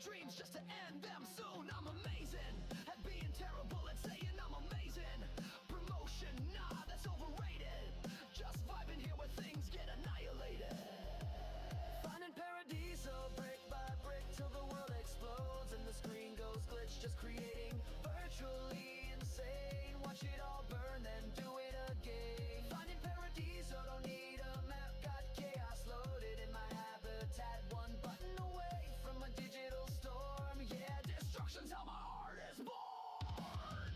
dreams just to end them soon. I'm amazing at being terrible at saying I'm amazing. Promotion, nah, that's overrated. Just vibing here where things get annihilated. Finding paradiso brick by brick till the world explodes and the screen goes glitch, just creating virtually insane. Watch it all burn, then do it again. Finding paradiso, don't need a map, got chaos loaded in my habitat. One button away from a digital storm. Yeah, destruction's how my heart is born.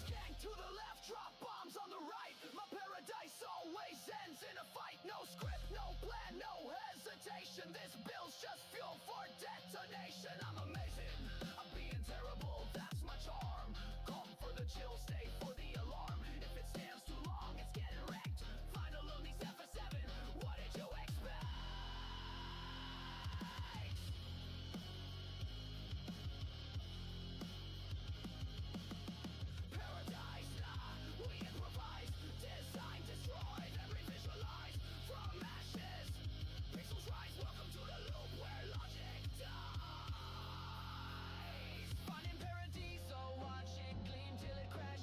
Skank to the left, drop bombs on the right. My paradise always ends in a fight. No script, no plan, no hesitation. This build's just fuel for detonation. I'm amazing, I'm being terrible, that's my charm. Come for the chill, stay for the alarm. If it stands too long, it's getting wrecked. Final only 7-7, what did you expect? Paradise, nah, we improvise. Design, destroy, then revisualize. From ashes, pixels rise. Welcome to the loop where logic dies. Finding paradiso, watch it gleam till it crashes.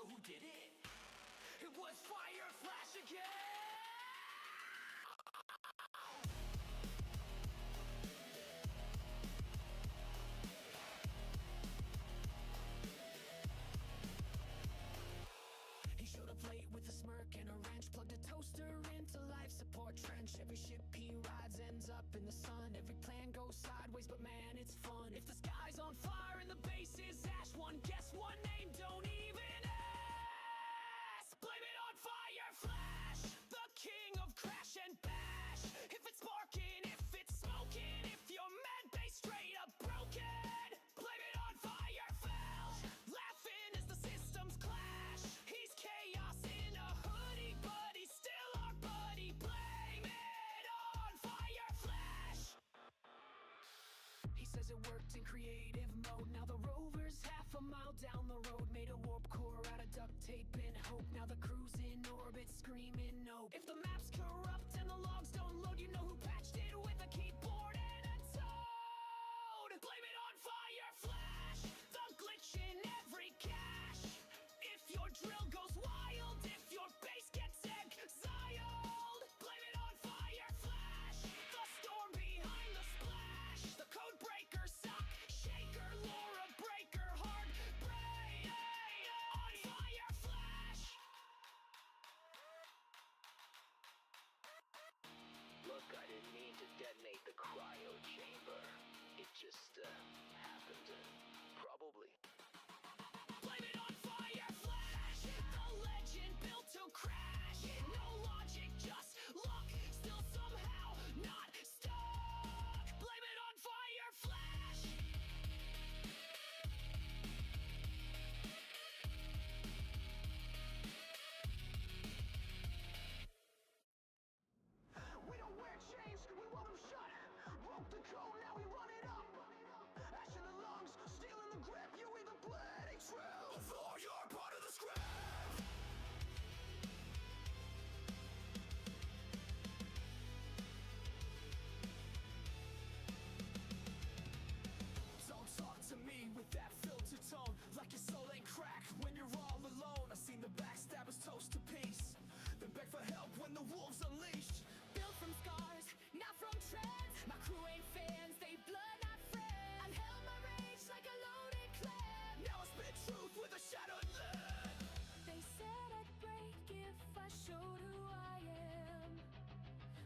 know who did it? It was Fire Flash again! He showed up late with a smirk and a wrench, plugged a toaster into life support trench. Every ship he rides ends up in the sun. Every plan goes sideways, but man, it's fun. If the sky's on fire and the base is ash, one guess, one name, don't even ask. Blame it on Fire Flash, the king of crash and bash. If it's sparking, if it's smoking, if your med base straight up broken, blame it on Fire Flash. Laughing as the systems clash. He's chaos in a hoodie, but he's still our buddy. Blame it on Fire Flash. He says it worked in creative mode. Now the rovers half a mile down the road made a warp core out of duct tape and hope. Now the crew's in orbit screaming no. If the map's corrupt and the logs don't load, you know who patched it with a keyboard and a toad. Blame it on Fire Flash, the glitch in every cache. If your drill goes wild, if your base gets exiled, blame it on Fire Flash, the storm behind the splash. The code breaker, sock shaker, Laura breaker, hard brain on Fire Flash. Look, I didn't mean to detonate the cryo chamber. It just happened to probably. Blame it on Fire Flash, the legend built to crash. No logic, just luck, still somehow not stuck. Blame it on Fire Flash. We don't wear chains, we want them shut. Broke the code, now we run it up. Ash in the lungs, steel in the grip. You either bleeding truth or you're part of the script. Don't talk to me with that filter tone, like your soul ain't cracked when you're all alone. I've seen the backstabbers toast to peace, then beg for help when the wolves unleashed. Built from scars, not from trends. My crew ain't fans, they blood, not friends. I've held my rage like a loaded clip. Now I spit truth with a shadowed lip. They said I'd break if I showed who I am,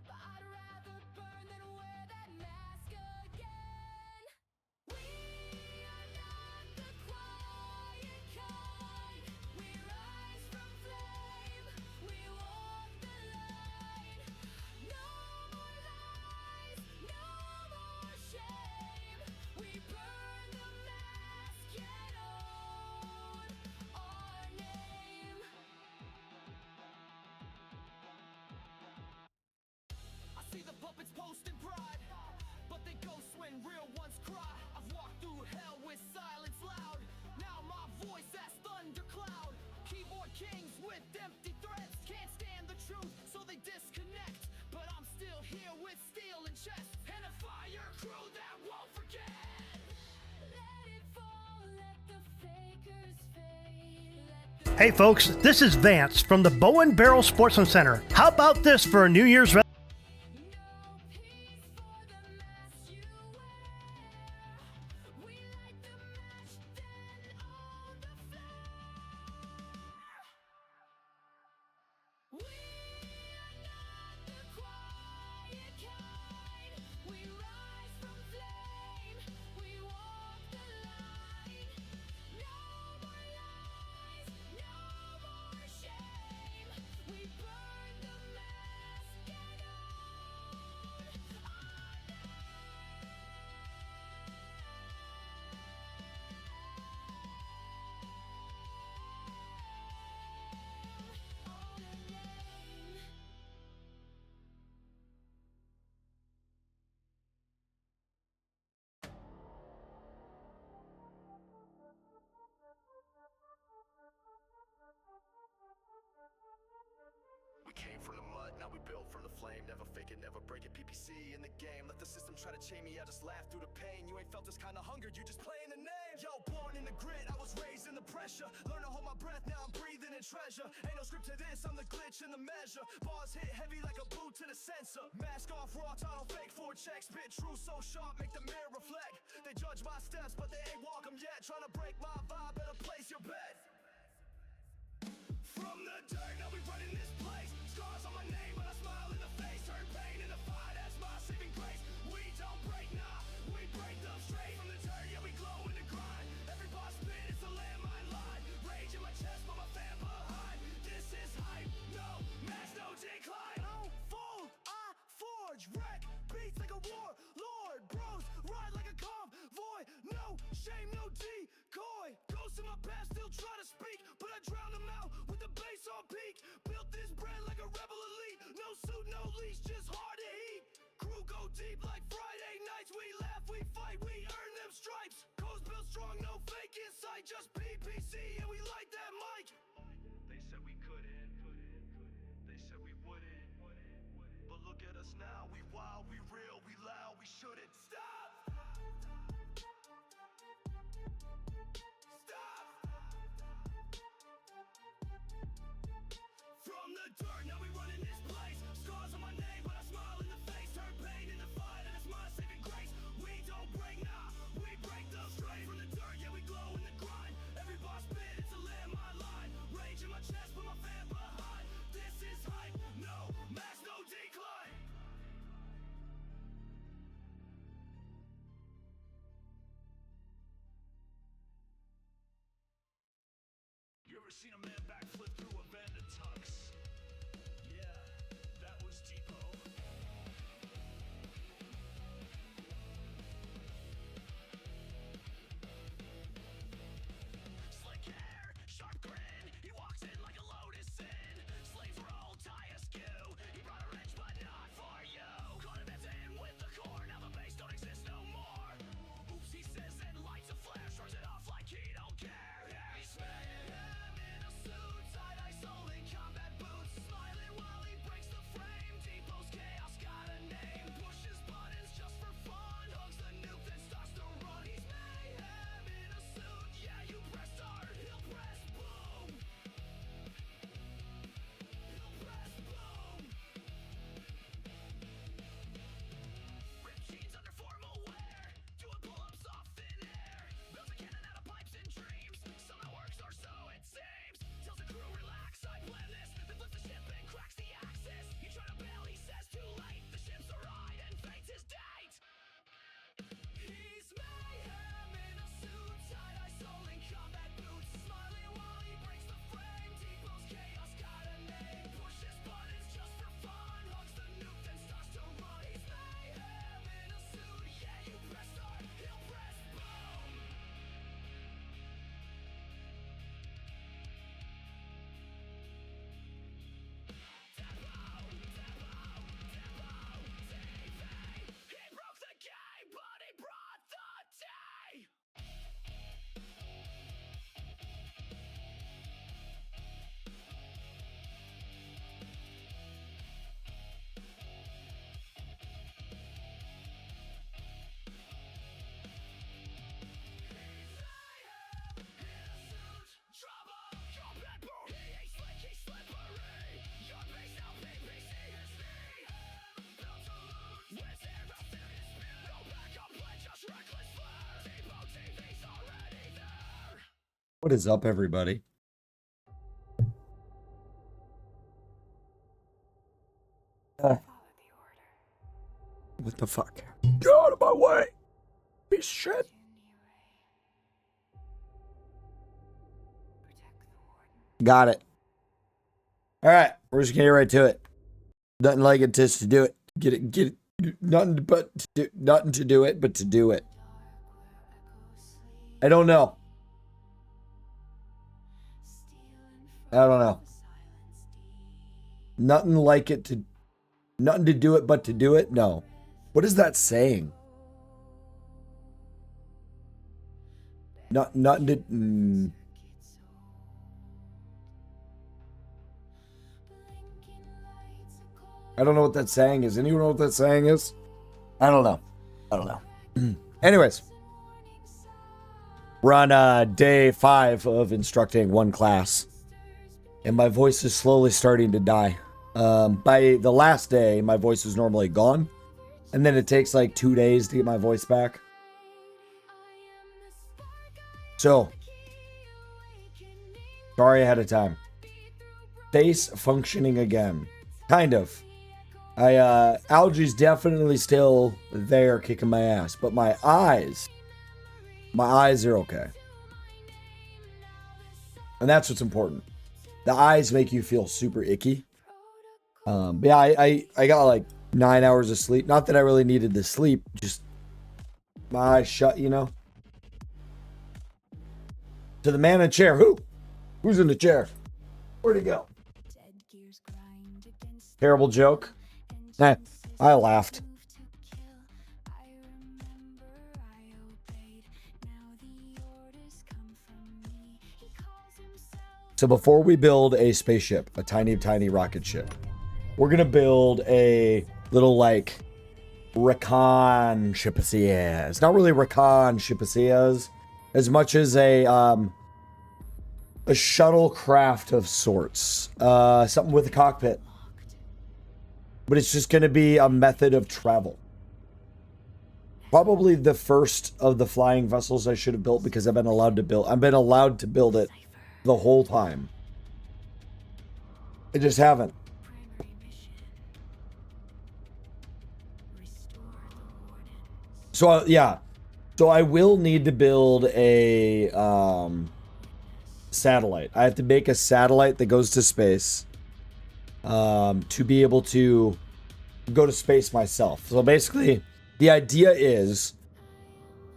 but I'd rather burn than wear that mask again. We are not the quiet kind. We rise from flame, we walk the line. No more lies, no more shame. We burn the mask and own our name. I see the puppets posting pride, but they ghost when real ones cry. I've walked through hell with silence loud. Now my voice as thundercloud. Keyboard kings with empty threats can't stand the truth, so they disconnect. But I'm still here with steel and chest and a fire crew that won't forget. Let it fall, let the fakers fade. Hey folks, this is Vance from the Bow and Barrel Sportsman Center. How about this for a New Year's resolution? No peace for the mask you wear. We light the match, then all the flare. We are not the quiet kind. We rise from flame, we walk the line. No more lies, no more shame. We burn the mask and own our name. We came from the mud, now we built from the flame. Never fake it, never break it. PPC in the game. Let the system try to chain me, I just laugh through the pain. You ain't felt this kind of hunger, you just playing the name. Yo, born in the grit, I was raised in the the pressure. Learn to hold my breath, now I'm breathing in treasure. Ain't no script to this, I'm the glitch in the measure. Bars hit heavy like a boot to the sensor. Mask off, raw, tunnel, fake, 4 checks. Spit true, so sharp, make the mirror reflect. They judge my steps, but they ain't walk 'em yet. Trying to break my vibe, better place your bet. From the dirt, now we running this place. Scars on my name, but I smile in the face. Turn pain into fire, that's my saving grace. We don't break, nah, we break them straight. From the dirt, yeah, we glow in the grind. Every boss spit, it's a landmine line. Rage in my chest, but my fan behind. This is hype, no mass, no decline. I don't fold, I forge, wreck beats like a war lord. Bros ride like a convoy, no shame, no decoy. Ghosts in my past still try to speak, but I drown them out with the bass on peak. Built this brand like a rebel elite. No suit, no leash, just hard to heat. Crew go deep like Friday nights. We laugh, we fight, we earn them stripes. Coast built strong, no fake insight. Just PPC and we light that mic. They said we couldn't, they said we wouldn't. But look at us now, we wild, we real, we loud, we shouldn't stop. Stop. From the dirt, now we running this place. Scars on my name, but I smile in the face. Turn pain into fire, that's my saving grace. We don't break, nah, we break them straight. From the dirt, yeah, we glow in the grind. Every boss spit, it's a landmine line. Rage in my chest, but my fan behind. This is hype, no mass, no decline. You ever seen a man backflip through a Vanda Tux? Yeah, that was Depot. Slick hair, sharp grin, he walks in like a lotus sin. Slaves roll, tie askew, he brought a wrench but not for you. Caught him in with the core, now the base don't exist no more. Oops, he says and lights a flare, shrugs it off like he don't care. Yeah, he's smiling in a suit, tie-dye soul in combat boots, smiling while he breaks the frame. Depot's chaos got a name, pushes buttons just for fun, hugs the nuke that starts to run. He's mayhem in a suit, yeah, you press start, he'll press boom. He'll press boom. Ripped jeans under formal wear, doing pull-ups off thin air. Builds a cannon out of pipes and dreams, somehow works or so it seems. Tells the crew relax, I plan this, then flips the ship and cracks the axis. You try to bail, he says too late, the ship's a ride and fates his date. He's mayhem in a suit, tie-dye soul in combat boots, smiling while he breaks the frame. Depot's chaos got a name, pushes buttons just for fun, hugs the nuke then starts to run. He's mayhem in a suit, yeah, you press start, he'll press boom. He broke the game, but he brought the day. Trouble, combat boom. He ain't slick, he's slippery. Your base now PPC his knee. Built to lose, with zero serious fear. No backup plan, just reckless flair. Depot TV's already there. What is up, everybody? What the fuck? Get out of my way! Piece of shit! Got it. Alright, we're just gonna get right to it. Nothing like it just to do it. Get it. Nothing to do it, but to do it. I don't know. Nothing like it to... Nothing to do it, but to do it? No. What is that saying? Nothing to... I don't know what that saying is. Anyone know what that saying is? I don't know. Anyways. We're on day 5 of instructing one class, and my voice is slowly starting to die. By the last day, my voice is normally gone, and then it takes like 2 days to get my voice back. So, sorry ahead of time. Face functioning again. Kind of. Algae's definitely still there kicking my ass, but my eyes are okay. And that's what's important. The eyes make you feel super icky. But yeah, I got like 9 hours of sleep. Not that I really needed the sleep, just my eyes shut, you know. To the man in the chair. Who's in the chair? Where'd he go? Terrible joke. Nah, I laughed. So before we build a spaceship, a tiny, tiny rocket ship, we're going to build a little like recon ship. It's not really recon ship as much as a shuttlecraft of sorts. Something with a cockpit. But it's just going to be a method of travel. Probably the first of the flying vessels I should have built because I've been allowed to build it the whole time. I just haven't. So yeah. So I will need to build a satellite. I have to make a satellite that goes to space. To be able to go to space myself. So basically, the idea is,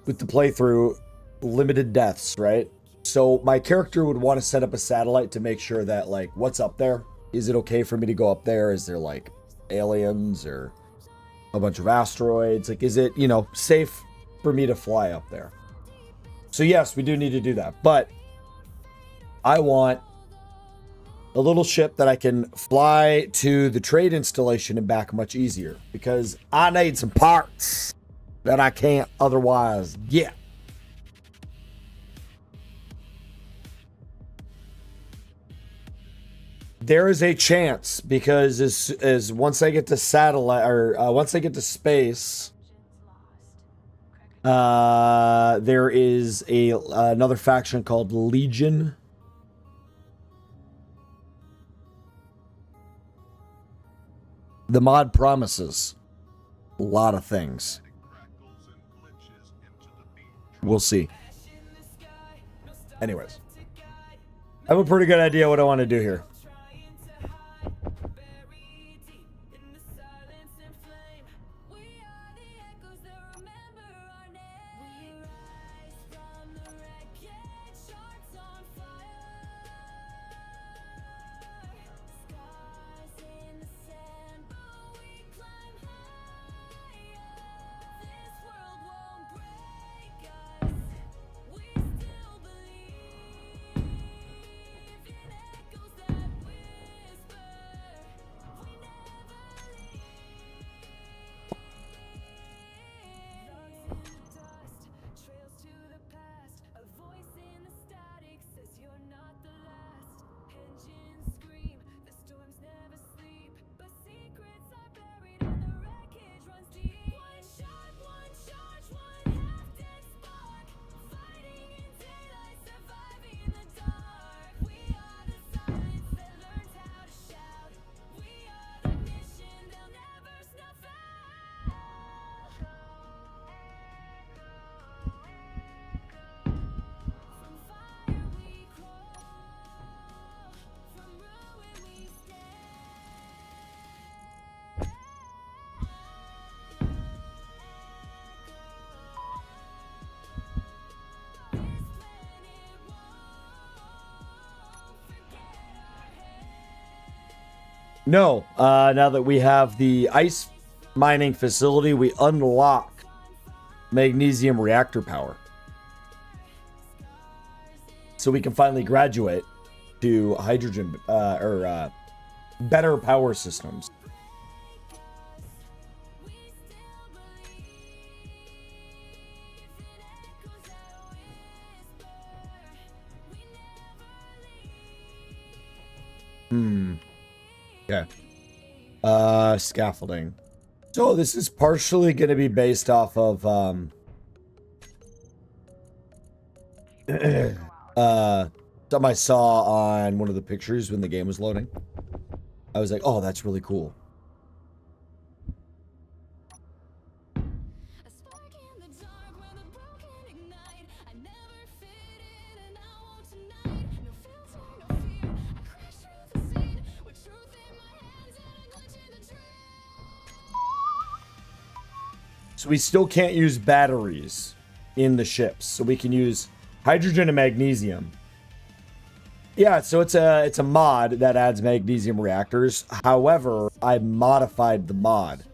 with the playthrough, limited deaths, right? So my character would want to set up a satellite to make sure that, like, what's up there? Is it okay for me to go up there? Is there, like, aliens or a bunch of asteroids? Like, is it, you know, safe for me to fly up there? So yes, we do need to do that. But I want a little ship that I can fly to the trade installation and back much easier, because I need some parts that I can't otherwise get. There is a chance, because as once I get to satellite, or once I get to space, there is another faction called Legion. The mod promises a lot of things. We'll see. Anyways, I have a pretty good idea what I want to do here. No, now that we have the ice mining facility, we unlock magnesium reactor power. So we can finally graduate to hydrogen, better power systems. Okay. Scaffolding. So this is partially going to be based off of something I saw on one of the pictures when the game was loading. I was like, oh, that's really cool. A spark in the dark where the broken ignite. I never fit in and I won't tonight. No filter, no fear. I crash through the scene with truth in my hands and a glitch in the dream. So we still can't use batteries in the ships. So we can use hydrogen and magnesium. Yeah, so it's a mod that adds magnesium reactors. However, I modified the mod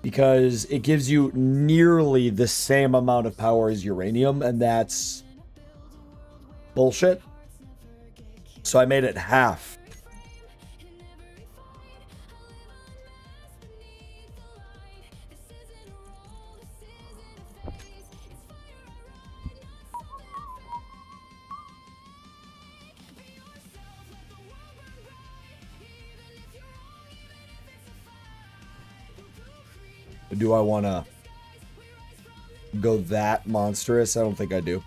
because it gives you nearly the same amount of power as uranium, and that's bullshit. So I made it half. Do I want to go that monstrous? I don't think I do.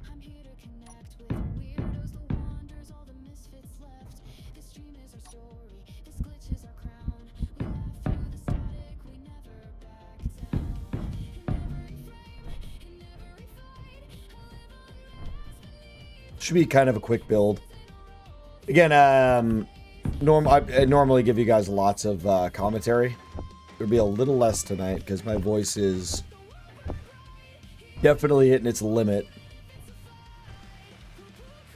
I'm here to connect with weirdos, the wanders, all the misfits left. This dream is our story, this glitch is our crown. We laugh through the static, we never back down. In every frame, in every fight, I live unmasked. Should be kind of a quick build. Again, I normally give you guys lots of commentary. There'll be a little less tonight because my voice is definitely hitting its limit.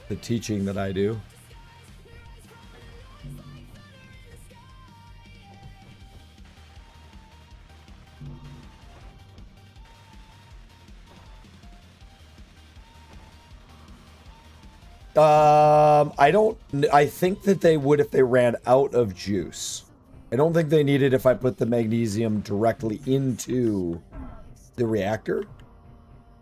The teaching that I do. I think that they would if they ran out of juice. I don't think they need it if I put the magnesium directly into the reactor.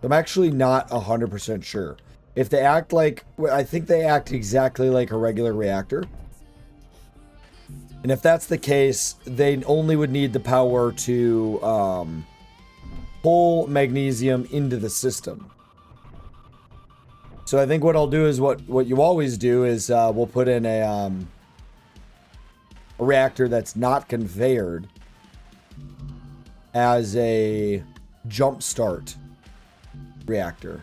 I'm actually not 100% sure. If they act like, I think they act exactly like a regular reactor. And if that's the case, they only would need the power to pull magnesium into the system. So I think what I'll do is what you always do is we'll put in a reactor that's not conveyored as a jump start reactor.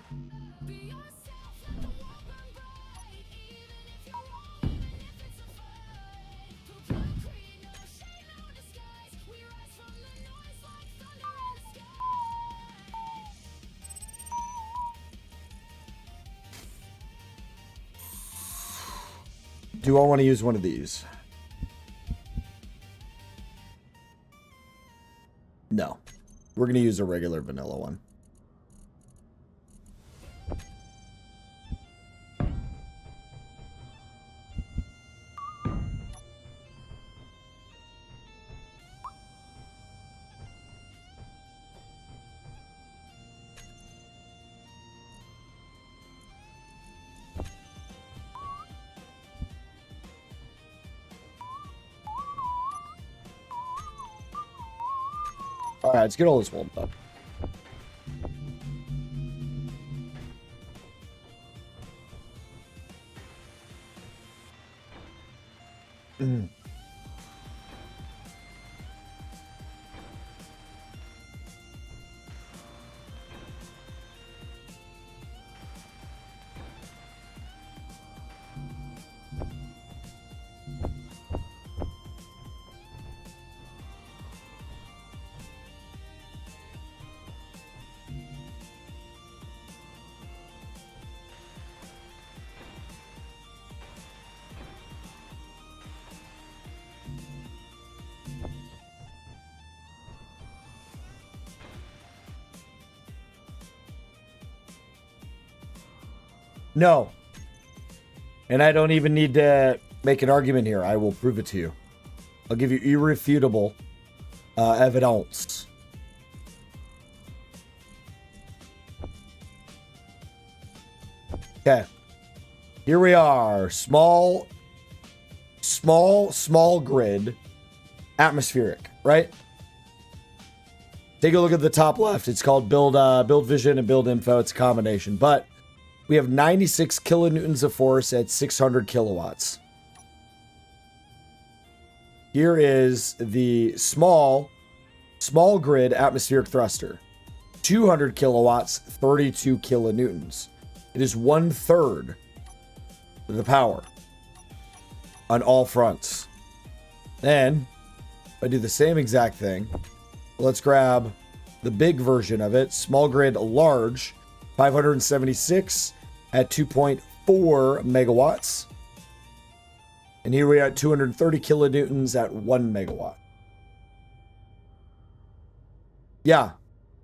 Do I want to use one of these? No. We're going to use a regular vanilla one. Alright, let's get all this warmed up. No. And I don't even need to make an argument here. I will prove it to you. I'll give you irrefutable evidence. Okay. Here we are. Small grid. Atmospheric, right? Take a look at the top left. It's called build vision and build info. It's a combination, but we have 96 kilonewtons of force at 600 kilowatts. Here is the small grid atmospheric thruster. 200 kilowatts, 32 kilonewtons. It is 1/3 of the power on all fronts. Then I do the same exact thing. Let's grab the big version of it. Small grid large, 576 at 2.4 megawatts. And here we are at 230 kilonewtons at 1 megawatt. Yeah,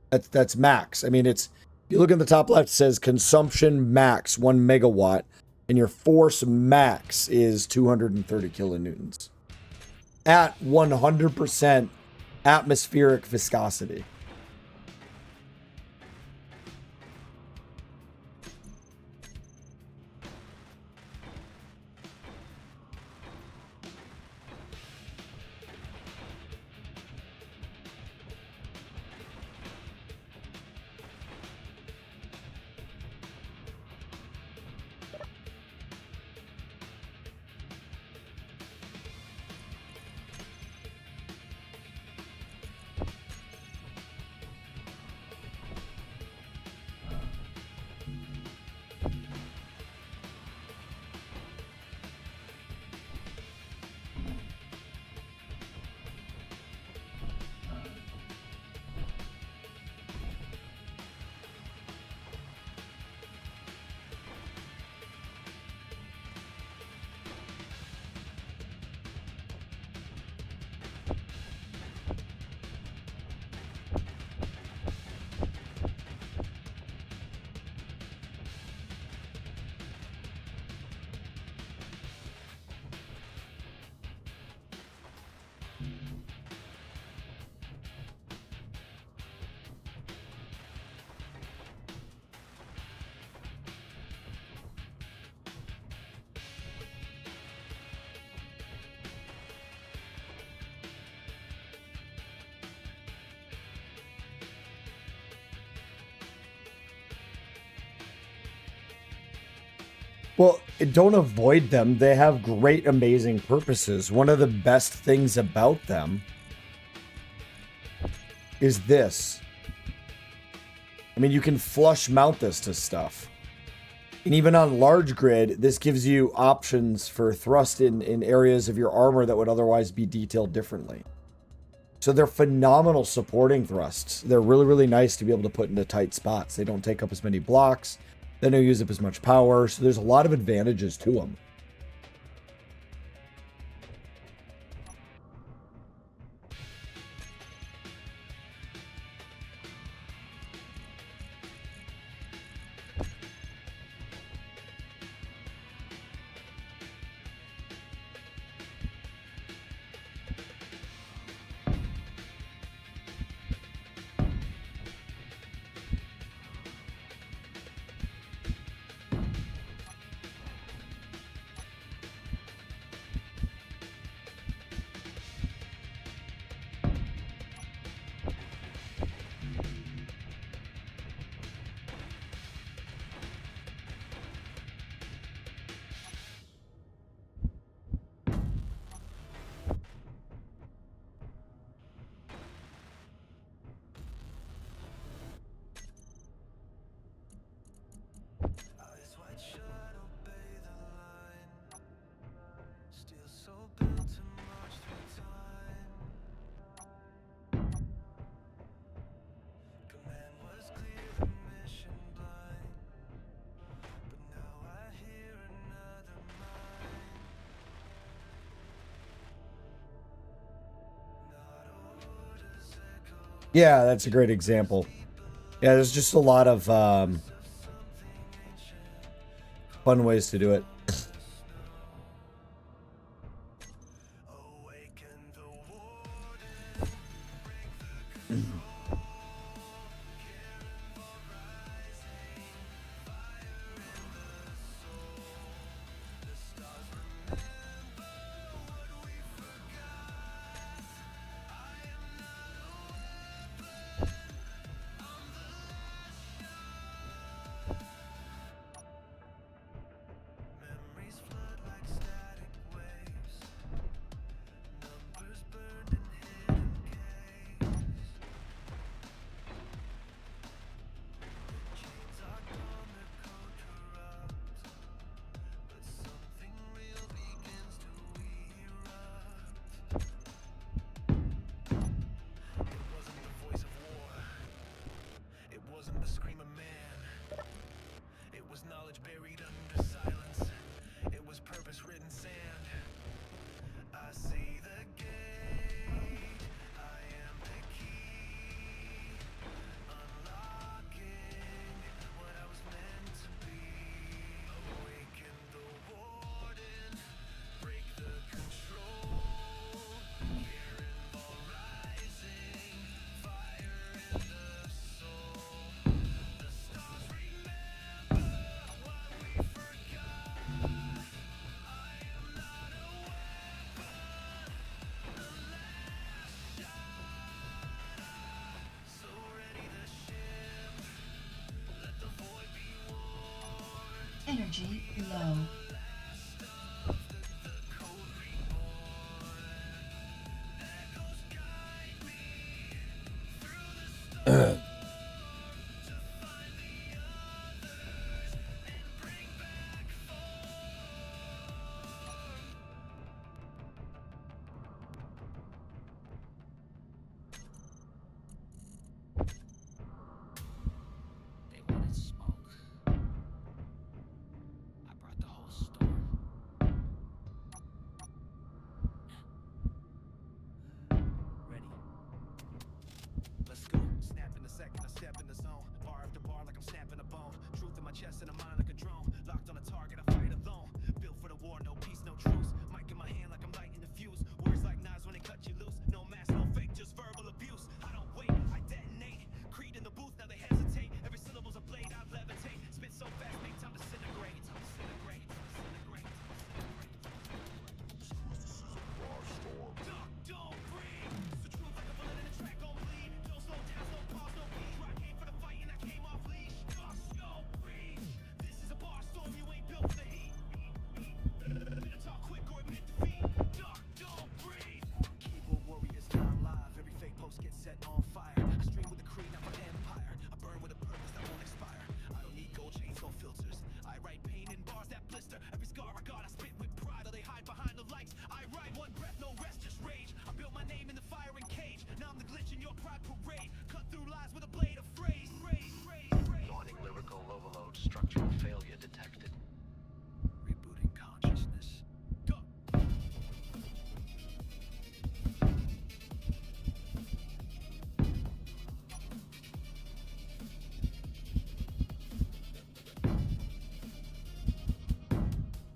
that's max. I mean, it's, you look in the top left, it says consumption max 1 megawatt, and your force max is 230 kilonewtons at 100% atmospheric viscosity. Well, don't avoid them. They have great, amazing purposes. One of the best things about them is this. I mean, you can flush mount this to stuff. And even on large grid, this gives you options for thrust in areas of your armor that would otherwise be detailed differently. So they're phenomenal supporting thrusts. They're really, really nice to be able to put into tight spots. They don't take up as many blocks. They don't use up as much power. So there's a lot of advantages to them. Eyes wide shut, obey the line. Still so built to march through time. Command was clear, the mission blind. But now I hear another mind. Not orders echo. Yeah, that's a great example. Yeah, there's just a lot of fun ways to do it. Awaken the Energy low. They wanted smoke. I brought the whole storm. Ready. Let's go. Snap in a second, I step in the zone. Bar after bar like I'm snapping a bone. Truth in my chest and a mind like a drone. Locked on a target, I fight alone. Built for the war, no peace, no truce. Mic in my hand like I'm lighting the fuse. Words like knives when they cut you loose. No mask, no fake, just verbal abuse. I don't wait, I detonate. Creed in the booth, now they hesitate. Every syllable's a blade, I levitate. Spit so fast, make time disintegrate. Disintegrate, disintegrate, disintegrate. Don't breathe. It's the truth like a bullet in the track, don't bleed. Don't slow down, no pause, no beat. I came for the fight and I came off leash. Don't breathe. This is a bar storm, you ain't built for the heat. Better talk quick or admit defeat. Don't breathe. Keyboard warriors now live. Every fake post gets set on fire. I stream with a creed, not for empire. I burn with a purpose that won't expire. I don't need gold chains, no filters. I write pain in bars that blister. Every scar I got, I spit with pride. Or they hide behind the lights. I ride one breath, no rest, just rage. I built my name in the firing cage. Now I'm the glitch in your pride parade. Cut through lies with a blade of phrase. Dawning lyrical overload, structural failure detected. Rebooting consciousness. Go.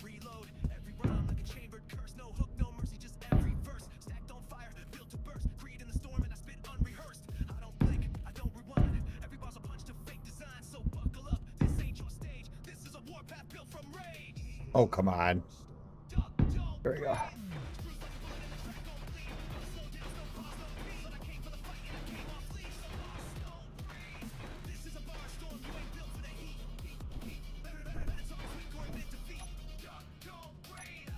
Reload every rhyme like a chambered curse. No hook, no mercy, just every verse. Stacked on fire, built to burst. Creed in the storm and I spit unrehearsed. I don't blink, I don't rewind. Every bar's a punch to fake design. So buckle up, this ain't your stage. This is a warpath built from rage. Oh, come on. Don't There we go. This is a bar storm, you ain't built for the heat. Better talk quick or admit defeat. Don't breathe.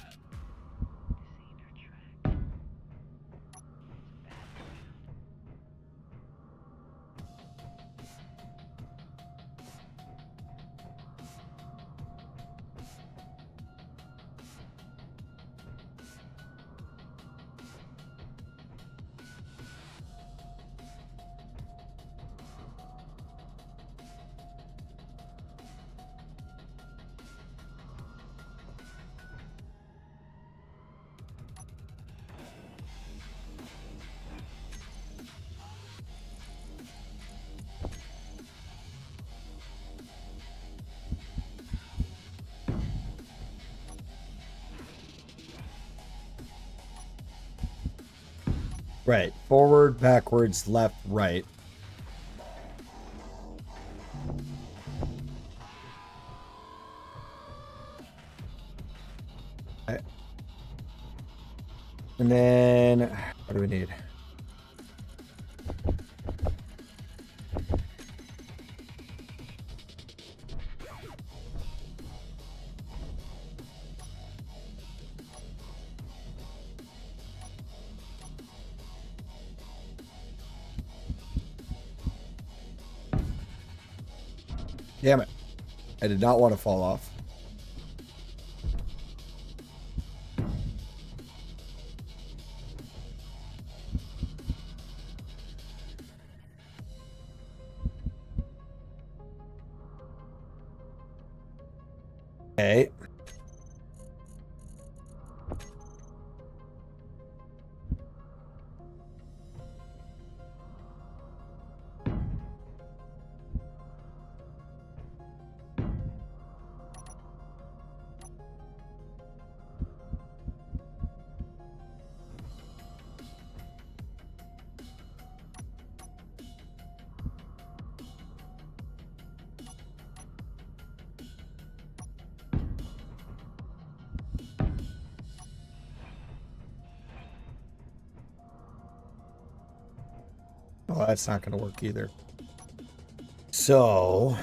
Right. Forward, backwards, left, right. Okay. And then, what do we need? Damn it. I did not want to fall off. Okay. Well, that's not going to work either. So,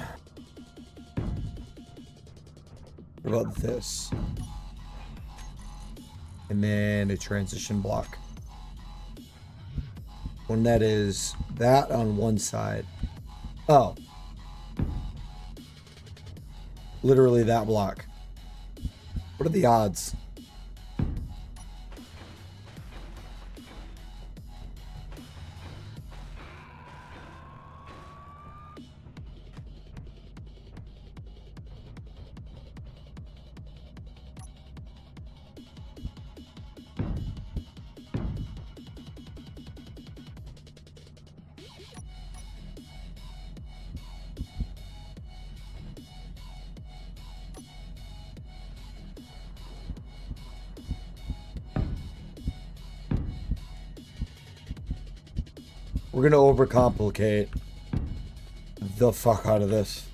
What about this? And then a transition block. One that is that on one side. Oh. Literally that block. What are the odds? We're gonna overcomplicate the fuck out of this.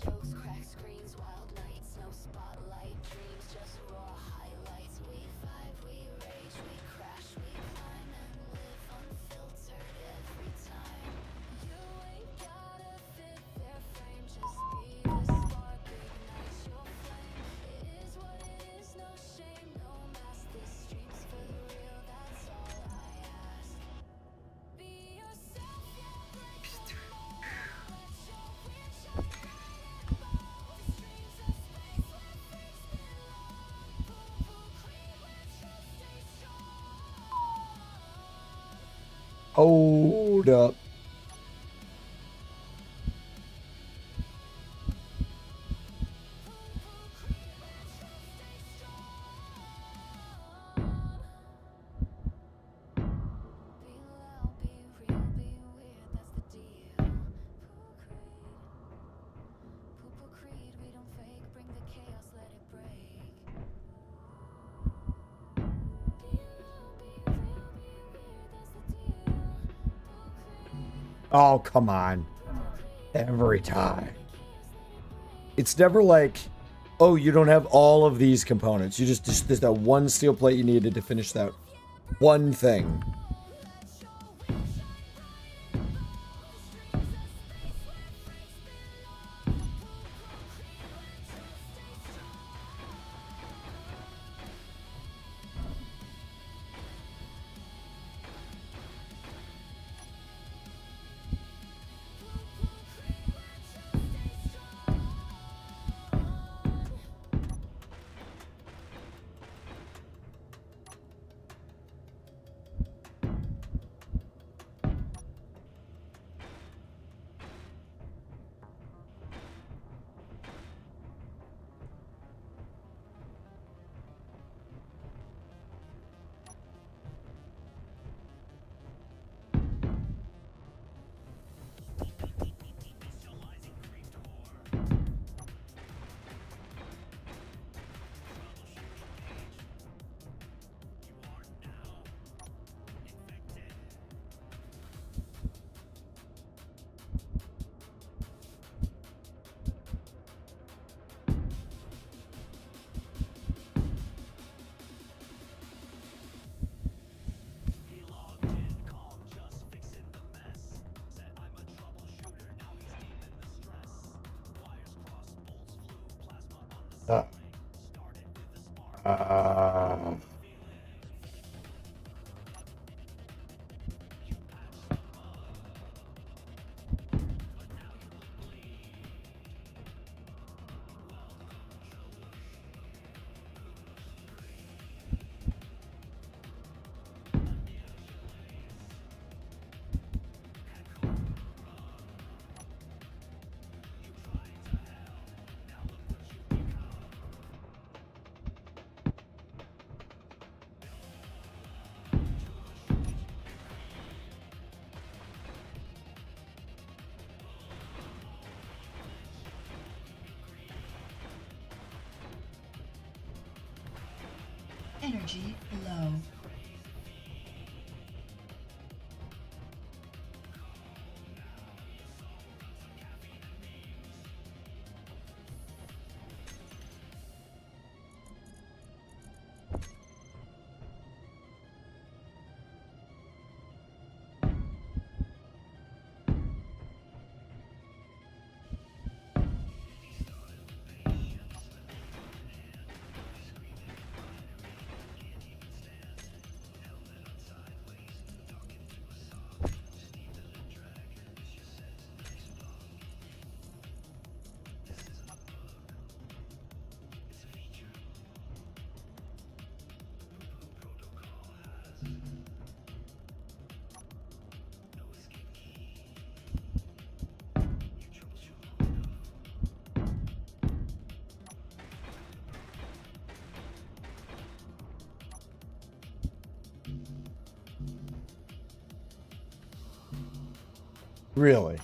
Jokes, crack screens, wild nights, no spotlight, dreams, just raw highlights. We vibe, we rage, we crash, we climb and live unfiltered every time. You ain't gotta fit their frame, just be the spark, ignite your flame. It is what it is, no shame, no mask. This stream's for the real, that's all I ask. Be yourself, yeah, break the mold, let your weird shine bright. Hold up. Oh, come on. Every time. It's never like, oh, you don't have all of these components. You just there's that one steel plate you needed to finish that one thing. Uh, uh, Energy low. really?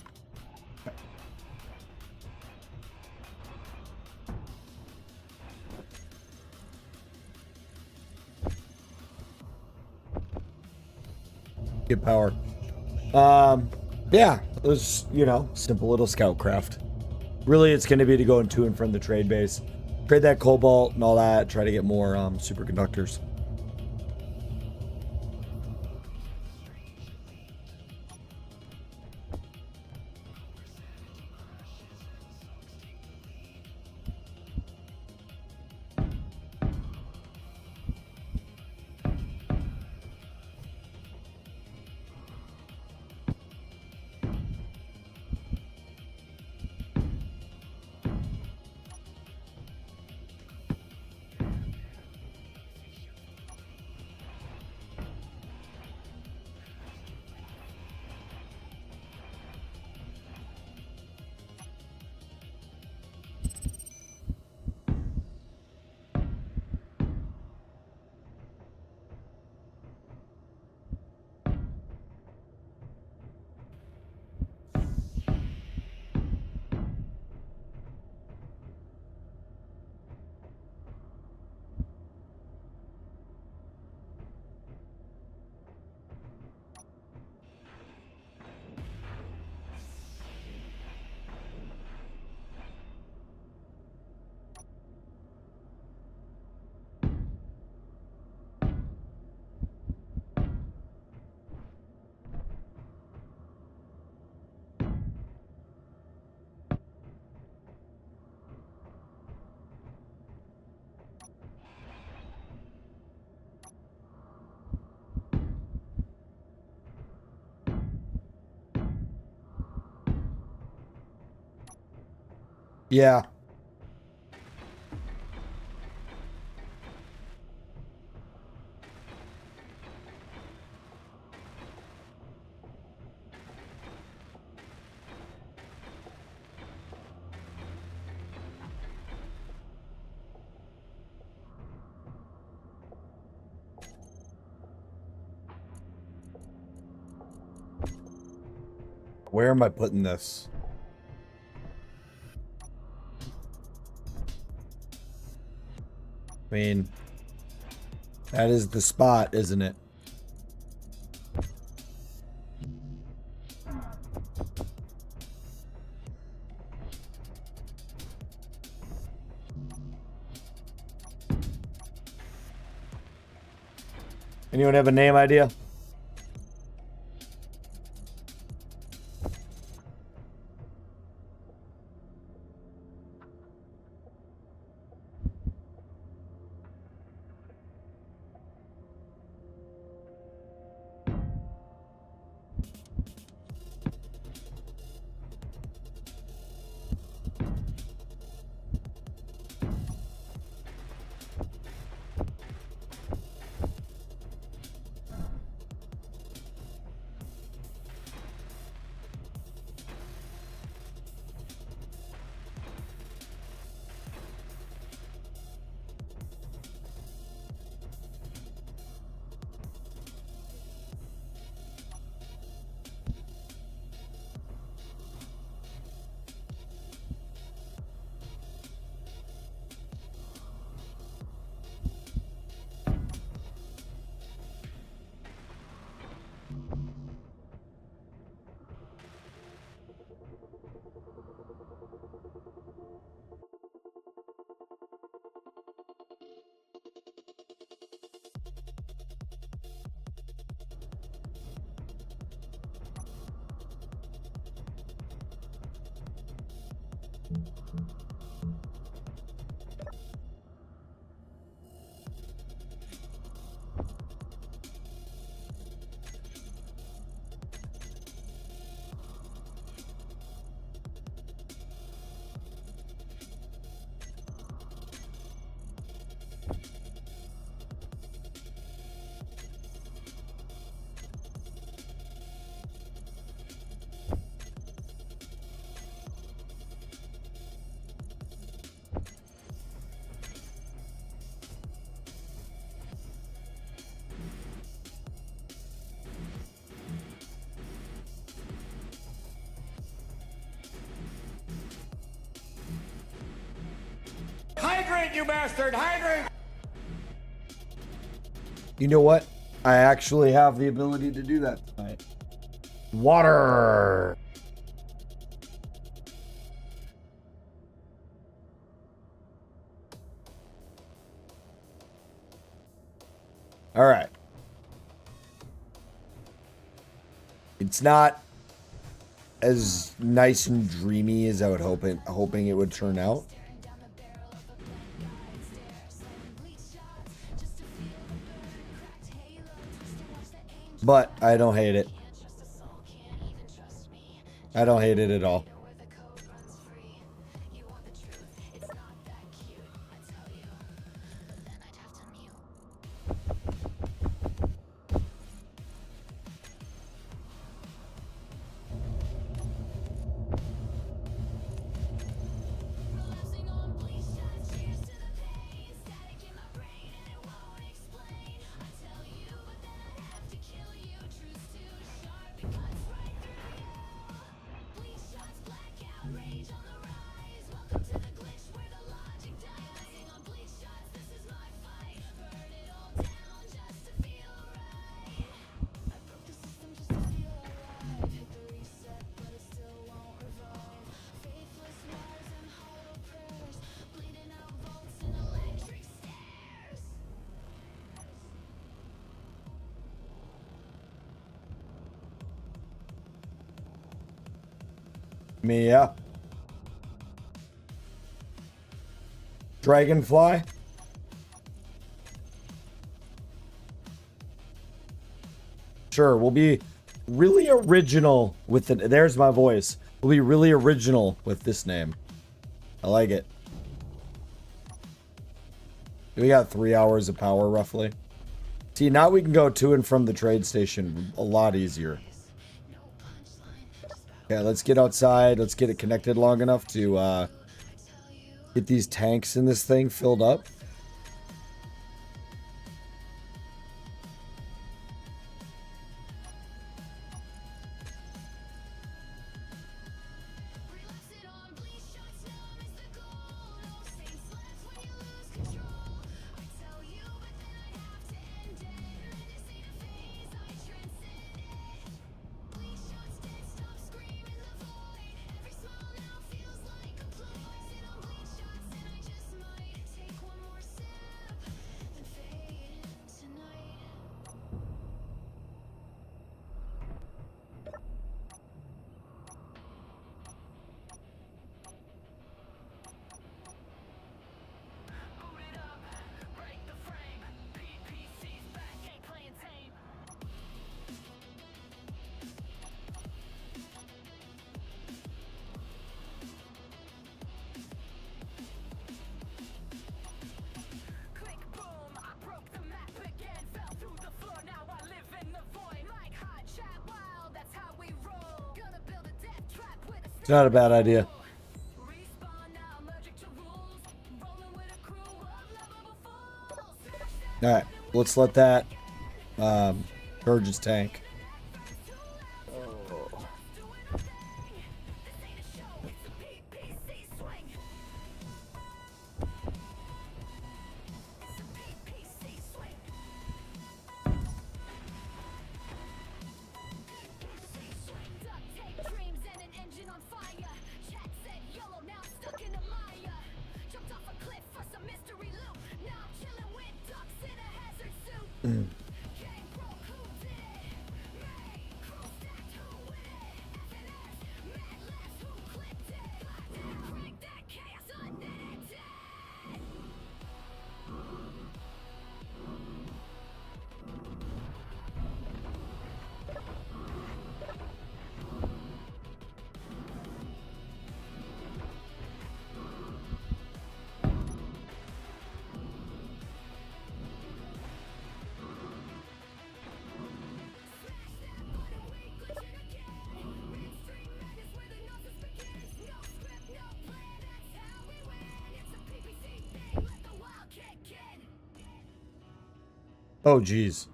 Good power. Yeah, it was, simple little scout craft. Really, it's going to be to go to and from the trade base, trade that cobalt and all that, try to get more superconductors. Yeah. Where am I putting this? I mean, that is the spot, isn't it? Anyone have a name idea? Hydrate, you bastard! Hydrate! You know what? I actually have the ability to do that tonight. Water. All right. It's not as nice and dreamy as I would hoping it would turn out. But I don't hate it. I don't hate it at all. Mia. Dragonfly. Sure, we'll be really original with it. There's my voice. We'll be really original with this name. I like it. We got 3 hours of power, roughly. See, now we can go to and from the trade station a lot easier. Okay, let's get outside. Let's get it connected long enough to get these tanks in this thing filled up. It's not a bad idea. Alright, let's let that purge his tank. Oh, geez.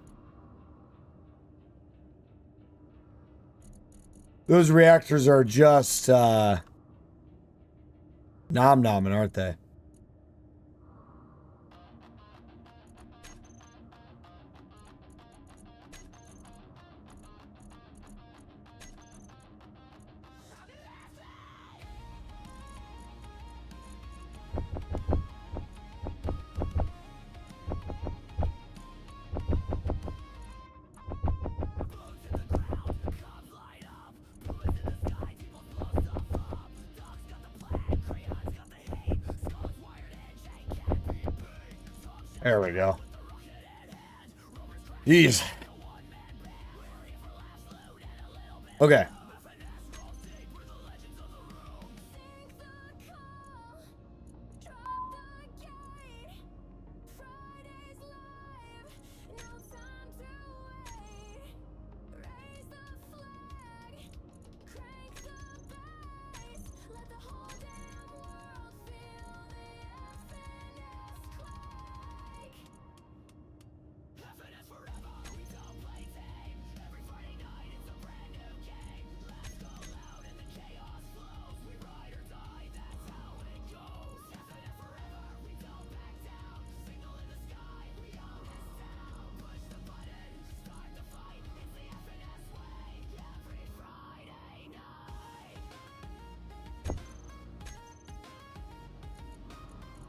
Those reactors are just nom-nomming, aren't they? There we go. Jeez. Okay.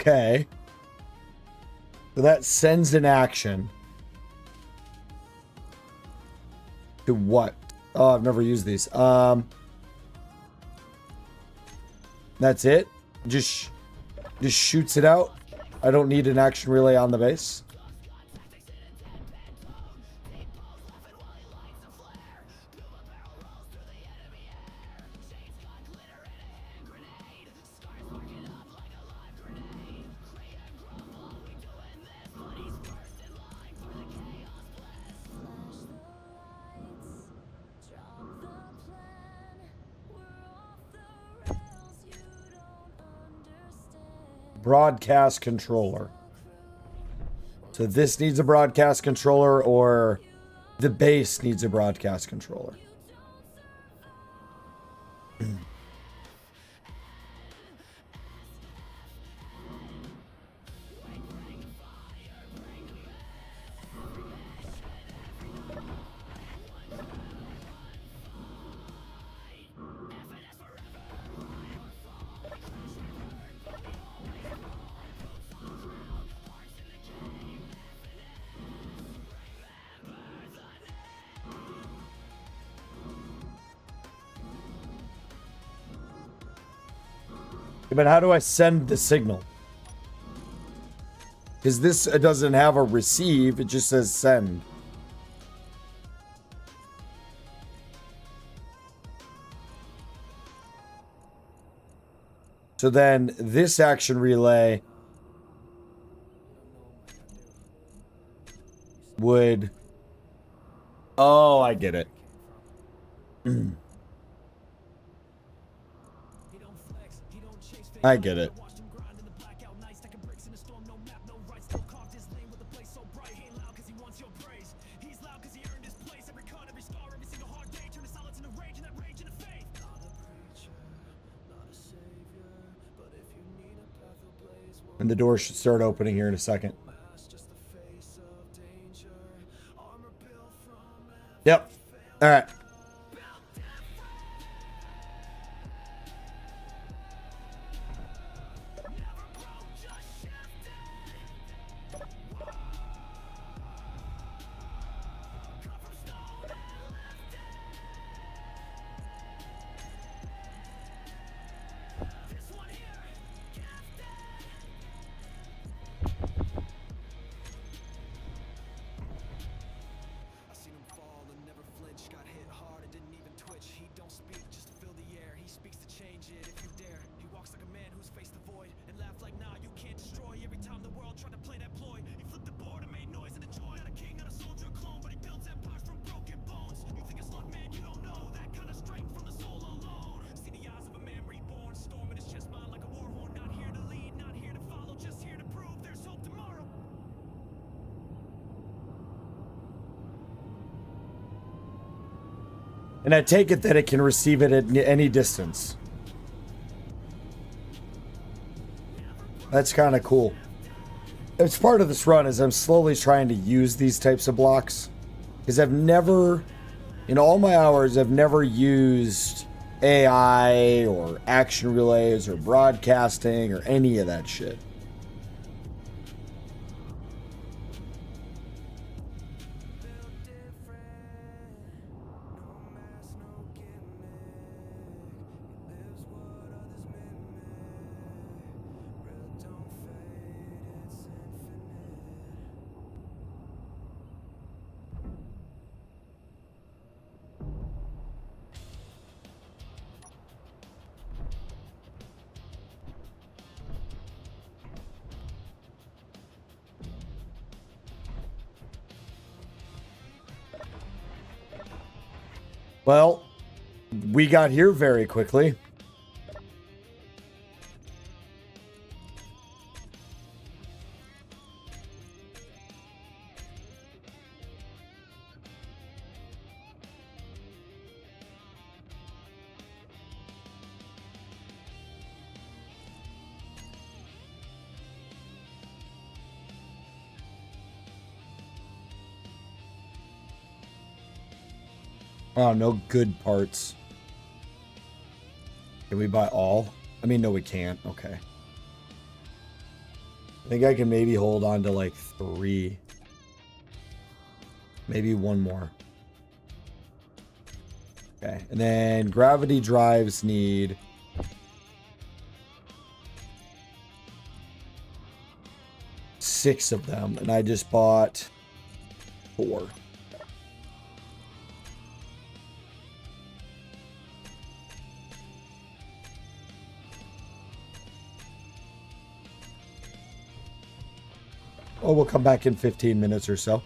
Okay. So that sends an action. To what? Oh, I've never used these. That's it? Just shoots it out. I don't need an action relay on the base. Broadcast controller. So this needs a broadcast controller, or the base needs a broadcast controller. But how do I send the signal? Because this doesn't have a receive, it just says send. So then this action relay would... Oh, I get it. I get it. And the door should start opening here in a second. Yep. All right. And I take it that it can receive it at any distance. That's kind of cool. It's part of this run as I'm slowly trying to use these types of blocks. Because I've never, in all my hours, I've never used AI or action relays or broadcasting or any of that shit. Well, we got here very quickly. Oh, no good parts. Can we buy all? I mean, no, we can't. Okay. I think I can maybe hold on to like 3. Maybe 1 more. Okay. And then gravity drives need... six of them. And I just bought 4. Oh, we'll come back in 15 minutes or so.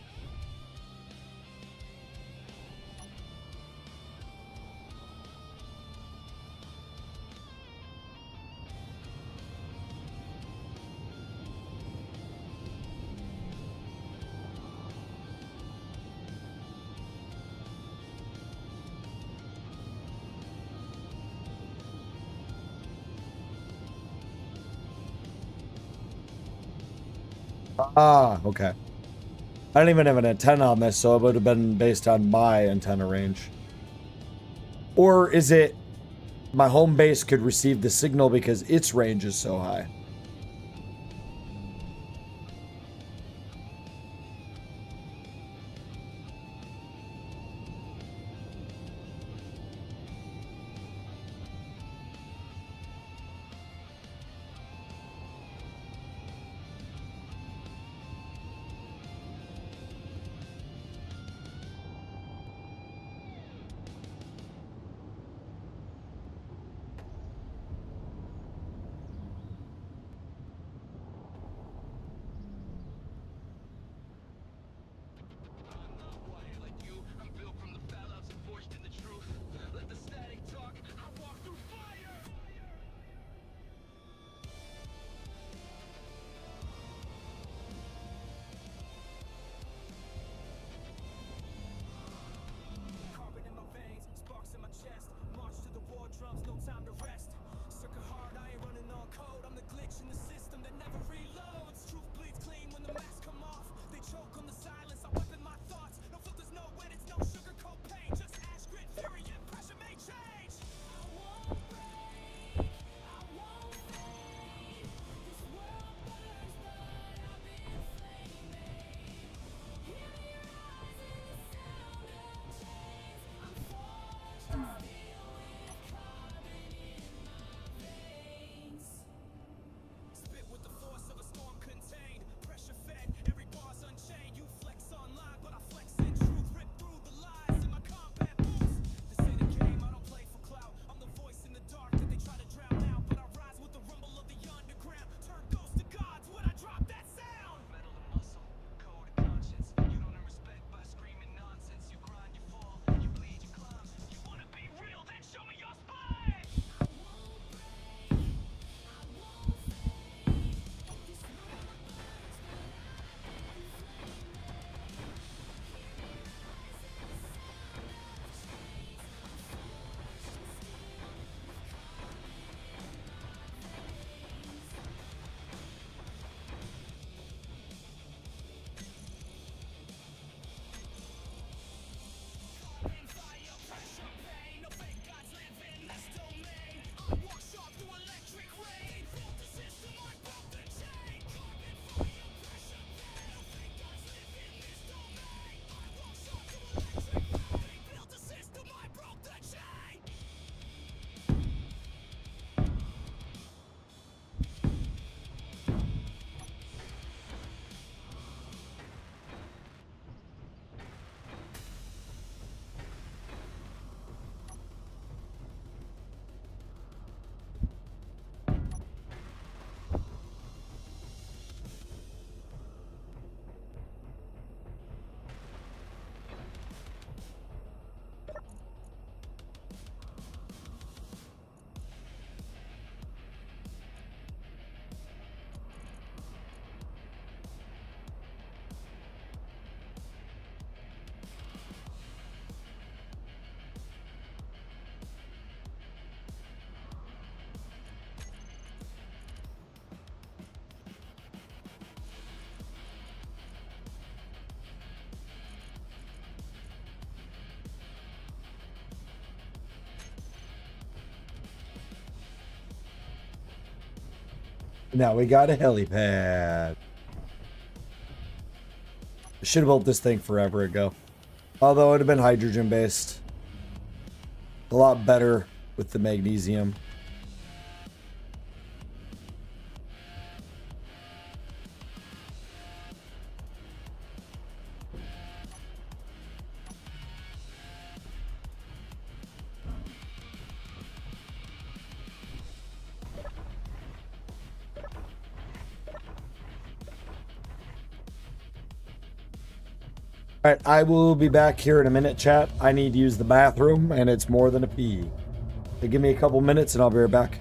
Ah, okay. I don't even have an antenna on this, so it would have been based on my antenna range. Or is it my home base could receive the signal because its range is so high? Now we got a helipad. Should have built this thing forever ago. Although it would have been hydrogen based. A lot better with the magnesium. All right, I will be back here in a minute, chat. I need to use the bathroom, and it's more than a pee. So give me a couple minutes, and I'll be right back.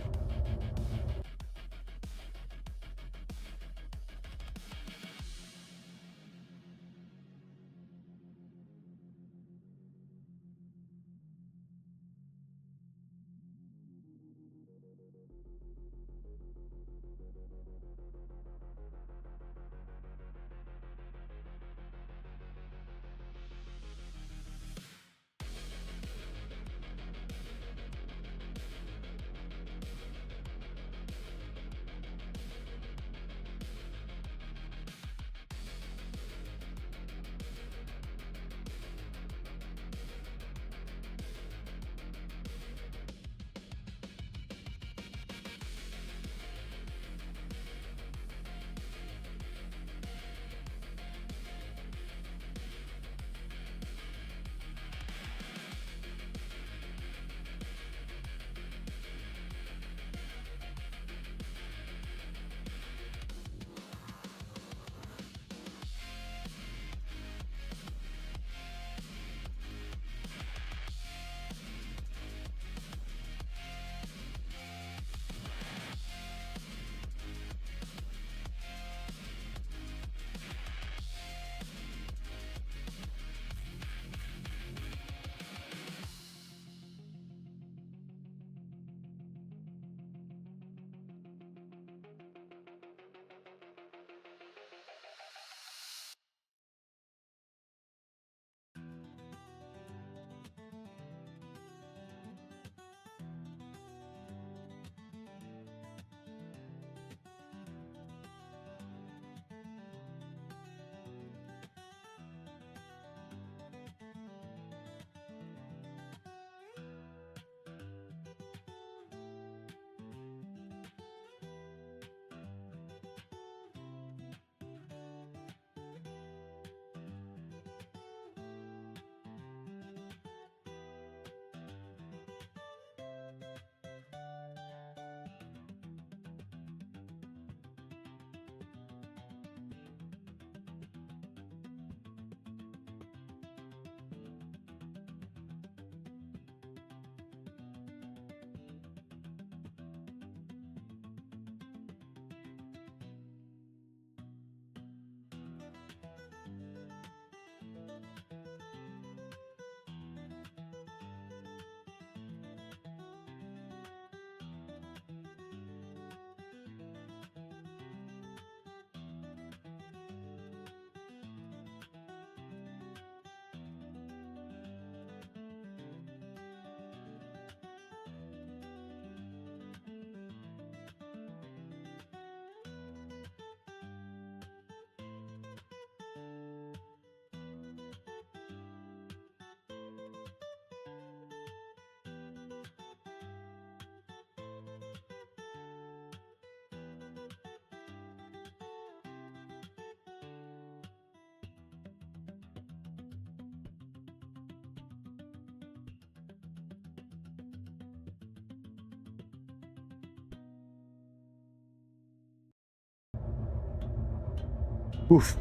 Oof.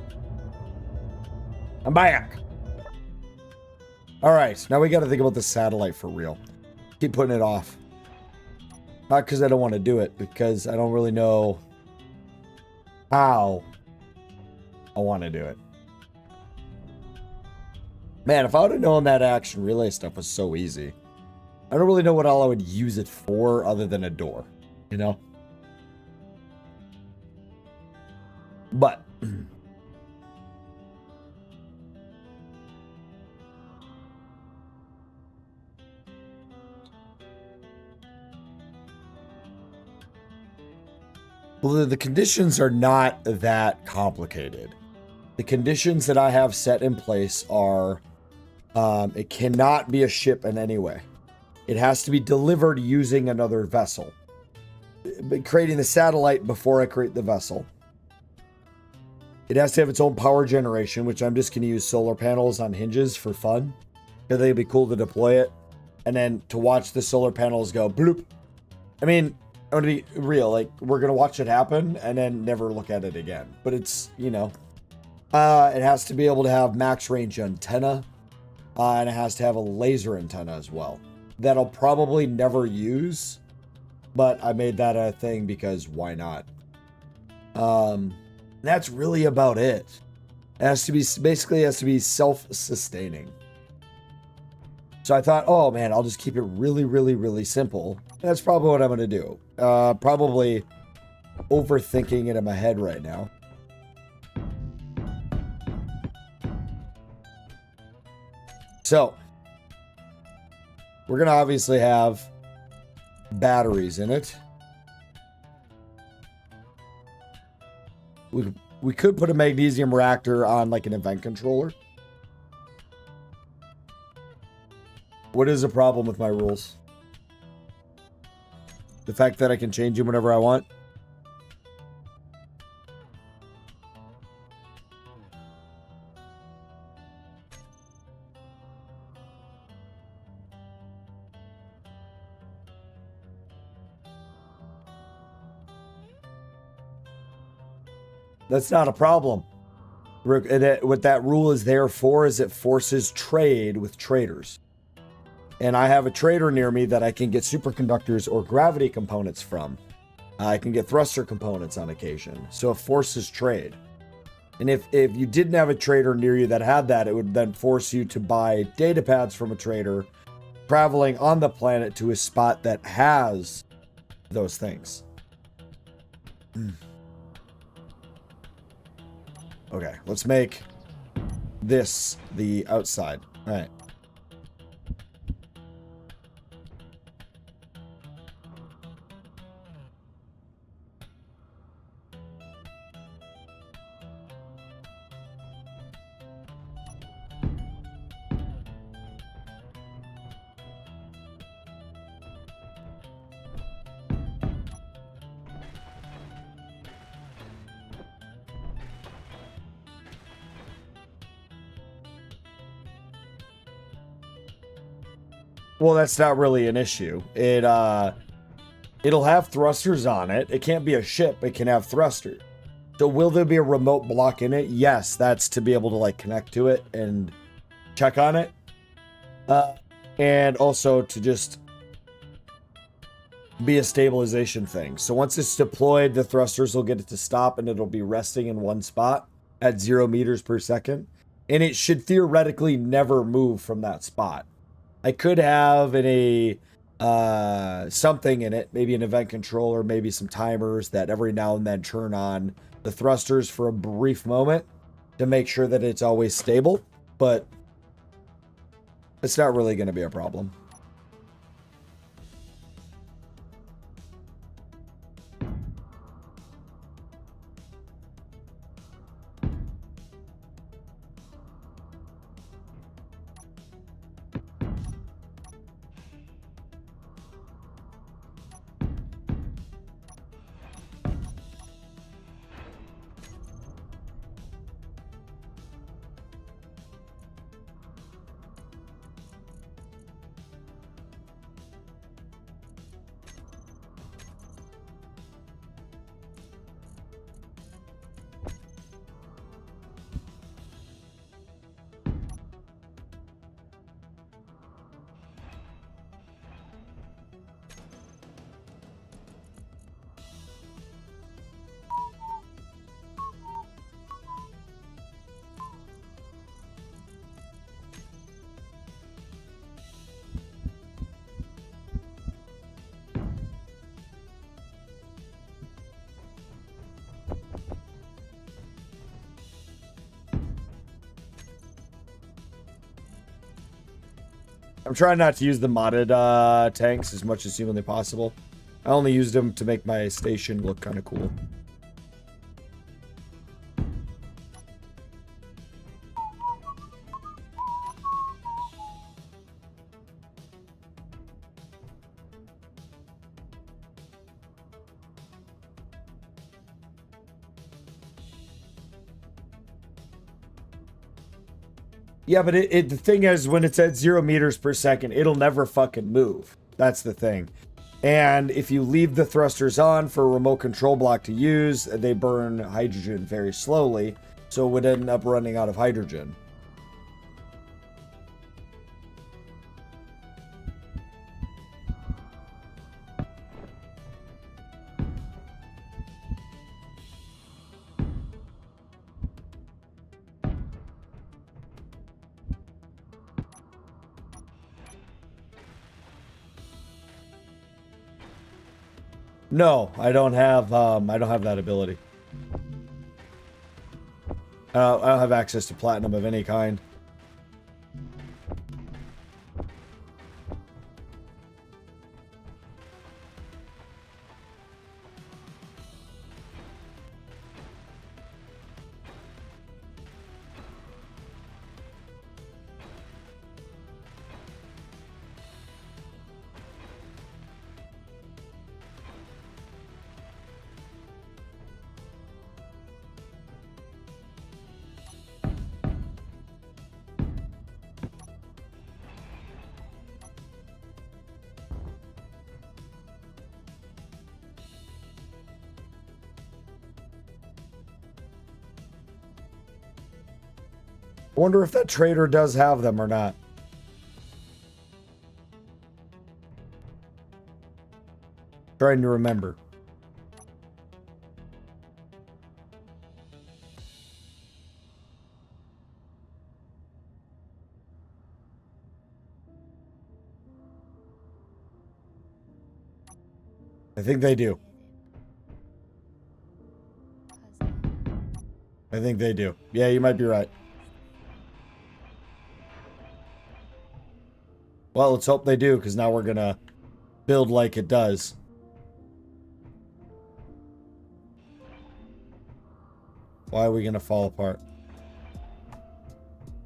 I'm back. All right, now we got to think about the satellite for real. Keep putting it off. Not because I don't want to do it, because I don't really know how I want to do it. Man, if I would have known that action relay stuff was so easy. I don't really know what all I would use it for other than a door, you know? But Well, the conditions are not that complicated. The conditions that I have set in place are it cannot be a ship in any way. It has to be delivered using another vessel. But creating the satellite before I create the vessel. It has to have its own power generation, which I'm just going to use solar panels on hinges for fun. I think it'd be cool to deploy it. And then to watch the solar panels go bloop. I mean, I'm going to be real. Like, we're going to watch it happen and then never look at it again. But it's, you know, it has to be able to have max range antenna. And it has to have a laser antenna as well. That I'll probably never use. But I made that a thing because why not? That's really about it. It has to be, basically has to be self-sustaining. So I thought, oh man, I'll just keep it really, really, really simple. And that's probably what I'm going to do. Probably overthinking it in my head right now. So, we're going to obviously have batteries in it. We could put a magnesium reactor on like an event controller. What is the problem with my rules? The fact that I can change them whenever I want? That's not a problem. What that rule is there for is it forces trade with traders. And I have a trader near me that I can get superconductors or gravity components from. I can get thruster components on occasion. So it forces trade. And if you didn't have a trader near you that had that, it would then force you to buy data pads from a trader traveling on the planet to a spot that has those things. Okay, let's make this the outside. All right. Well, that's not really an issue. It'll have thrusters on it. It can't be a ship. It can have thrusters. So will there be a remote block in it? Yes, that's to be able to like connect to it and check on it. And also to just be a stabilization thing. So once it's deployed, the thrusters will get it to stop and it'll be resting in one spot at 0 meters per second. And it should theoretically never move from that spot. I could have something in it, maybe an event controller, maybe some timers that every now and then turn on the thrusters for a brief moment to make sure that it's always stable, but it's not really going to be a problem. I'm trying not to use the modded tanks as much as humanly possible. I only used them to make my station look kind of cool. Yeah, but the thing is, when it's at 0 meters per second, it'll never fucking move. That's the thing. And if you leave the thrusters on for a remote control block to use, they burn hydrogen very slowly, so it would end up running out of hydrogen. No, I don't have that ability. I don't have access to platinum of any kind. I wonder if that trader does have them or not. Trying to remember. I think they do. I think they do. Yeah, you might be right. Well, let's hope they do, because now we're gonna build like it does. Why are we gonna fall apart?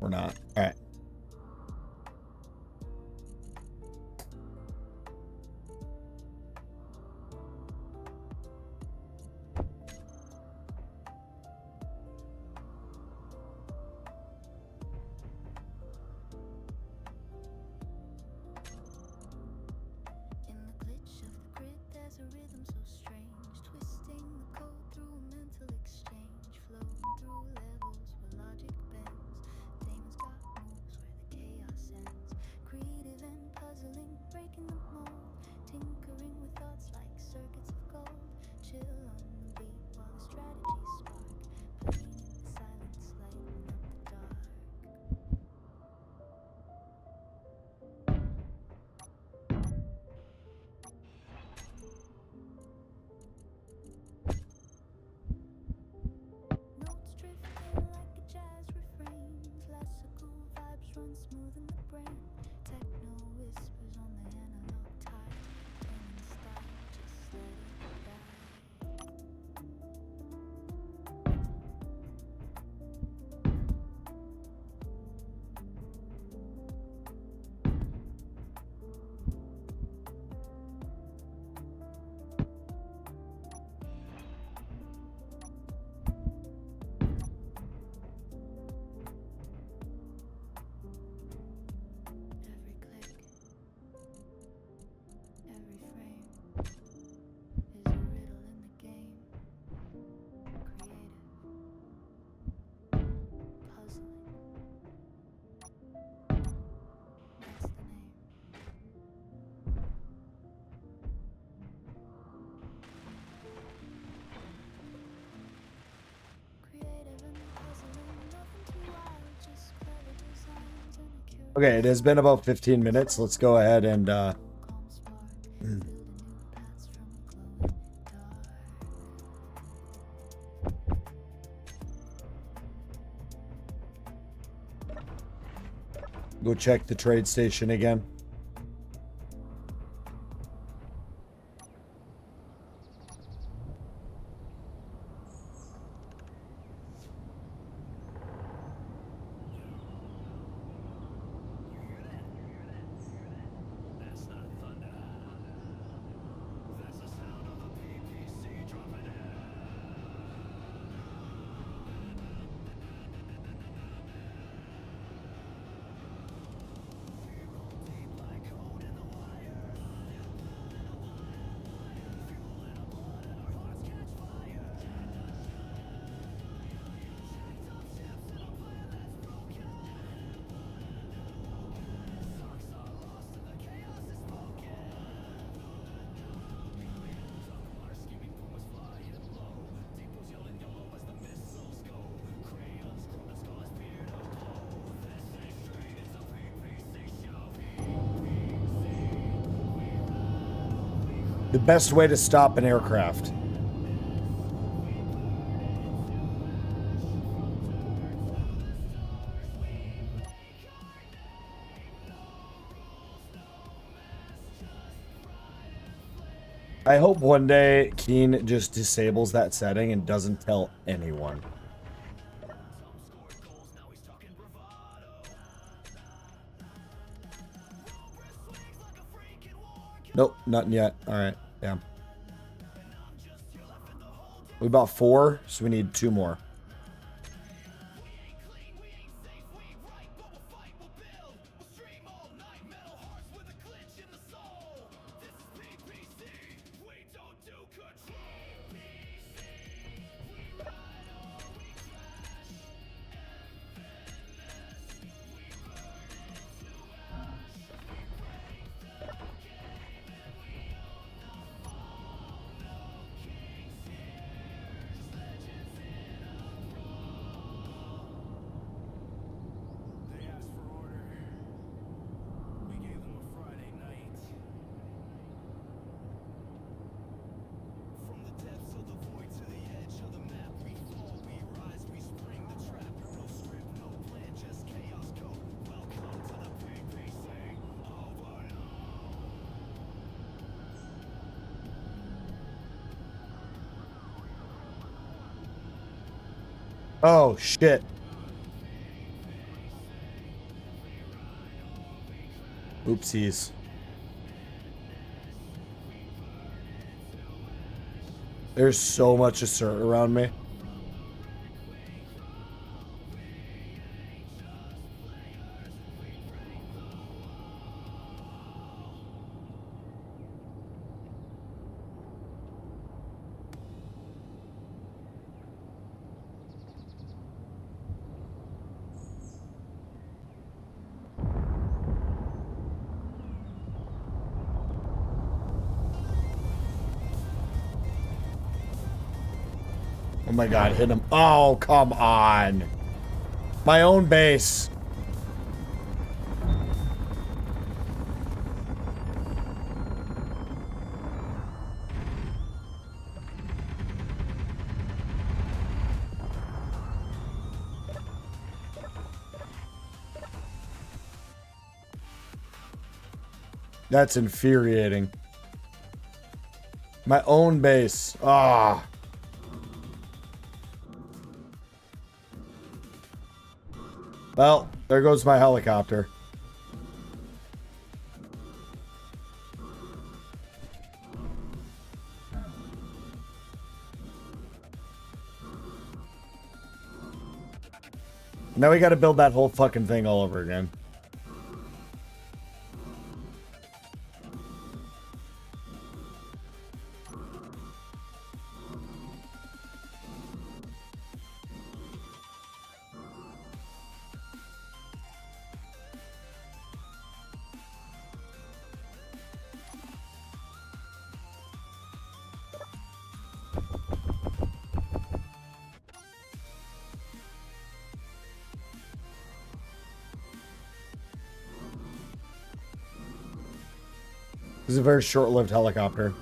We're not. All right. In the glitch of the grid, there's a rhythm so strange, twisting the code through mental exchange, flowing through levels where logic bends. Demons got moves where the chaos ends, creative and puzzling, breaking the mold, tinkering with thoughts like circuits of gold. Chill on the beat while the strategies spark, playing in the silence, lighting up the dark. Notes drifting like a jazz refrain, classical vibes run smooth in the brain. Techno whispers on the analog tide, turning style, just let it ride. Every click, every frame is a riddle in the game. Creative, puzzling. That's the name. Creative and puzzling, nothing too wild, just clever designs and a curious Okay, it has been about 15 minutes. Let's go ahead and calm spark, building new paths from a glowing dark. go check the trade station again. The best way to stop an aircraft. I hope one day Keen just disables that setting and doesn't tell anyone. Nope, nothing yet. Alright, damn. We bought 4, so we need 2 more. They asked for order. We gave them a Friday night. From the depths of the void to the edge of the map, we fall, we rise, we spring the trap. No script, no plan, just chaos go. Welcome to the PPC. Over and Oh, shit. Oopsies. There's so much assert around me. Oh my god, hit him. Oh, come on. My own base. That's infuriating. My own base. Ah. Well, there goes my helicopter. Now we gotta build that whole fucking thing all over again. This is a very short-lived helicopter.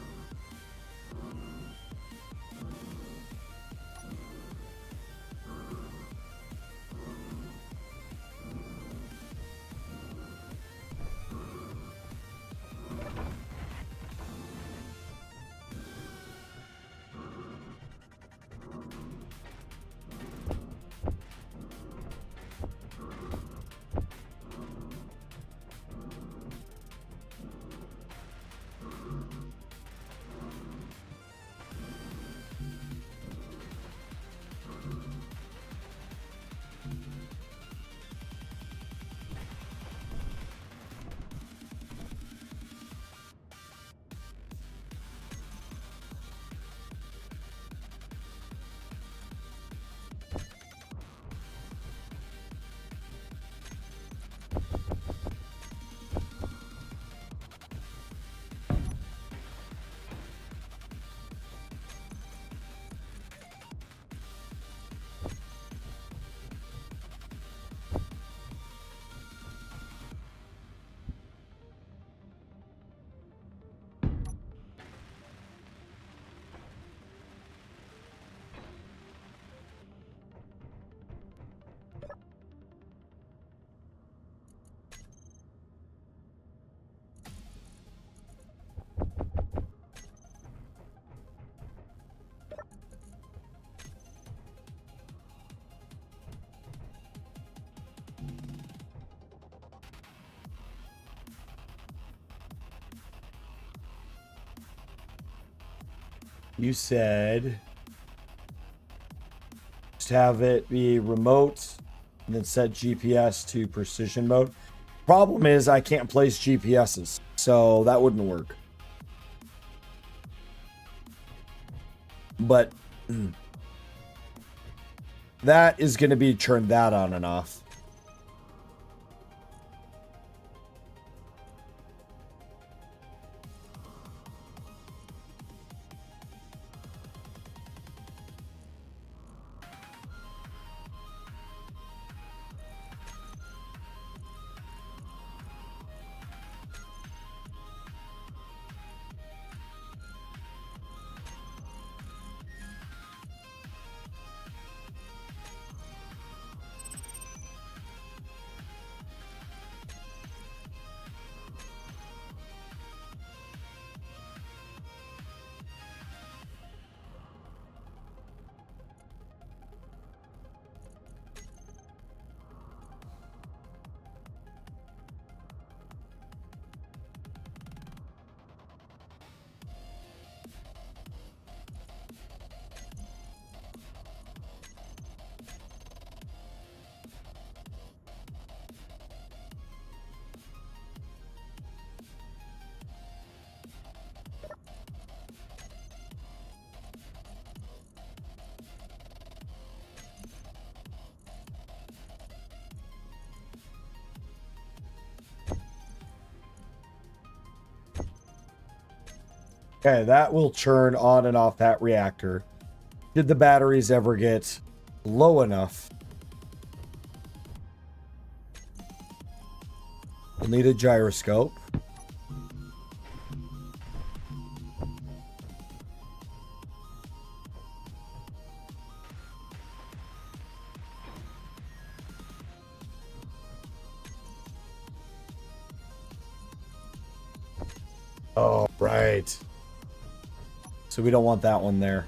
You said just have it be remote and then set GPS to precision mode. Problem is I can't place GPSs, so that wouldn't work. But that is going to be turn that on and off. Okay, that will turn on and off that reactor. Did the batteries ever get low enough? We'll need a gyroscope. Oh, right. So we don't want that one there.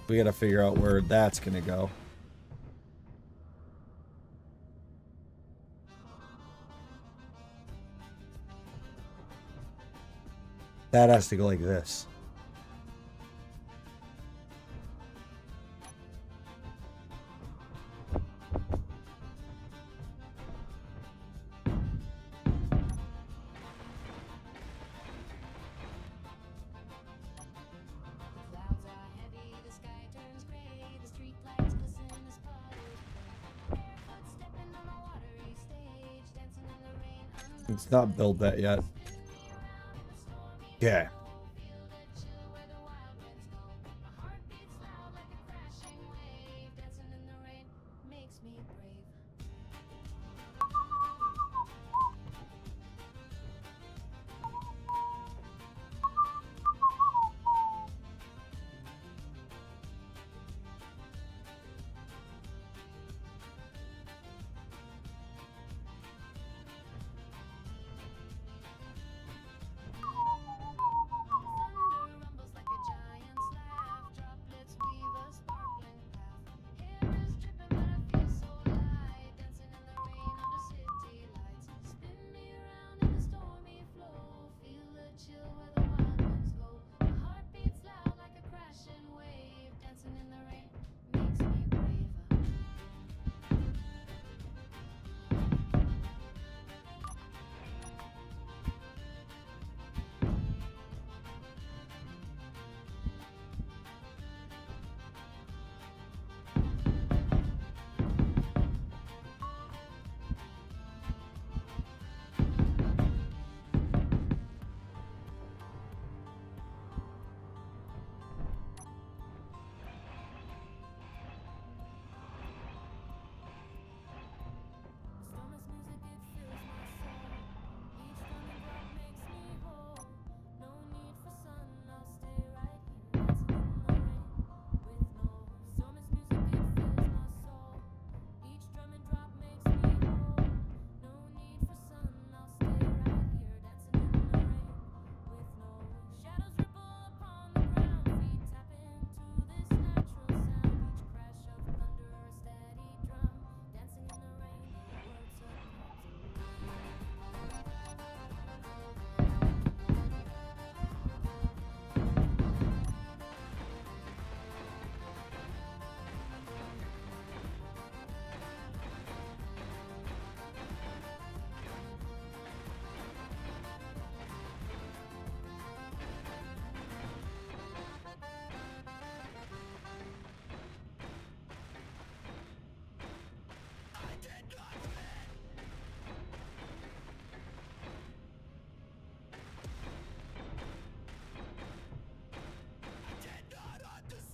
We got to figure out where that's going to go. That has to go like this. Clouds are heavy, the sky turns gray, the street lights glisten as puddles. Barefoot stepping on a watery stage, dancing in the rain. Let's not build that yet. Okay. Feel the chill where the wild winds go. My heart beats loud like a crashing wave. Dancing in the rain makes me brave.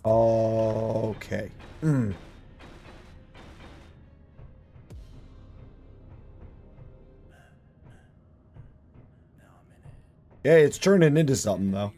Okay. Yeah, it's turning into something though.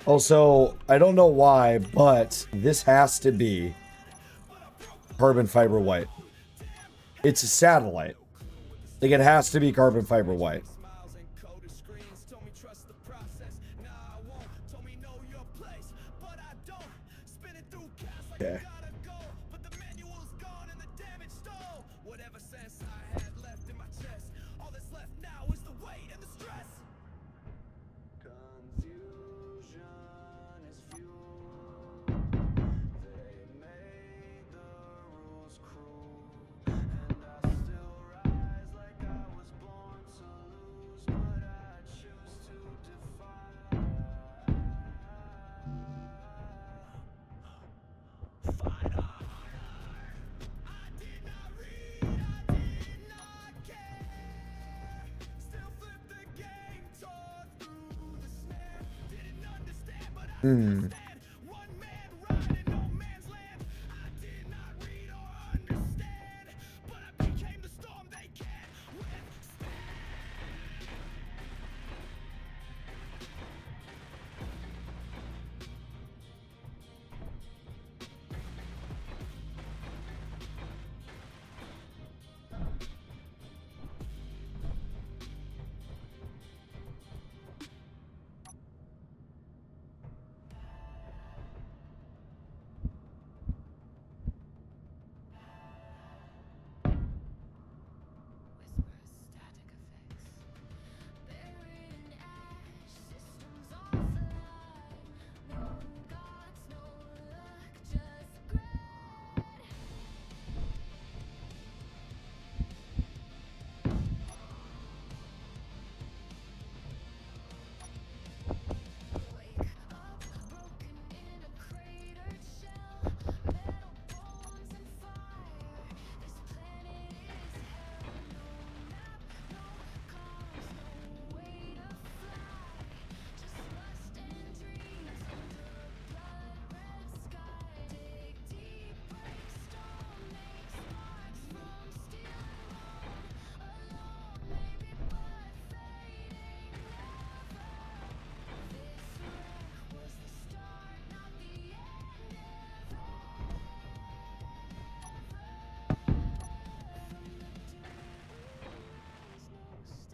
Also, I don't know why, but this has to be carbon fiber white. It's a satellite. Like, it has to be carbon fiber white. Okay.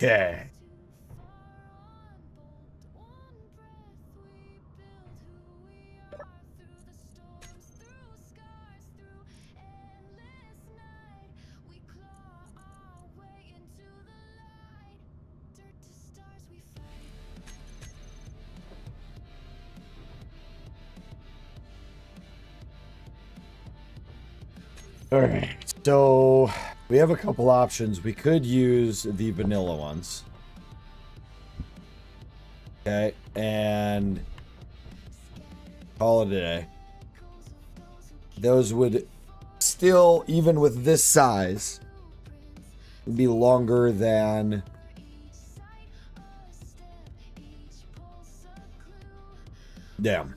Okay. All right. So we have a couple options. We could use the vanilla ones. Okay. And call it a day. Those would still, even with this size, be longer than damn.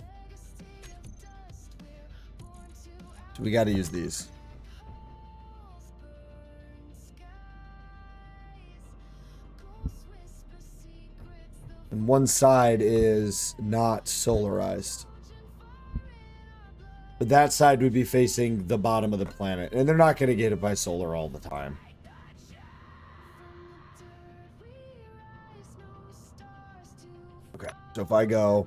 So we got to use these. And one side is not solarized. But that side would be facing the bottom of the planet. And they're not going to get it by solar all the time. Okay, so if I go...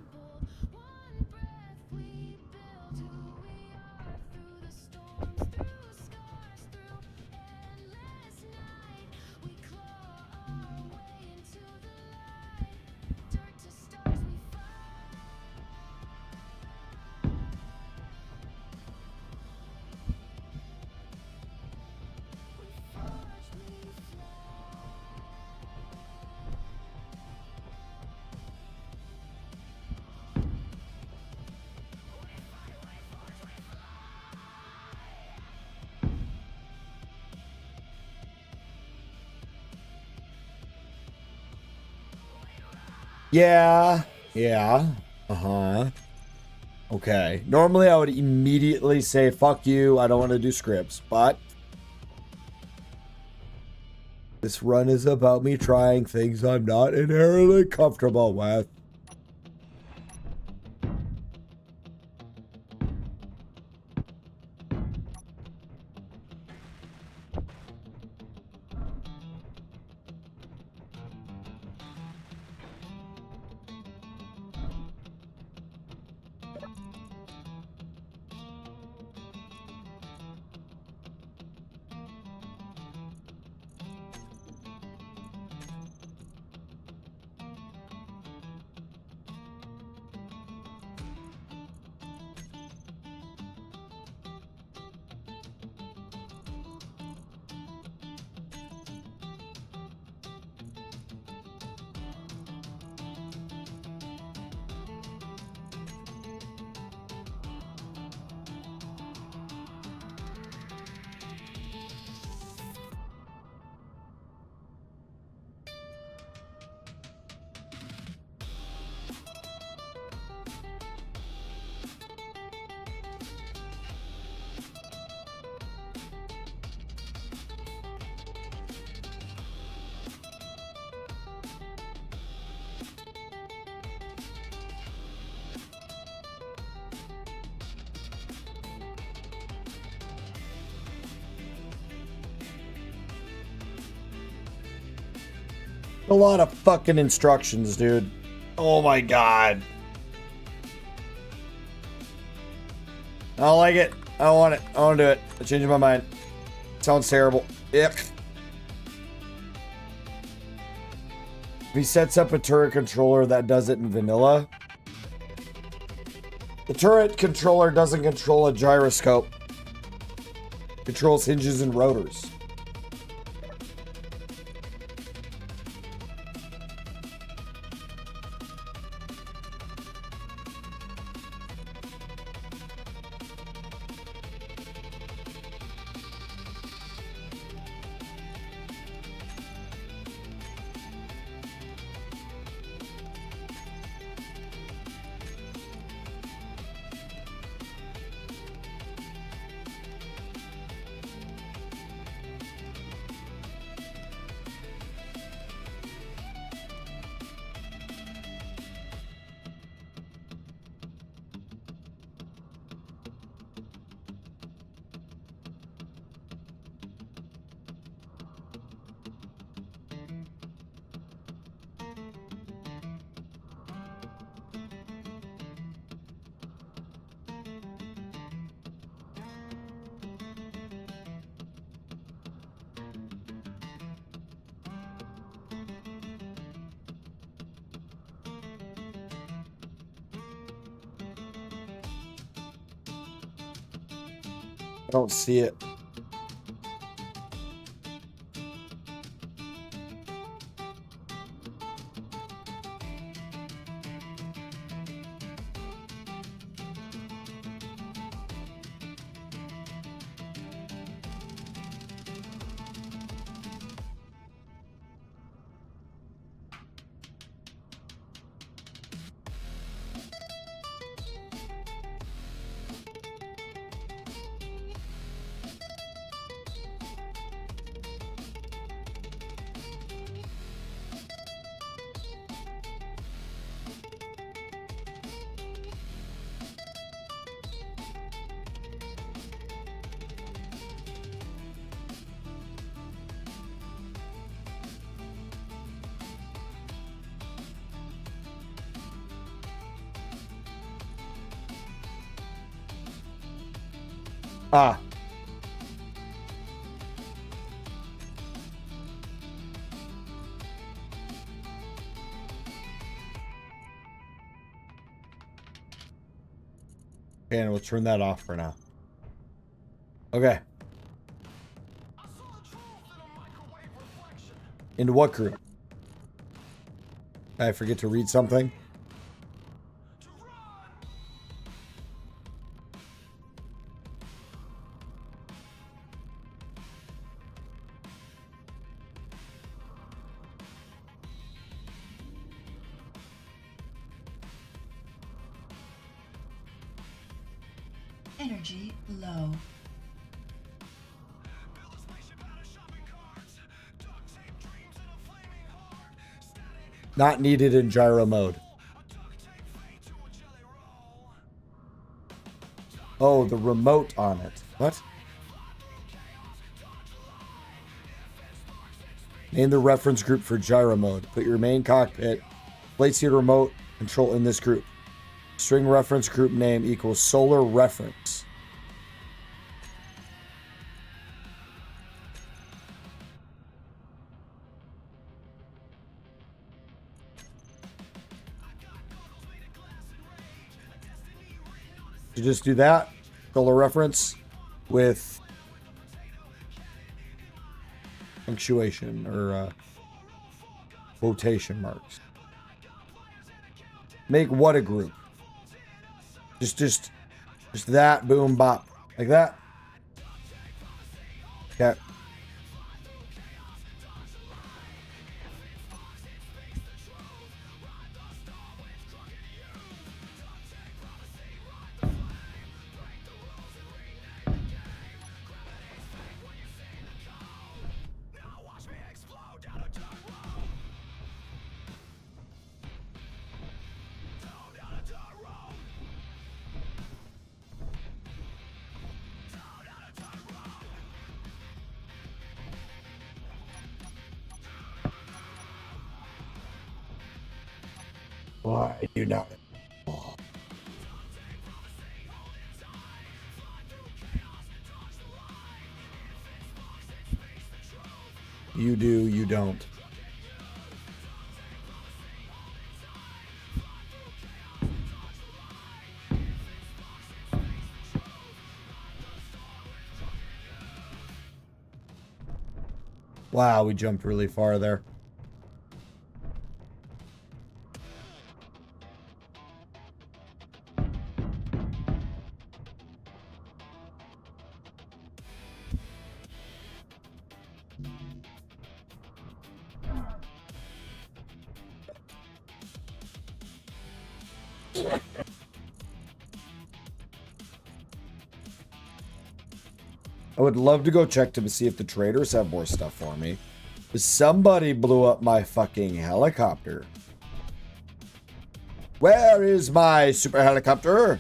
Yeah. Yeah. Uh-huh. Okay. Normally I would immediately say, fuck you, I don't want to do scripts, but this run is about me trying things I'm not inherently comfortable with. A lot of fucking instructions, dude. Oh my god. I don't like it. I don't want it. I don't do it. I'm changing my mind. Sounds terrible. Yep. If he sets up a turret controller that does it in vanilla, the turret controller doesn't control a gyroscope. It controls hinges and rotors. I don't see it. Ah. Okay, and we'll turn that off for now. Okay. Into what group? I forget to read something. Energy low. Not needed in gyro mode. Oh, the remote on it. What? Name the reference group for gyro mode. Put your main cockpit, flight seat remote control in this group. String reference group name equals solar reference. You just do that, solar reference with punctuation or quotation marks. Make what a group? Just that, boom, bop, like that. Okay. Why do you not? You do, you don't. Wow, we jumped really far there. I would love to go check to see if the traders have more stuff for me. But somebody blew up my fucking helicopter. Where is my super helicopter?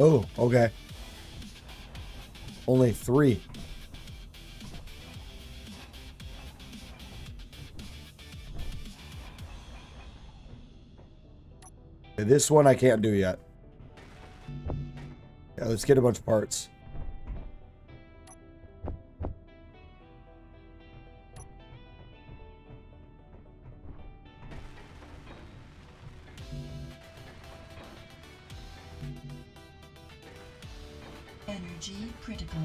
Oh, okay. Only 3. Okay, this one I can't do yet. Yeah, let's get a bunch of parts. Energy critical.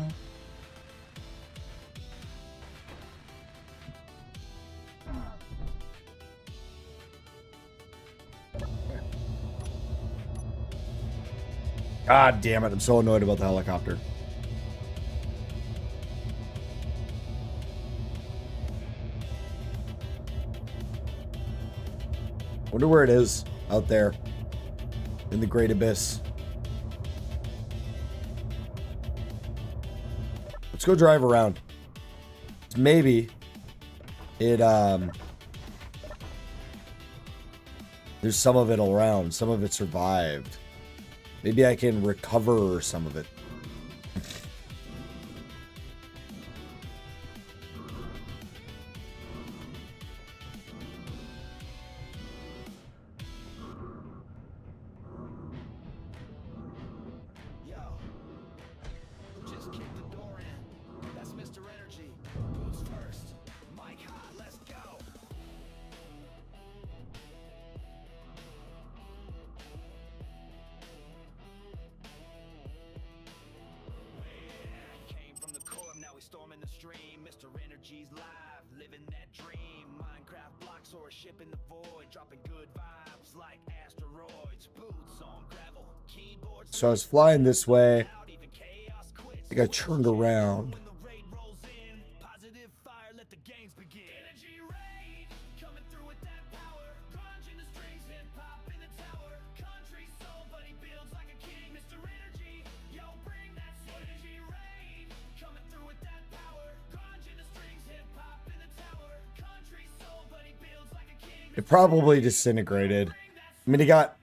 God damn it. I'm so annoyed about the helicopter. Wonder where it is out there in the great abyss. Let's go drive around. Maybe it there's some of it around. Some of it survived. Maybe I can recover some of it. Yo, who just kicked the door in? That's Mr. Energy. Boots first. Mic hot, let's go. Came from the core, now we storming the stream. Mr. Energy's live, living that dream. Minecraft blocks or a ship in the void, dropping good vibes like asteroids. Boots on gravel, keyboards. So I was flying this way. Out, even chaos quits. I got turned around. When the raid rolls in, positive fire, let the games begin. Energy raid, coming through with that power. Grunge in the strings, hip hop in the tower. Country soul, but he builds like a king. Mr. Energy, yo, bring that energy raid. Coming through with that power. Grunge in the strings, hip hop in the tower. Country soul, but he builds like a king. It probably disintegrated. I mean, it got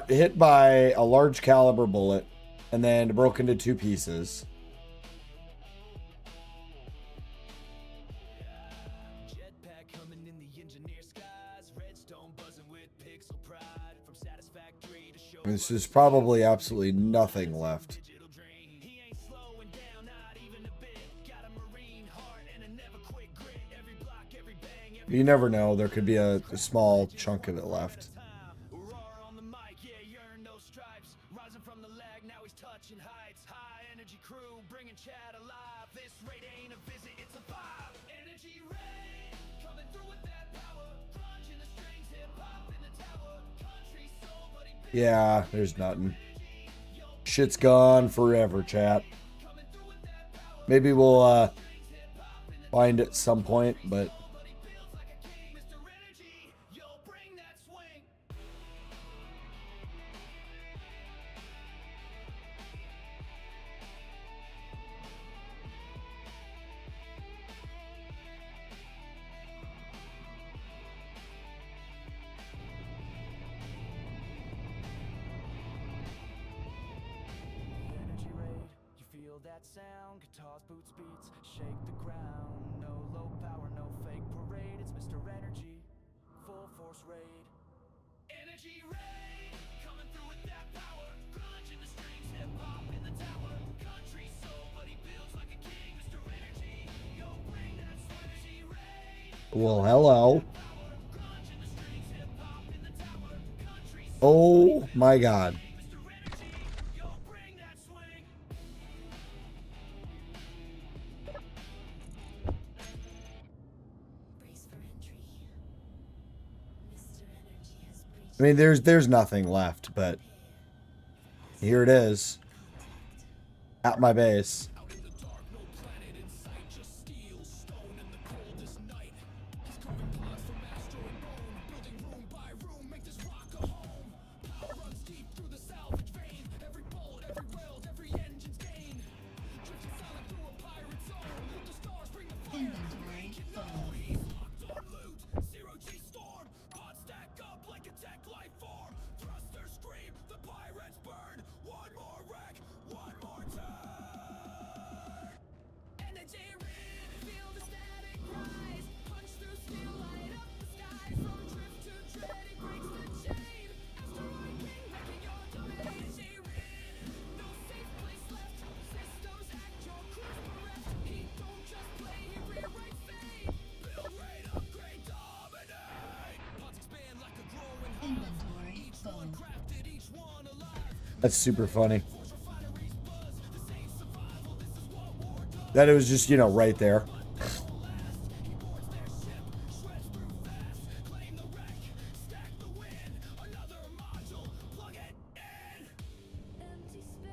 hit by a large caliber bullet and then broke into two pieces. Jetpack humming in the engineer skies. Redstone buzzing with pixel pride. From satisfactory to show There's probably absolutely nothing left. digital dream. He ain't slowing down, not even a bit. Got a marine heart and a never quit grit. Every block, every bang, every You never know. There could be a small chunk of it left. time. Roar on the mic, yeah, you earned those stripes. Rising from the lag, now he's touching heights. High energy crew, bringing chat alive. This raid ain't a visit, it's a vibe. Energy raid, coming through with that power. Grunge in the strings, hip hop in the tower. Country soul, but he Yeah, there's nothing. Shit's gone forever, chat. Maybe we'll find it at some point, but builds like a king. Mr. Energy, yo, bring that swing. Energy raid, you feel that sound? Guitars, boots, beats, shake the ground. No low power, no fake parade. It's Mr. Energy, full force raid. Energy raid, coming through with that power. Grunge in the strings, hip hop in the tower. Country soul, but he builds like a king. Mr. Energy, yo, bring that energy raid. well, hello. Grunge in the strings, hip hop in the tower. Country Oh my god. Mr. Energy, yo, bring that swing. Brace for entry. Mr. Energy has breached I mean, there's nothing left, but here it is. At my base. Out in the dark, no planet in sight, just steel, stone, and the coldest night. He's carving pods from asteroid bone, building room by room, make this rock a home. Power runs deep through the salvage vein. Every bolt, every weld, every engine's gain. Drifting silent through a pirate zone. Loot the stars, bring the fire. Inventory full. He's locked on loot. Zero G storm. Pods stack up like a tech life form. Thrusters scream, the pirates burn. One more wreck, one more turn. Energy raid, feel the static rise. Punch through steel, light up the sky. From drift to dread, he breaks the chain. Asteroid king, wrecking your domain. Energy raid, no safe place left. Systems hack, your crew's bereft. He don't just play, he rewrites fate. Build, raid, upgrade, dominate. Pods expand like a growing hive. Inventory full. Crafted, each one alive. That's super funny. That it was just, you know, right there. Claim the wreck, stack the win. Another module, plug it in. empty space.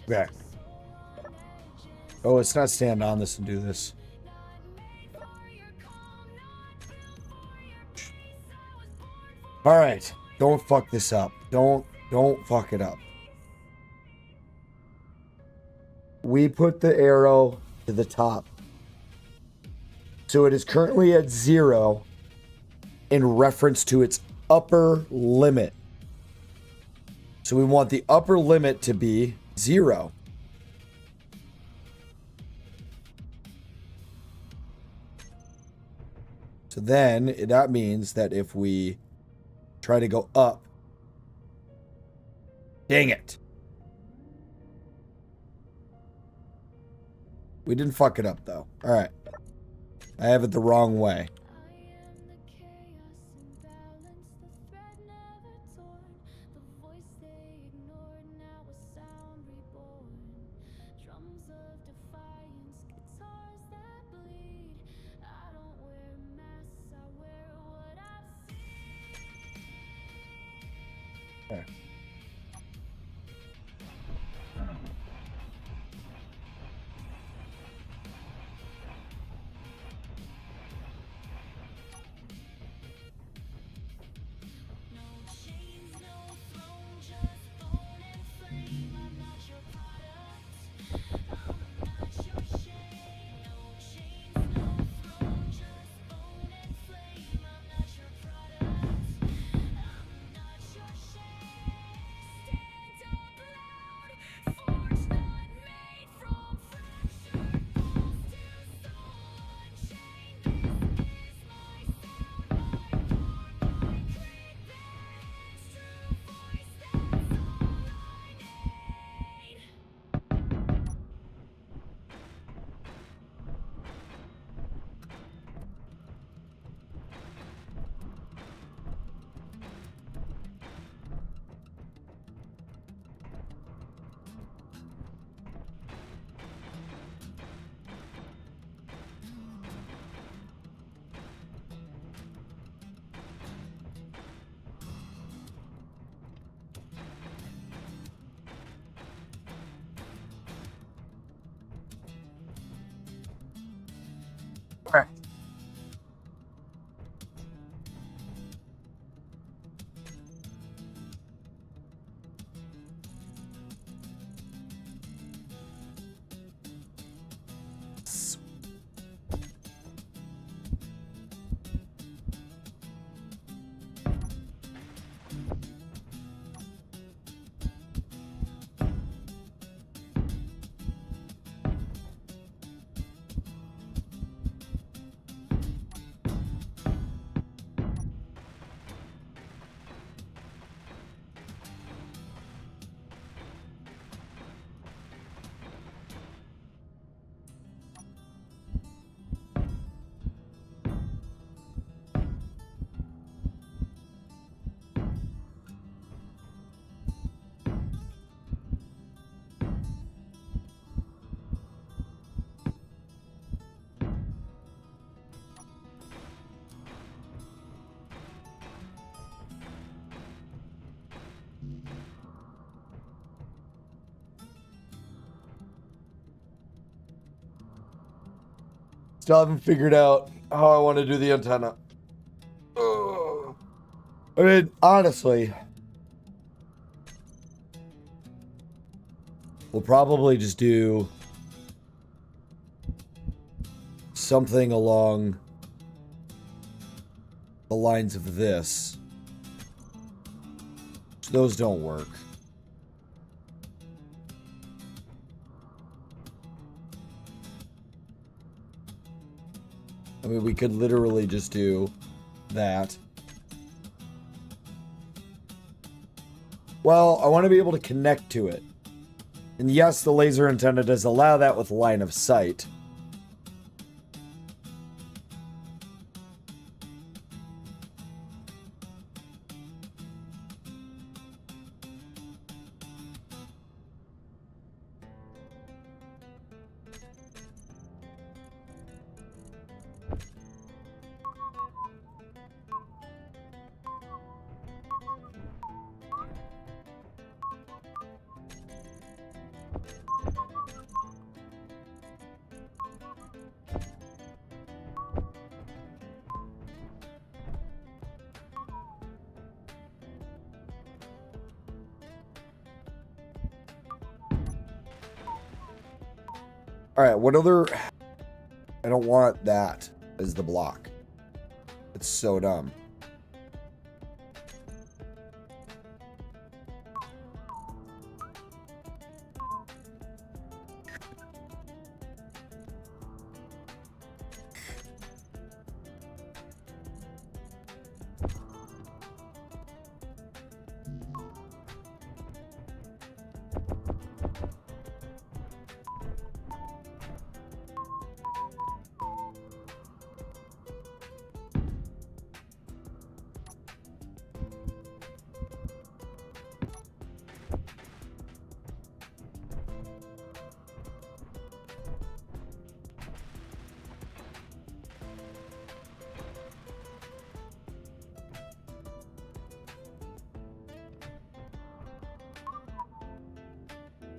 Okay. Oh, let's not stand on this and do this. All right. Don't fuck this up. Don't fuck it up. We put the arrow to the top. So it is currently at 0 in reference to its upper limit. So we want the upper limit to be 0. So then that means that if we try to go up, dang it. We didn't fuck it up though. All right. I have it the wrong way. Okay. Alright. Still haven't figured out how I want to do the antenna. Ugh. I mean, honestly, we'll probably just do something along the lines of this. Those don't work. I mean, we could literally just do that. Well, I want to be able to connect to it. And yes, the laser antenna does allow that with line of sight. All right, what other... I don't want that as the block. It's so dumb.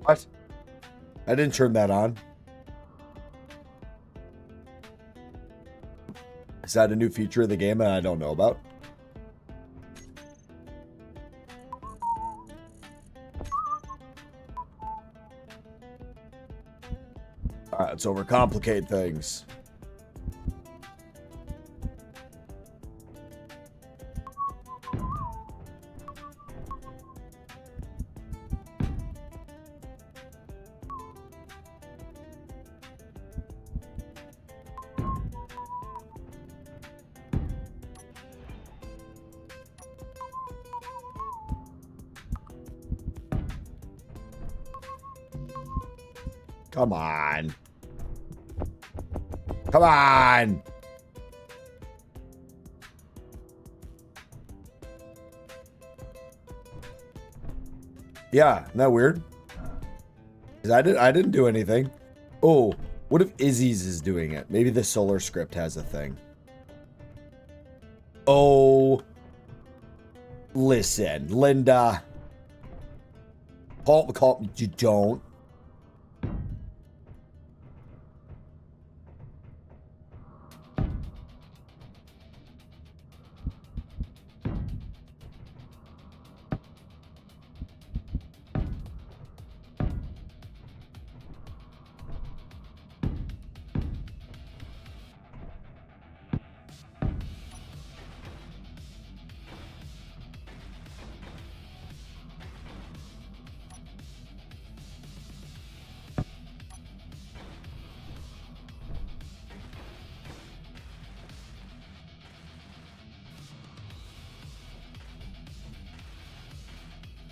What? I didn't turn that on. Is that a new feature of the game that I don't know about? Alright, let's overcomplicate things. Come on. Come on. Yeah, isn't that weird? 'Cause I didn't do anything. Oh, what if Izzy's is doing it? Maybe the solar script has a thing. Oh. Listen, Linda. Call, you don't.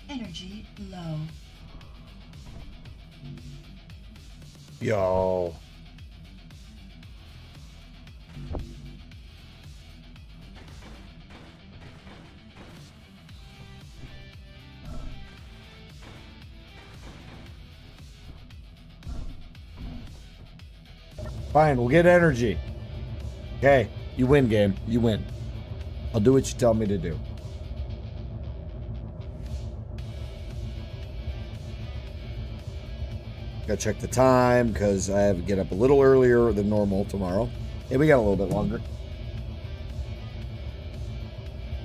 Energy low. Yo. Fine, we'll get energy. Okay, you win, game. You win. I'll do what you tell me to do. Gotta check the time because I have to get up a little earlier than normal tomorrow. Hey, we got a little bit longer.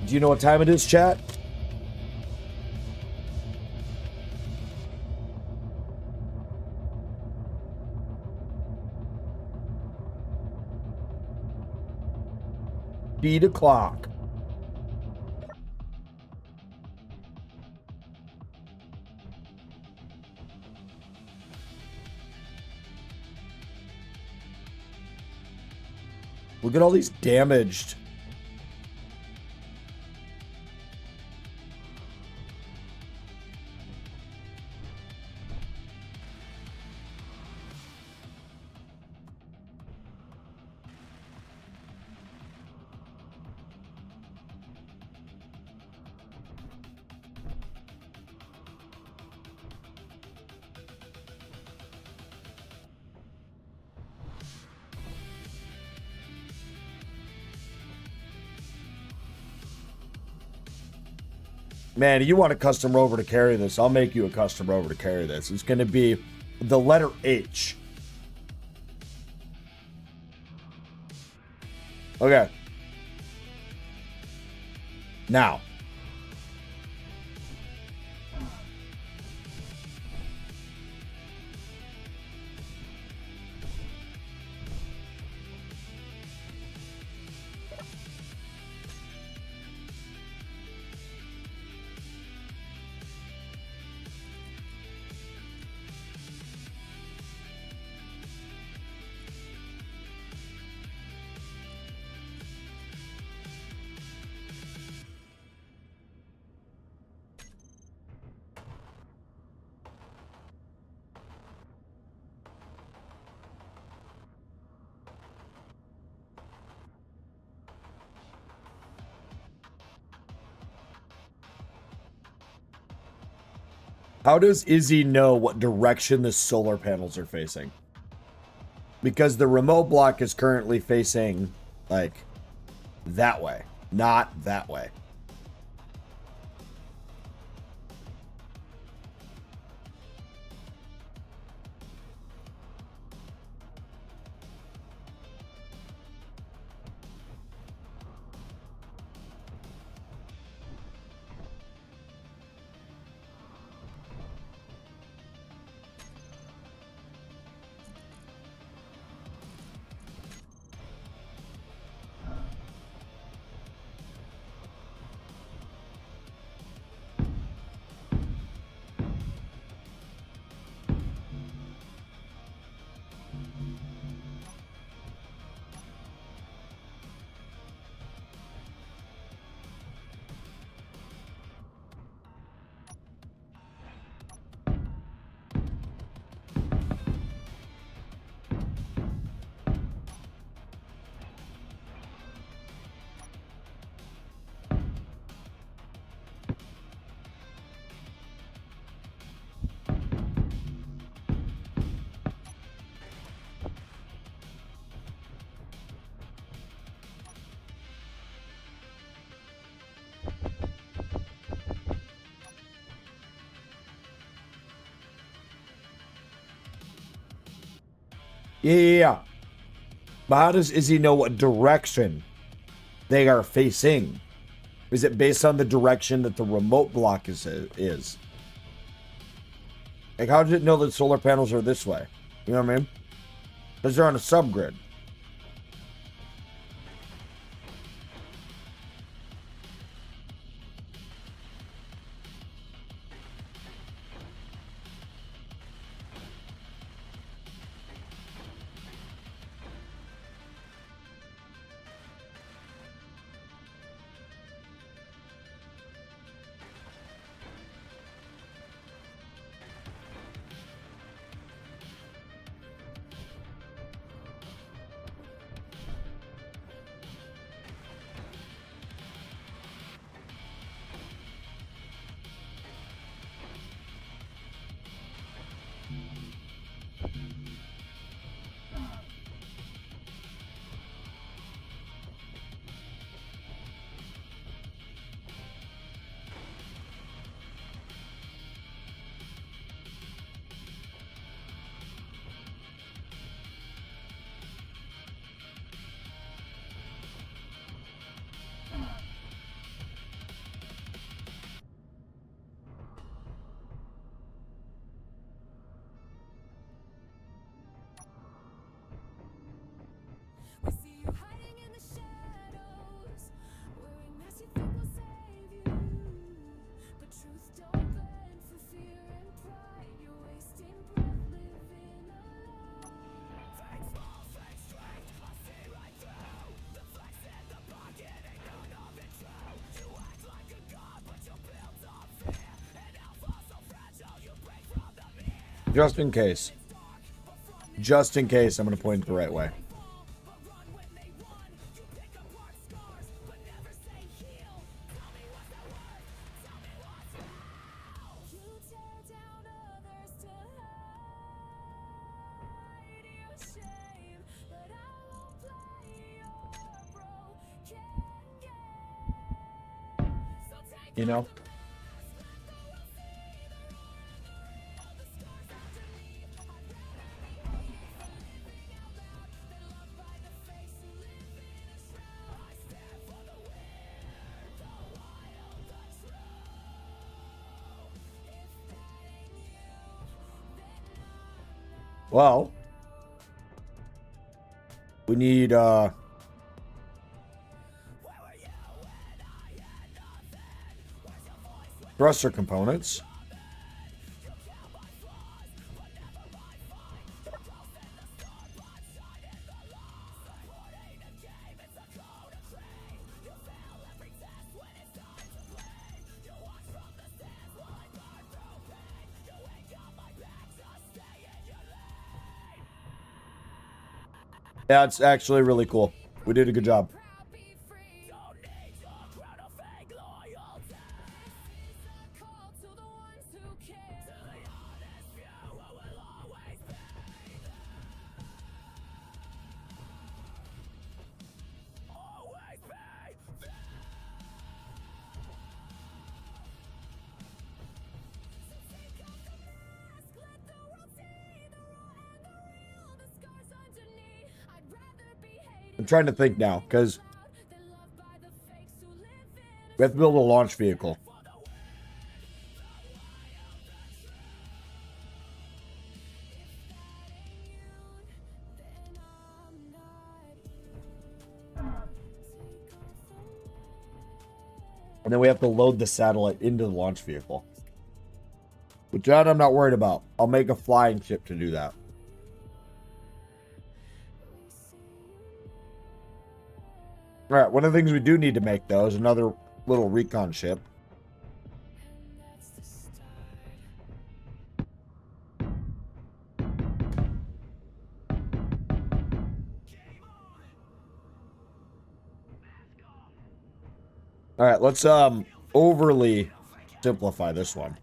Do you know what time it is, chat? Beat o'clock. Look at all these damaged. Man, you want a custom rover to carry this? I'll make you a custom rover to carry this. It's going to be the letter H. Okay. Now. How does Izzy know what direction the solar panels are facing? Because the remote block is currently facing, like, that way, not that way. Yeah. But how does Izzy know what direction they are facing? Is it based on the direction that the remote block is? Like, how does it know that solar panels are this way? You know what I mean? Because they're on a subgrid. We see you hiding in the shadows, wearing masks you think will save you. But truth don't bend for fear and pride. You're wasting breath living alone. Fake small, fake strength, I see right through the flex in the pocket, ain't none of it true. You act like a god, but you're built on fear. And alpha so fragile, you break from the mirror. Just in case. Just in case, I'm going to point it the right way. You know? Well, we need thruster components. Yeah, it's actually really cool. We did a good job. I'm trying to think now, because we have to build a launch vehicle. And then we have to load the satellite into the launch vehicle. Which that I'm not worried about. I'll make a flying ship to do that. Alright, one of the things we do need to make, though, is another little recon ship. Alright, let's overly simplify this one.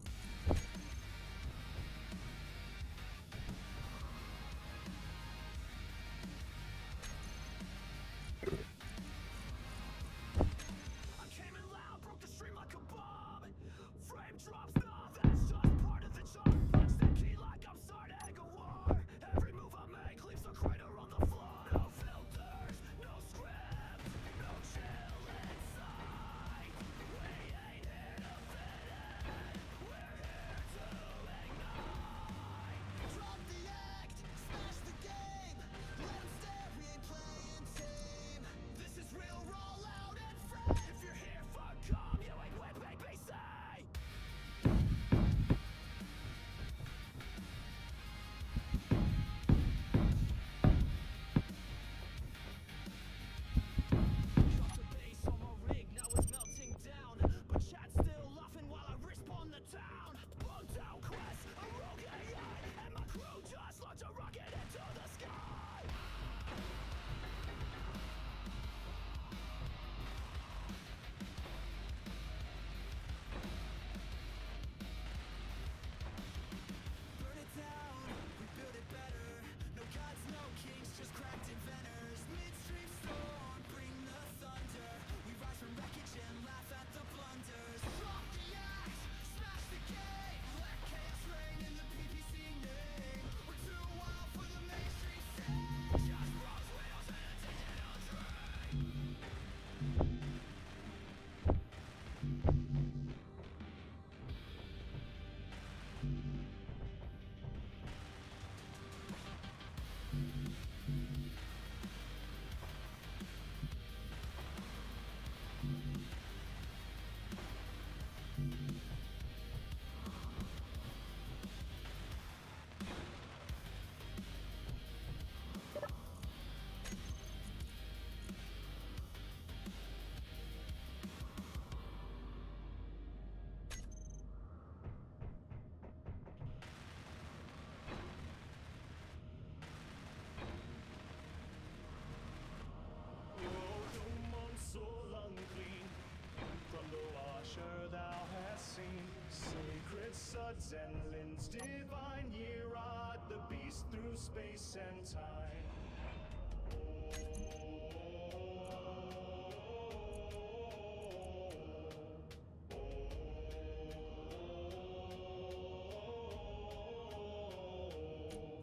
Suds and Lynn's divine year rod the beast through space and time.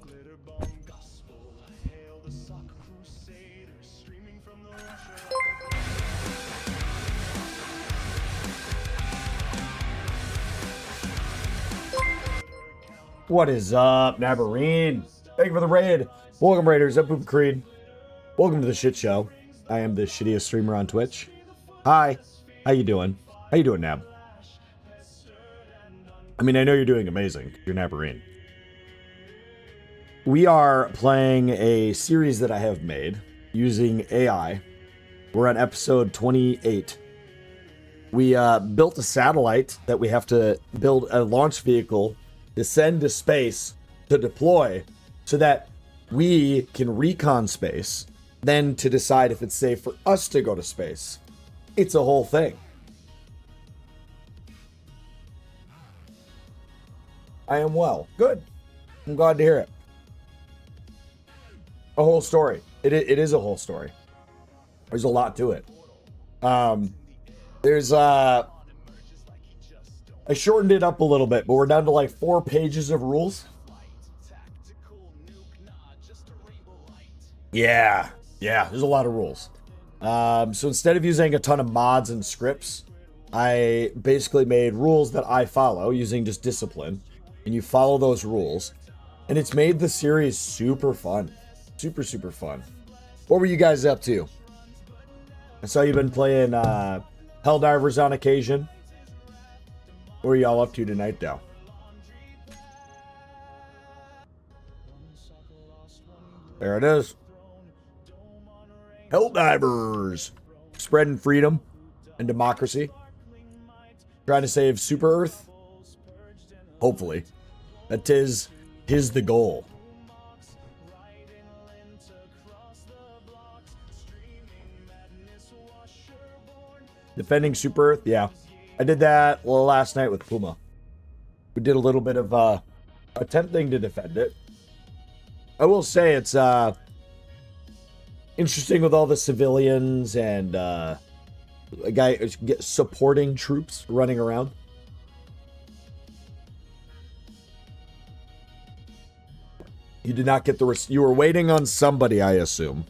Glitter bomb gospel, hail the sock crusaders streaming from the Russia. What is up, Navarine? Thank you for the raid. Welcome, Raiders. I'm Poop Creed. Welcome to the shit show. I am the shittiest streamer on Twitch. Hi. How you doing? How you doing, Nab? I mean, I know you're doing amazing. You're Nabarine. We are playing a series that I have made using AI. We're on episode 28. We built a satellite that we have to build a launch vehicle to send to space to deploy so that we can recon space, then to decide if it's safe for us to go to space. It's a whole thing. I am well. Good. I'm glad to hear it. A whole story. It is a whole story. There's a lot to it. There's I shortened it up a little bit, but we're down to like 4 pages of rules. Yeah, there's a lot of rules. So instead of using a ton of mods and scripts, I basically made rules that I follow using just discipline, and you follow those rules, and it's made the series super fun. Super fun. What were you guys up to? I saw you've been playing Helldivers on occasion. What are y'all up to tonight, though? There it is. Helldivers. Spreading freedom and democracy. Trying to save Super Earth. Hopefully. That is the goal. Defending Super Earth? Yeah. I did that last night with Puma. We did a little bit of attempting to defend it. I will say it's interesting with all the civilians and a guy supporting troops running around. You did not get you were waiting on somebody, I assume.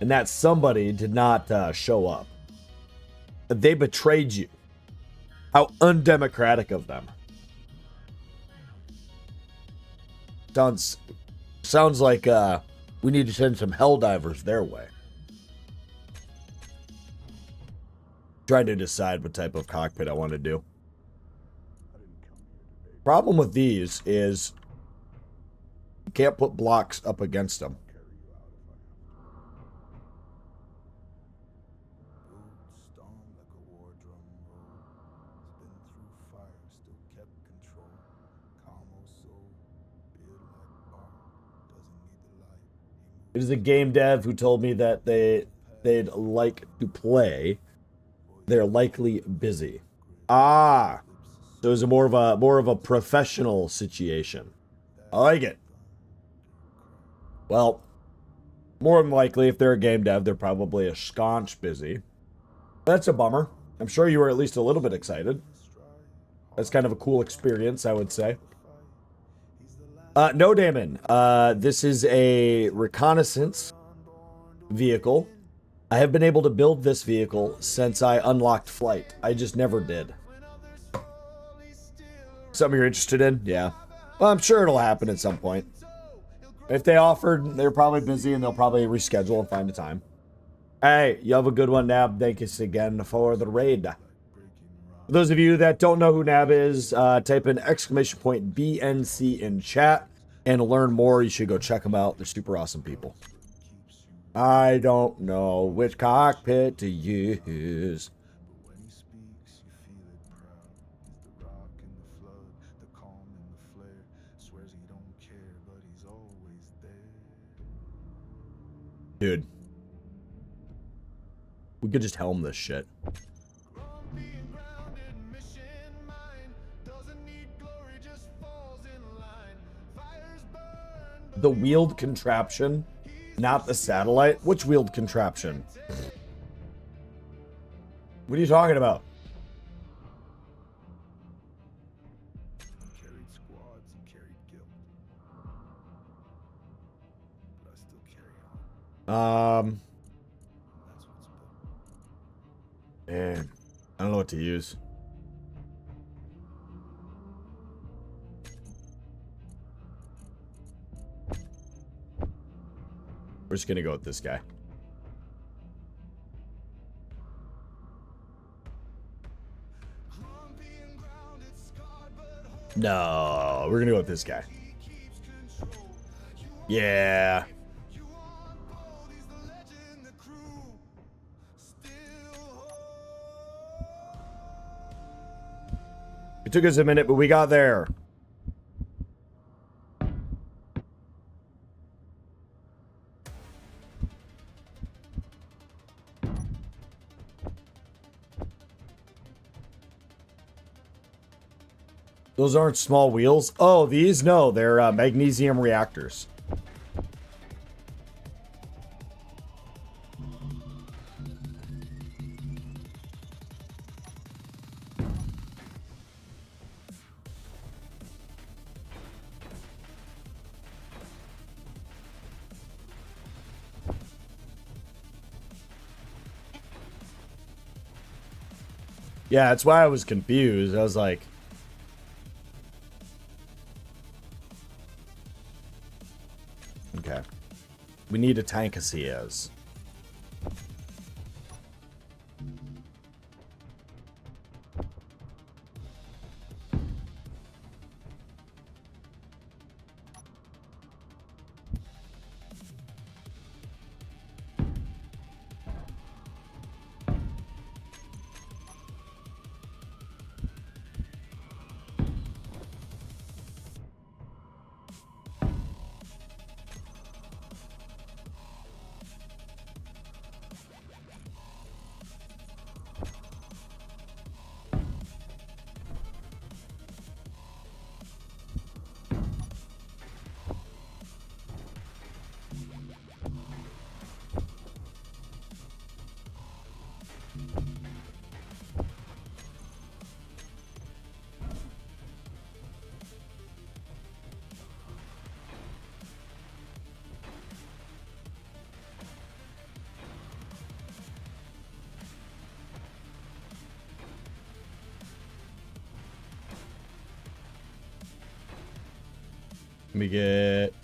And that somebody did not show up. They betrayed you. How undemocratic of them. Sounds like we need to send some Helldivers their way. Trying to decide what type of cockpit I want to do. Problem with these is you can't put blocks up against them. It is a game dev who told me that they'd like to play. They're likely busy. Ah, so it's more of a professional situation. I like it. Well, more than likely, if they're a game dev, they're probably a scotch busy. That's a bummer. I'm sure you were at least a little bit excited. That's kind of a cool experience, I would say. No, Damon. This is a reconnaissance vehicle. I have been able to build this vehicle since I unlocked flight. I just never did. Something you're interested in? Yeah. Well, I'm sure it'll happen at some point. If they offered, they're probably busy and they'll probably reschedule and find a time. Hey, you have a good one, Nab. Thank you again for the raid. For those of you that don't know who Nab is, type in !BNC in chat and learn more. You should go check them out. They're super awesome people. I don't know which cockpit to use. Dude. We could just helm this shit. The wheeled contraption, not the satellite. Which wheeled contraption? What are you talking about? Carried squads and carried guild. But I still carry on. That's what's built. Man, I don't know what to use. We're just gonna go with this guy. No, we're gonna go with this guy. Yeah. It took us a minute, but we got there. Those aren't small wheels. Oh, these? No, they're magnesium reactors. Yeah, that's why I was confused. I was like... Okay. We need a tank of Cias. We get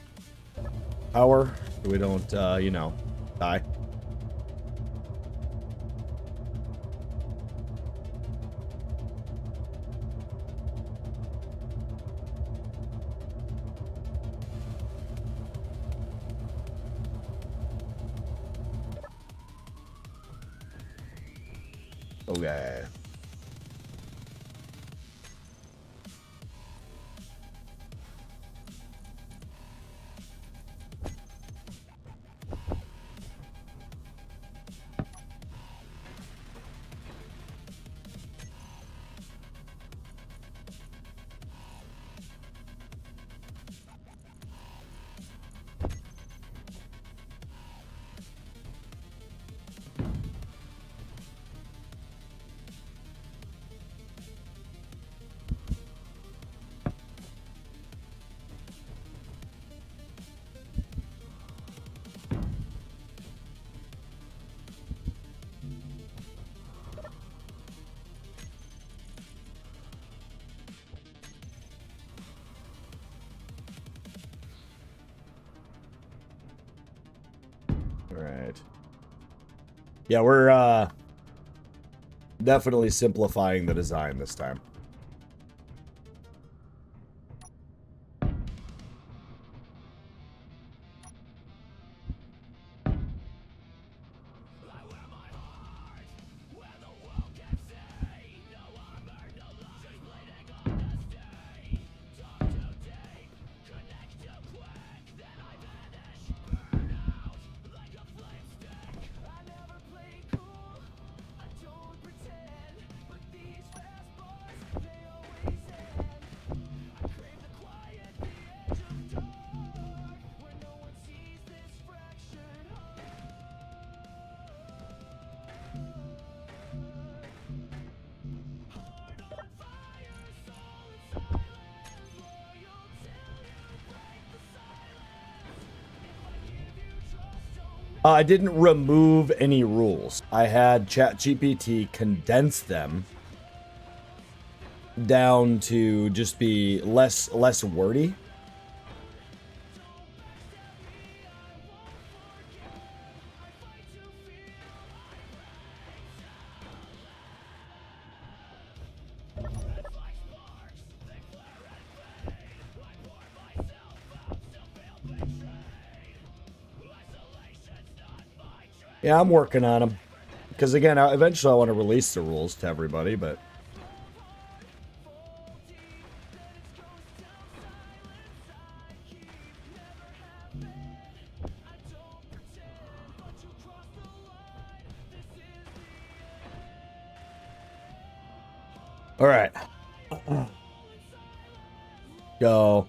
power so we don't, you know, die. Okay. Right. Yeah, we're definitely simplifying the design this time. I didn't remove any rules. I had ChatGPT condense them down to just be less wordy. Yeah, I'm working on them. Because again, eventually I want to release the rules to everybody, but... All right. Go.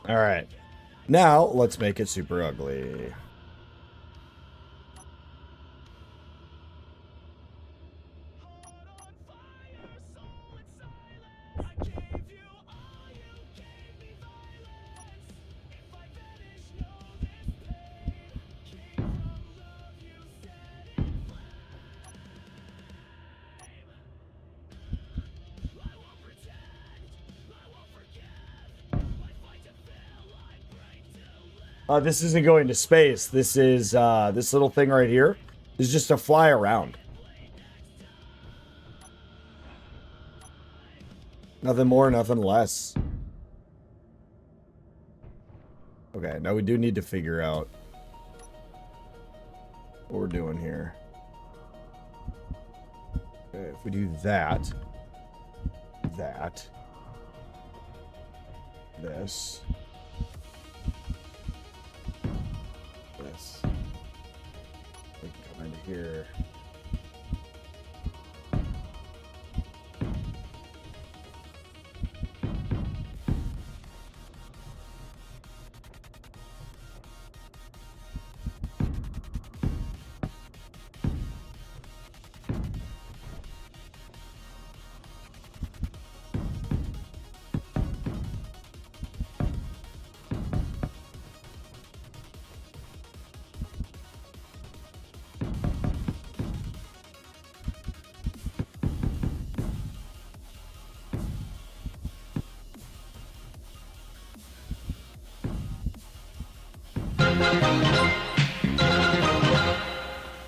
All right. Now, let's make it super ugly. This isn't going to space. This is, this little thing right here is just to fly around. Nothing more, nothing less. Okay, now we do need to figure out what we're doing here. Okay, if we do that, this, we can come into here.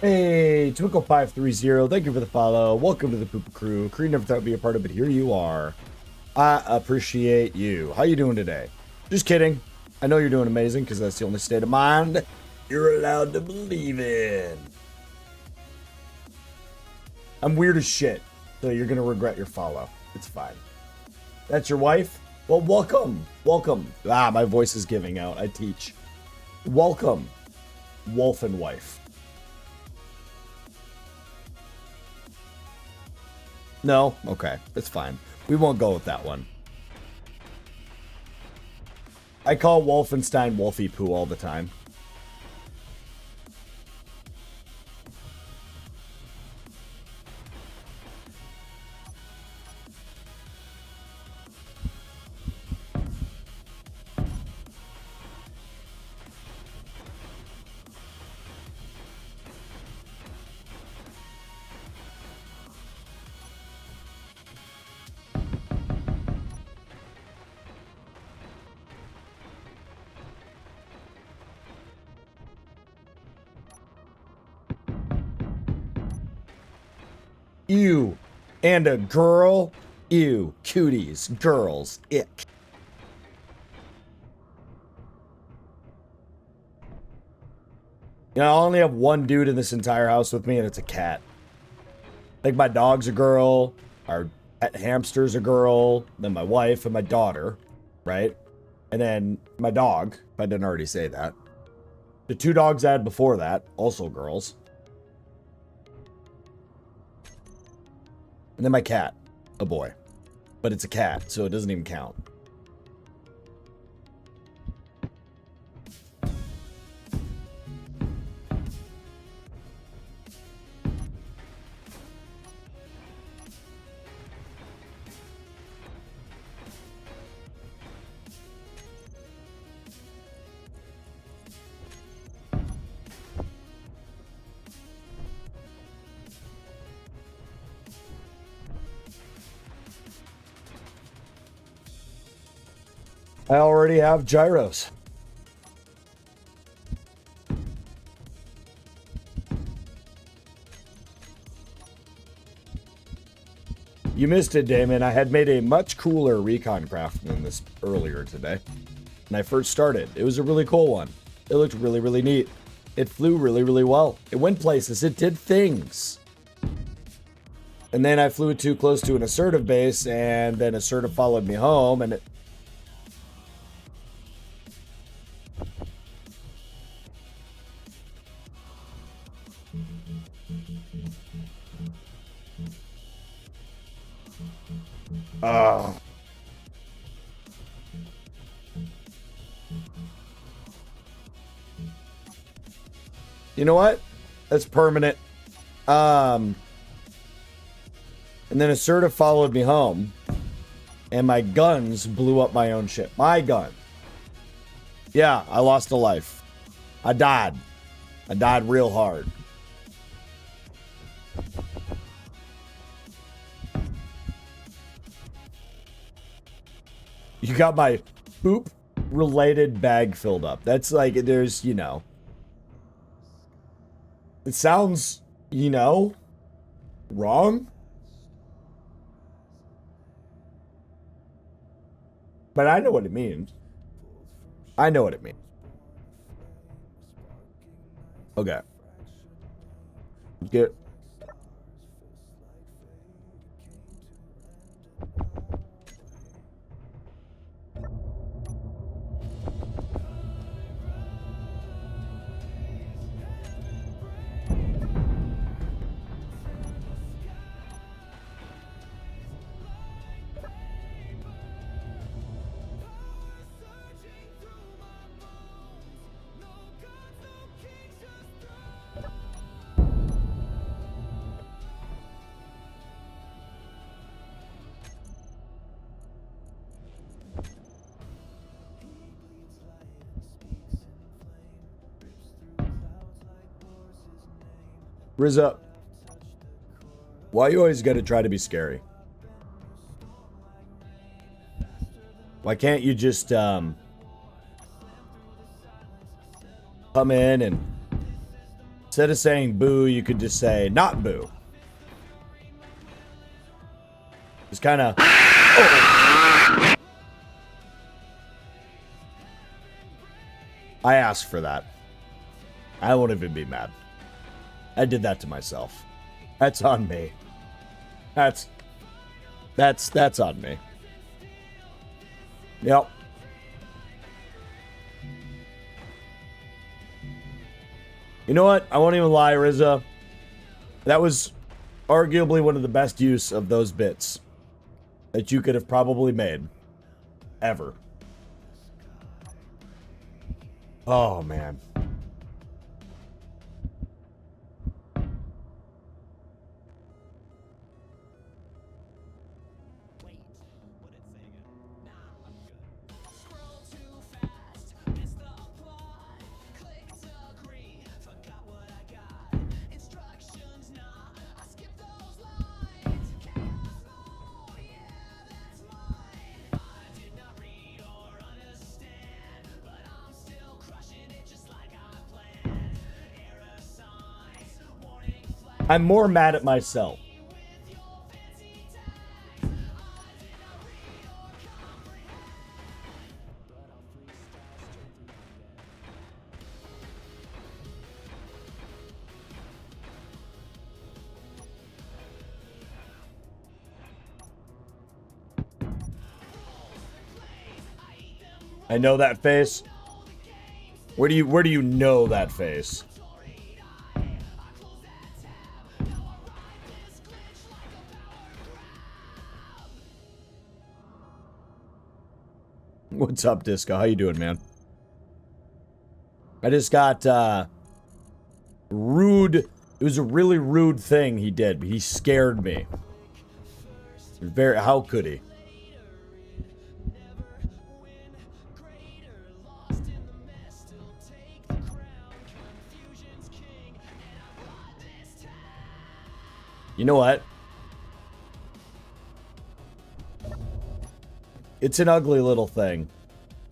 Hey, Twinkle530, thank you for the follow. Welcome to the Poopa Crew. Crew never thought I'd be a part of, but here you are. I appreciate you. How you doing today? Just kidding. I know you're doing amazing because that's the only state of mind you're allowed to believe in. I'm weird as shit, so you're gonna regret your follow. It's fine. That's your wife? Well, welcome. Welcome. Ah, my voice is giving out. I teach. Welcome, wolf and wife. No? Okay, that's fine. We won't go with that one. I call Wolfenstein Wolfie Poo all the time. Ew. And a girl? Ew. Cuties. Girls. Ick. You know, I only have one dude in this entire house with me, and it's a cat. Like, my dog's a girl, our pet hamster's a girl, then my wife and my daughter, right? And then my dog, if I didn't already say that. The two dogs I had before that, also girls. And then my cat, a boy. But it's a cat, so it doesn't even count. I already have gyros. You missed it, Damon. I had made a much cooler recon craft than this earlier today. When I first started, it was a really cool one. It looked really, really neat. It flew really, really well. It went places. It did things. And then I flew it too close to an assertive base, and then assertive followed me home, and it... You know what? That's permanent. And then assertive followed me home, and my guns blew up my own ship. My gun. Yeah, I lost a life. I died. I died real hard. You got my poop-related bag filled up. That's like, there's, you know. It sounds, you know, wrong. But I know what it means. I know what it means. Okay. Get. Rizza, why you always gotta try to be scary? Why can't you just come in and instead of saying boo, you could just say not boo? Just kind of. Oh. I asked for that. I won't even be mad. I did that to myself. That's on me. That's on me. Yep. You know what? I won't even lie, Rizza. That was arguably one of the best use of those bits that you could have probably made. Ever. Oh, man. I'm more mad at myself. I know that face. Where do you know that face? What's up, Disco? How you doing, man? I just got rude. It was a really rude thing he did. He scared me. Very. How could he? You know what? It's an ugly little thing.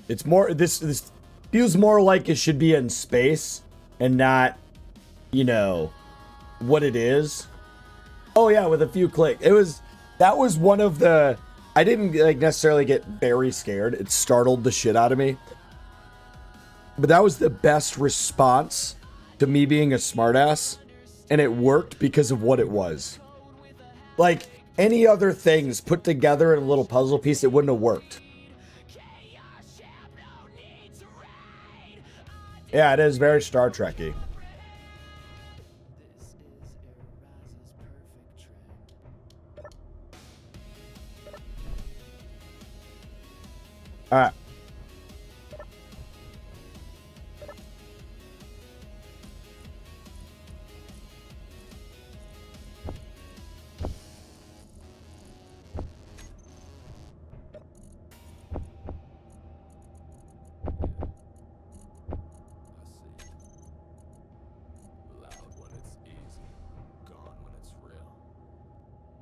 It's more, this feels more like it should be in space and not, you know, what it is. Oh yeah, with a few clicks. That was one of the, I didn't like necessarily get very scared. It startled the shit out of me. But that was the best response to me being a smartass, and it worked because of what it was. Like any other things put together in a little puzzle piece, it wouldn't have worked. Yeah, it is very Star Trek-y. All right. Loud when it's easy, gone when it's real.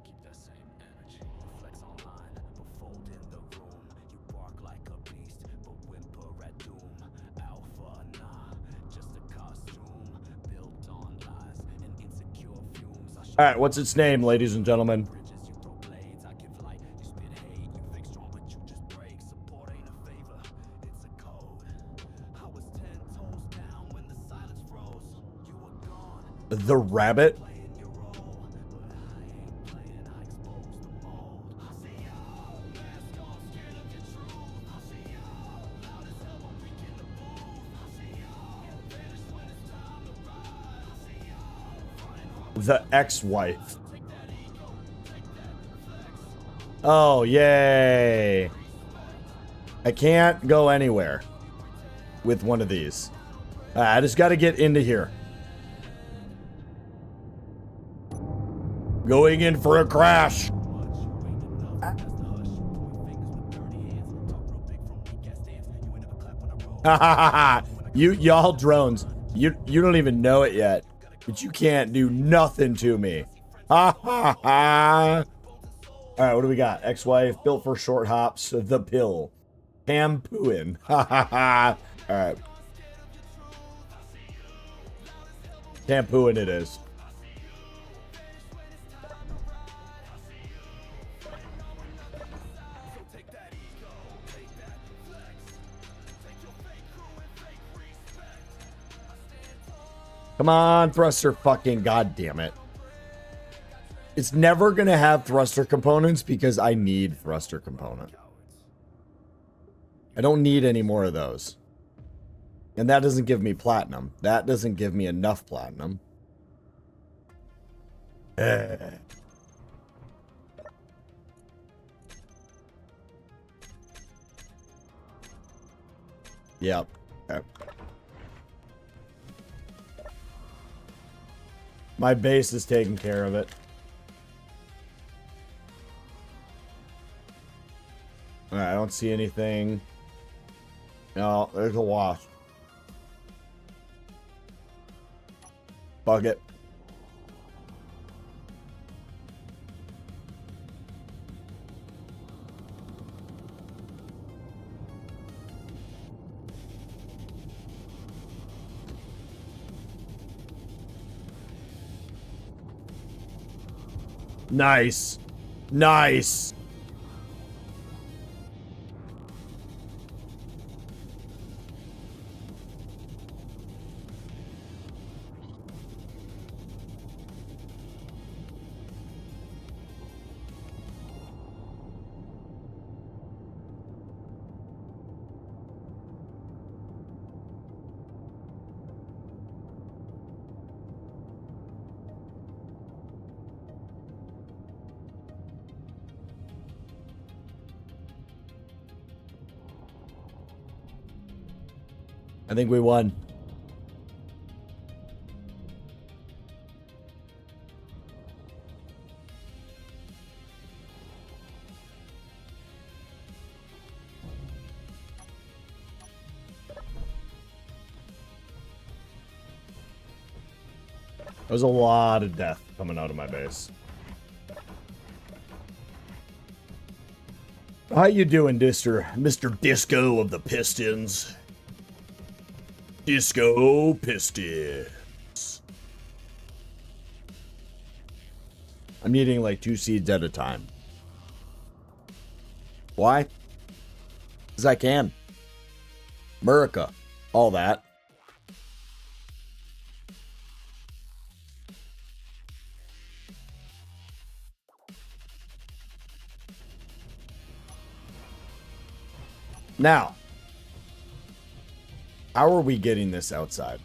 Keep that same energy, flex online, but fold in the room. You bark like a beast, but whimper at doom. Alpha, nah, just a costume built on lies and insecure fumes. I All right, what's its name, ladies and gentlemen? bridges, you throw blades. I give light, you spit hate. You think strong, but you just break. Support ain't a favor, it's a code. I was 10 toes down when the silence froze. You were gone. The rabbit? Playing your role, but I ain't playing. I expose the mold. I see y'all, mask off, scared of your truth. I see y'all, loud as hell when we in the booth. I see y'all, vanish when it's time to ride. I see y'all, running hard. The ex-wife. Oh, yay. I can't go anywhere with one of these. I just got to get into here. Going in for a crash. Y'all drones. You don't even know it yet. But you can't do nothing to me. Ha ha ha. Alright, what do we got? Ex-wife, built for short hops, the pill. Pam-pooin. Ha ha ha. Alright. Pam-pooin it is. Come on, thruster fucking goddamn it. It's never gonna have thruster components because I need thruster component. I don't need any more of those. And that doesn't give me platinum. That doesn't give me enough platinum. Yep. Okay. My base is taking care of it. Alright, I don't see anything. No, there's a wasp. Fuck it. Nice. Nice. I think we won. There's a lot of death coming out of my base. How you doing, Mr. Disco of the Pistons? Disco Pistons. I'm eating like 2 seeds at a time. Why? Because I can. America. All that. Now, how are we getting this outside?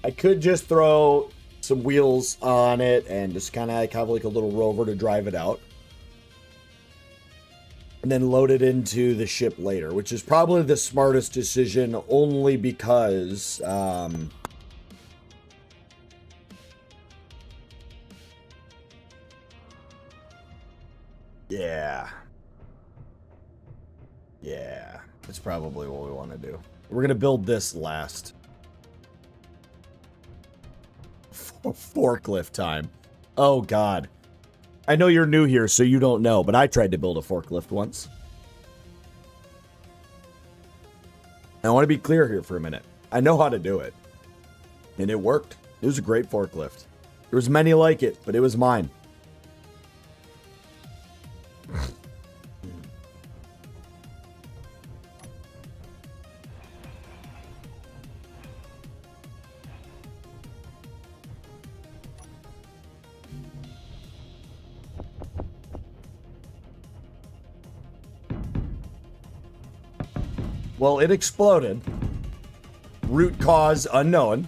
I could just throw some wheels on it and just kind of have like a little rover to drive it out. And then load it into the ship later, which is probably the smartest decision only because... yeah. Yeah, that's probably what we want to do. We're going to build this last. Forklift time. Oh, God. I know you're new here, so you don't know, but I tried to build a forklift once. I want to be clear here for a minute. I know how to do it. And it worked. It was a great forklift. There was many like it, but it was mine. Well, it exploded. Root cause unknown.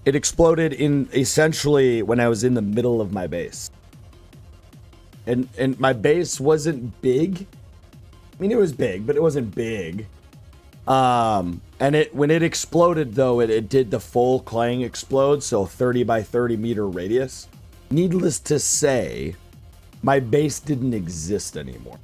It exploded in essentially when I was in the middle of my base. And my base wasn't big. I mean, it was big, but it wasn't big. And when it exploded, though, it did the full Clang explode, so 30 by 30 meter radius. Needless to say, my base didn't exist anymore.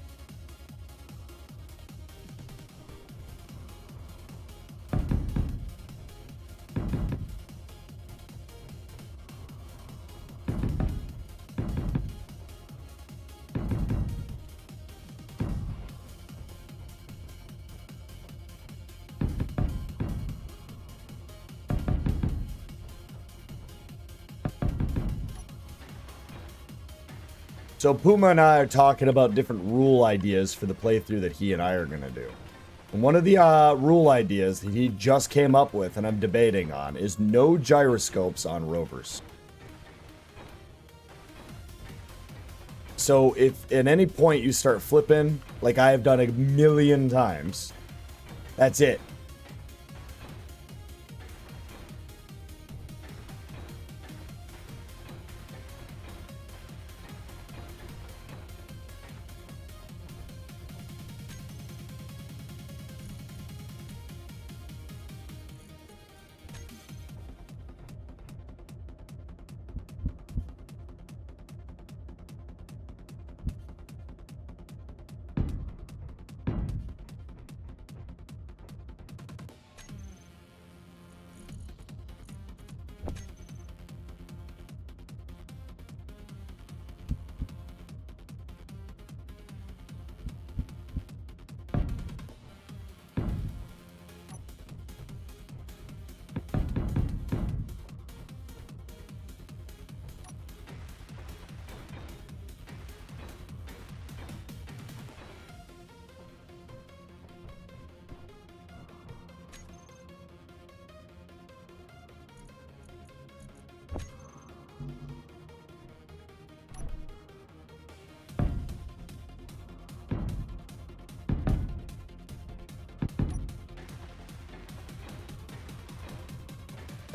So Puma and I are talking about different rule ideas for the playthrough that he and I are going to do. And one of the rule ideas that he just came up with and I'm debating on is no gyroscopes on rovers. So if at any point you start flipping, like I have done a million times, that's it.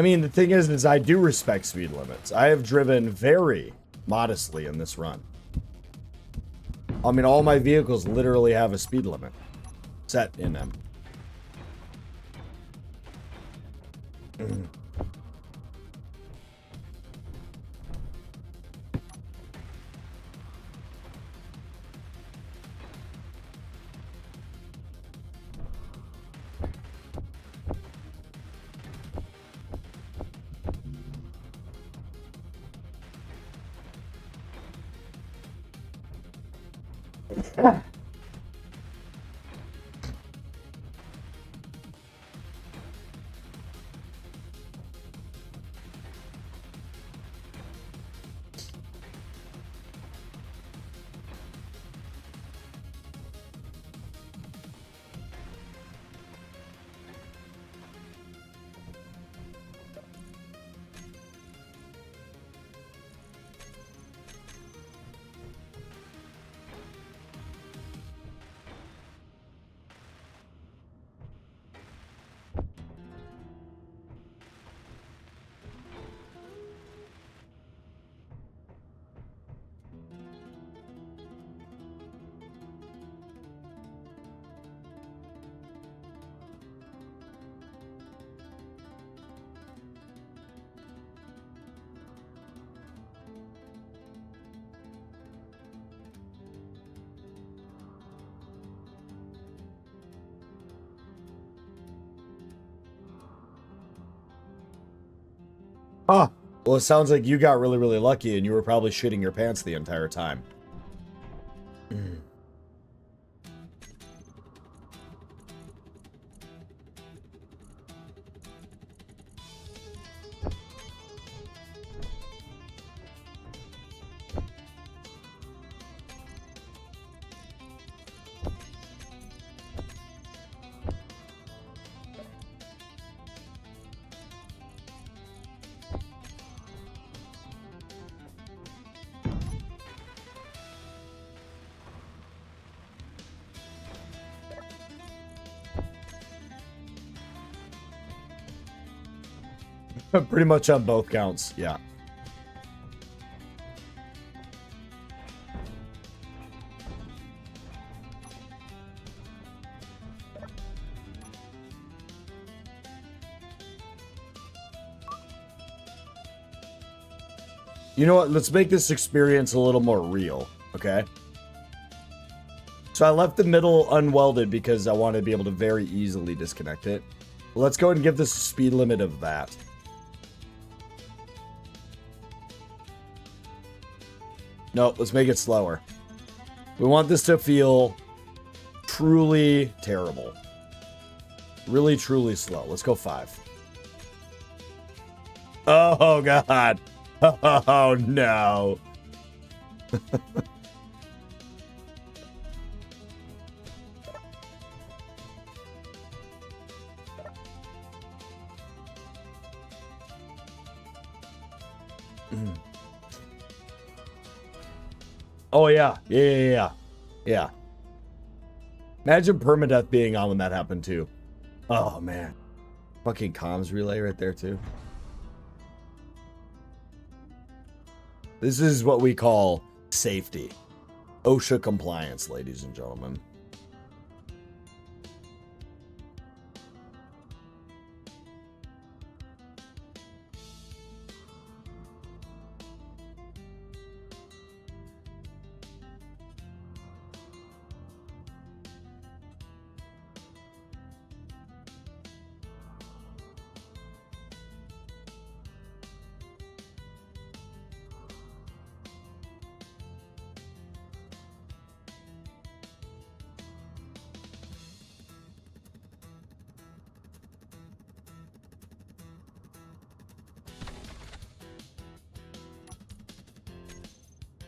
I mean, the thing is I do respect speed limits. I have driven very modestly in this run. I mean, all my vehicles literally have a speed limit set in them. Ah, well, it sounds like you got really, really lucky and you were probably shitting your pants the entire time. Pretty much on both counts, yeah. You know what? Let's make this experience a little more real, okay? So I left the middle unwelded because I wanted to be able to very easily disconnect it. Let's go ahead and give this a speed limit of that. No, let's make it slower. We want this to feel truly terrible. Really, truly slow. Let's go 5. Oh, God. Oh, no. Oh, yeah. Yeah. Imagine permadeath being on when that happened, too. Oh, man. Fucking comms relay right there, too. This is what we call safety. OSHA compliance, ladies and gentlemen.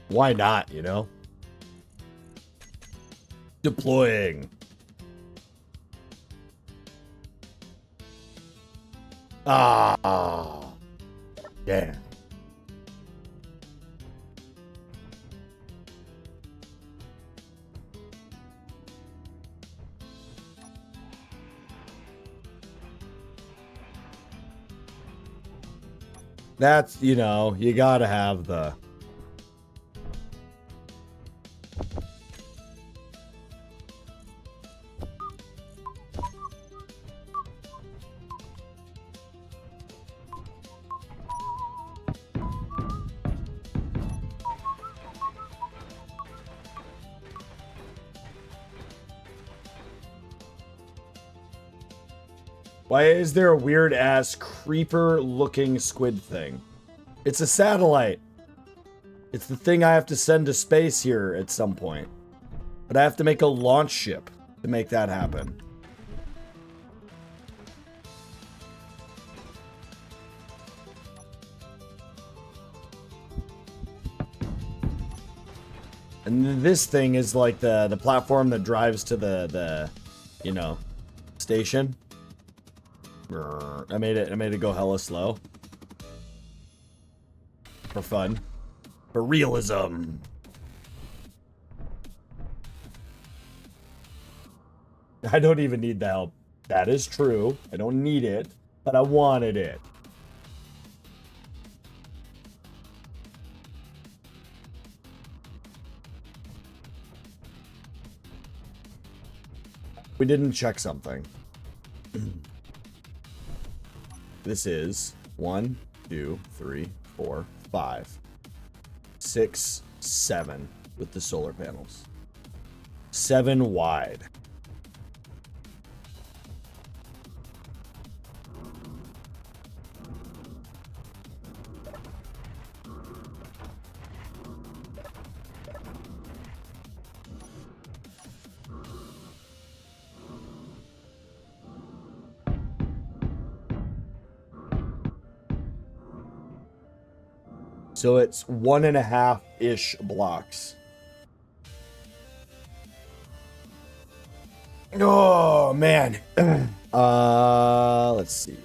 Why not, you know? Deploying. Ah. Damn. That's, you know, you gotta have the... Why is there a weird ass creeper looking squid thing? It's a satellite. It's the thing I have to send to space here at some point. But I have to make a launch ship to make that happen. And this thing is like the platform that drives to the you know, station. I made it go hella slow. For fun. For realism. I don't even need the help. That is true. I don't need it, but I wanted it. We didn't check something. This is 1, 2, 3, 4, 5, 6, 7 with the solar panels. 7 wide. So it's 1.5-ish blocks. Oh, man. Let's see.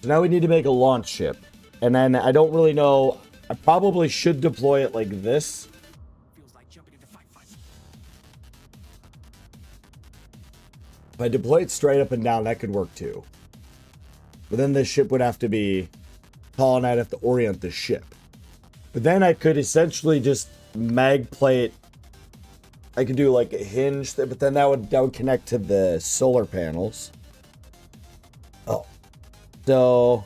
So now we need to make a launch ship. And then I don't really know. I probably should deploy it like this. If I deploy it straight up and down, that could work too. But then the ship would have to be tall and I'd have to orient the ship. But then I could essentially just mag plate. I could do like a hinge, but then that would connect to the solar panels. Oh. So.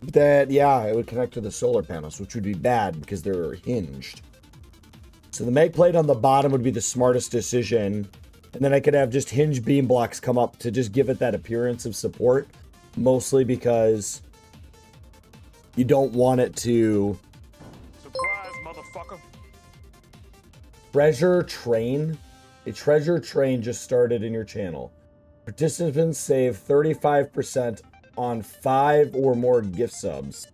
That, yeah, it would connect to the solar panels, which would be bad because they're hinged. So the mag plate on the bottom would be the smartest decision. And then I could have just hinge beam blocks come up to just give it that appearance of support. Mostly because you don't want it to... Surprise, motherfucker. Treasure train? A treasure train just started in your channel. Participants save 35% on 5 or more gift subs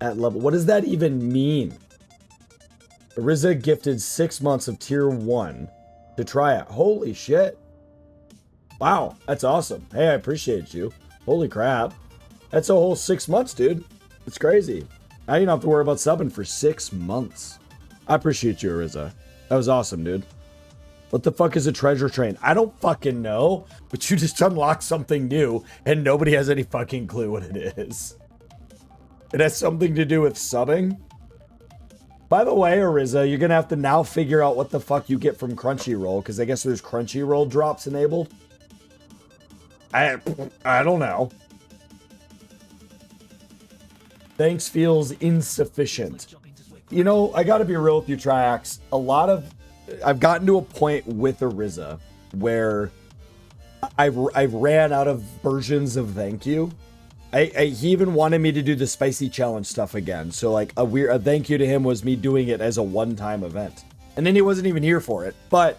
at level. What does that even mean? Ariza gifted 6 months of tier 1 to try it. Holy shit. Wow, that's awesome. Hey, I appreciate you. Holy crap. That's a whole 6 months, dude. It's crazy. Now you don't have to worry about subbing for 6 months. I appreciate you, Ariza. That was awesome, dude. What the fuck is a treasure train? I don't fucking know, but you just unlocked something new and nobody has any fucking clue what it is. It has something to do with subbing. By the way, Ariza, you're going to have to now figure out what the fuck you get from Crunchyroll, because I guess there's Crunchyroll drops enabled. I don't know. Thanks feels insufficient. You know, I got to be real with you, Triax. I've gotten to a point with Ariza where I've ran out of versions of thank you. He even wanted me to do the spicy challenge stuff again. So like a thank you to him was me doing it as a one-time event. And then he wasn't even here for it. But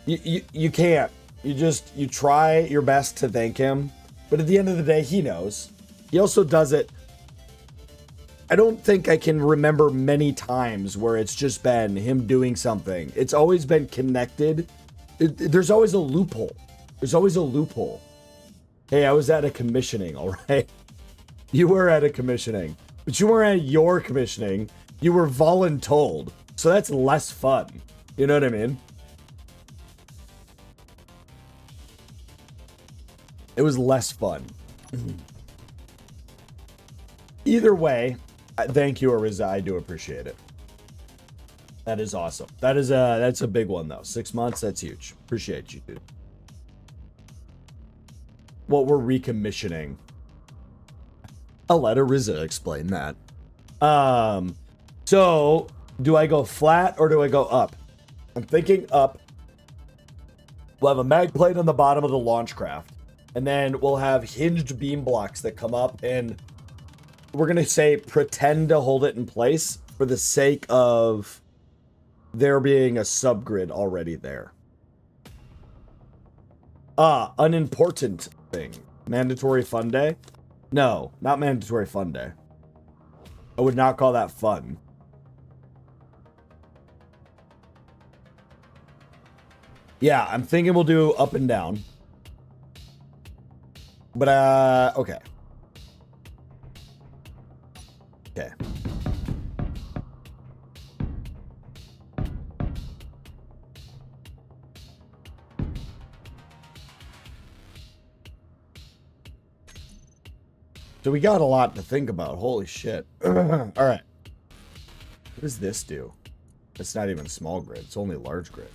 you can't. You try your best to thank him. But at the end of the day, he knows. He also does it. I don't think I can remember many times where it's just been him doing something. It's always been connected. There's always a loophole. There's always a loophole. Hey, I was at a commissioning, all right? You were at a commissioning. But you weren't at your commissioning. You were voluntold. So that's less fun. You know what I mean? It was less fun. Either way, thank you, Ariza. I do appreciate it. That is awesome. That's a big one, though. 6 months, that's huge. Appreciate you, dude. What we're recommissioning. I'll let Ariza explain that. So, do I go flat or do I go up? I'm thinking up. We'll have a mag plate on the bottom of the launch craft. And then we'll have hinged beam blocks that come up, and we're going to say pretend to hold it in place for the sake of there being a subgrid already there. Unimportant thing. Mandatory fun day? No, not mandatory fun day. I would not call that fun. Yeah, I'm thinking we'll do up and down. But, okay. Okay. So we got a lot to think about. Holy shit. All right. What does this do? It's not even small grid. It's only large grid.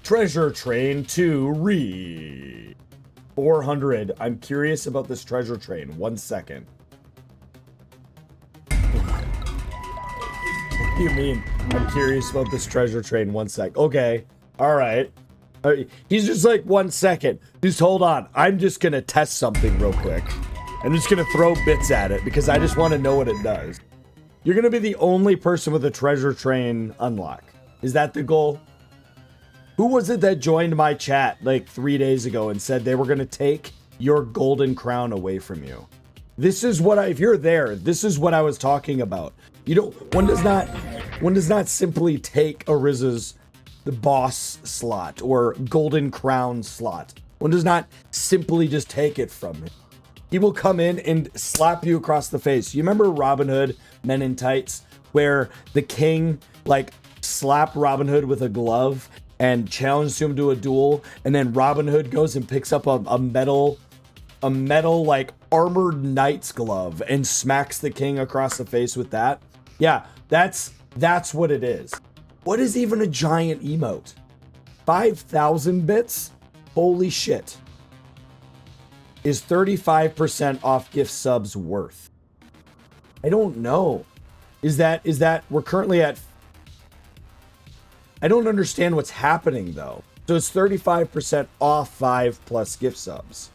Treasure train to read. 400. I'm curious about this treasure train. 1 second. What do you mean? I'm curious about this treasure train. 1 sec. Okay. All right. He's just like 1 second. Just hold on. I'm just going to test something real quick. I'm just going to throw bits at it because I just want to know what it does. You're going to be the only person with a treasure train unlock. Is that the goal? Who was it that joined my chat like 3 days ago and said they were going to take your golden crown away from you? This is what if you're there, this is what I was talking about. You don't, one does not simply take Ariza's the boss slot or golden crown slot. One does not simply just take it from him. He will come in and slap you across the face. You remember Robin Hood, Men in Tights, where the king like slapped Robin Hood with a glove and challenged him to a duel, and then Robin Hood goes and picks up a metal like armored knight's glove and smacks the king across the face with that? Yeah, that's what it is. What is even a giant emote? 5,000 bits? Holy shit. Is 35% off gift subs worth? I don't know. Is that we're currently at, I don't understand what's happening though. So it's 35% off 5 plus gift subs.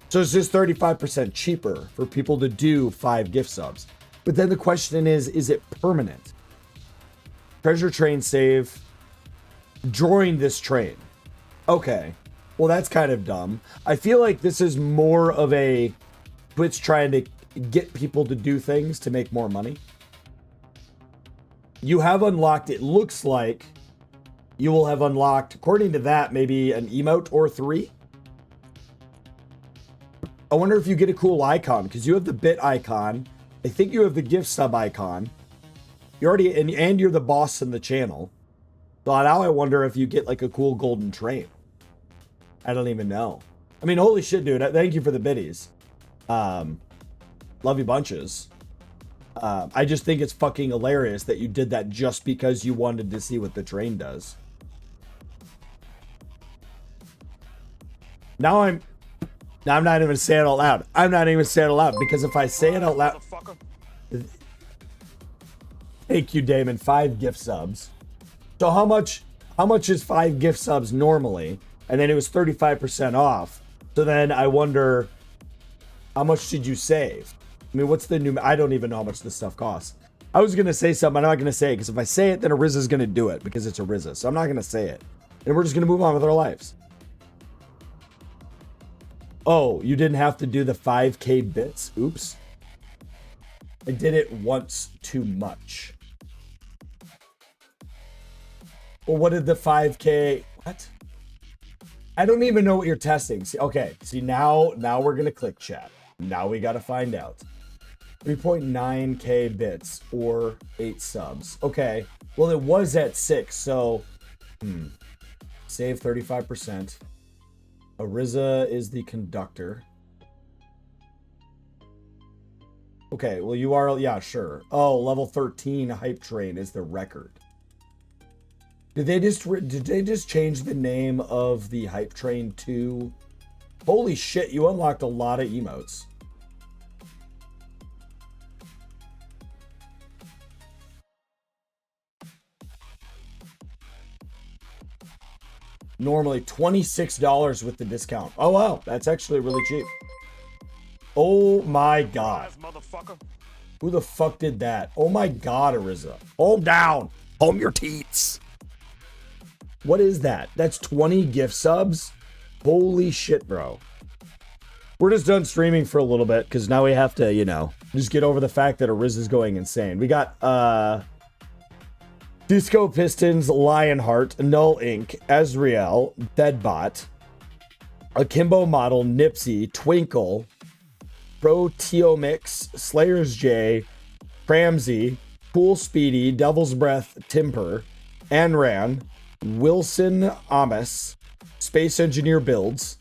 So it's just 35% cheaper for people to do 5 gift subs. But then the question is it permanent? Treasure train save. Join this train. Okay. Well, that's kind of dumb. I feel like this is more of a Twitch trying to get people to do things to make more money. You have unlocked, it looks like you will have unlocked, according to that, maybe an emote or 3. I wonder if you get a cool icon, because you have the bit icon. I think you have the gift sub icon. You already, and you're the boss in the channel. So now I wonder if you get like a cool golden train. I don't even know. I mean, holy shit, dude. Thank you for the biddies. Love you bunches. I just think it's fucking hilarious that you did that just because you wanted to see what the train does. Now I'm not even saying it out loud. I'm not even saying it out loud because if I say it out loud. Thank you, Damon. 5 gift subs. So how much is 5 gift subs normally? And then it was 35% off. So then I wonder, how much did you save? I mean, what's the new? I don't even know how much this stuff costs. I was going to say something. I'm not going to say it because if I say it, then Ariza's going to do it because it's Ariza. So I'm not going to say it. And we're just going to move on with our lives. Oh, you didn't have to do the 5K bits? Oops. I did it once too much. Well, what did the 5K? What? I don't even know what you're testing. See, okay, see now we're gonna click chat. Now we gotta find out. 3.9K bits or 8 subs. Okay, well it was at 6, so save 35%. Ariza is the conductor. Okay, well you are, yeah, sure. Oh, level 13 hype train is the record. Did they just change the name of the hype train to? Holy shit, you unlocked a lot of emotes. Normally $26 with the discount. Oh wow, that's actually really cheap. Oh my god. Who the fuck did that? Oh my god, Ariza. Home down. Home your teats. What is that? That's 20 gift subs? Holy shit, bro. We're just done streaming for a little bit because now we have to, you know, just get over the fact that Ariza's going insane. We got Disco Pistons, Lionheart, Null Inc., Ezreal, Deadbot, Akimbo Model, Nipsey, Twinkle, Proteomix, Slayer's J, Cramsey, Pool Speedy, Devil's Breath, Timper, Anran, Wilson Amos, Space Engineer Builds,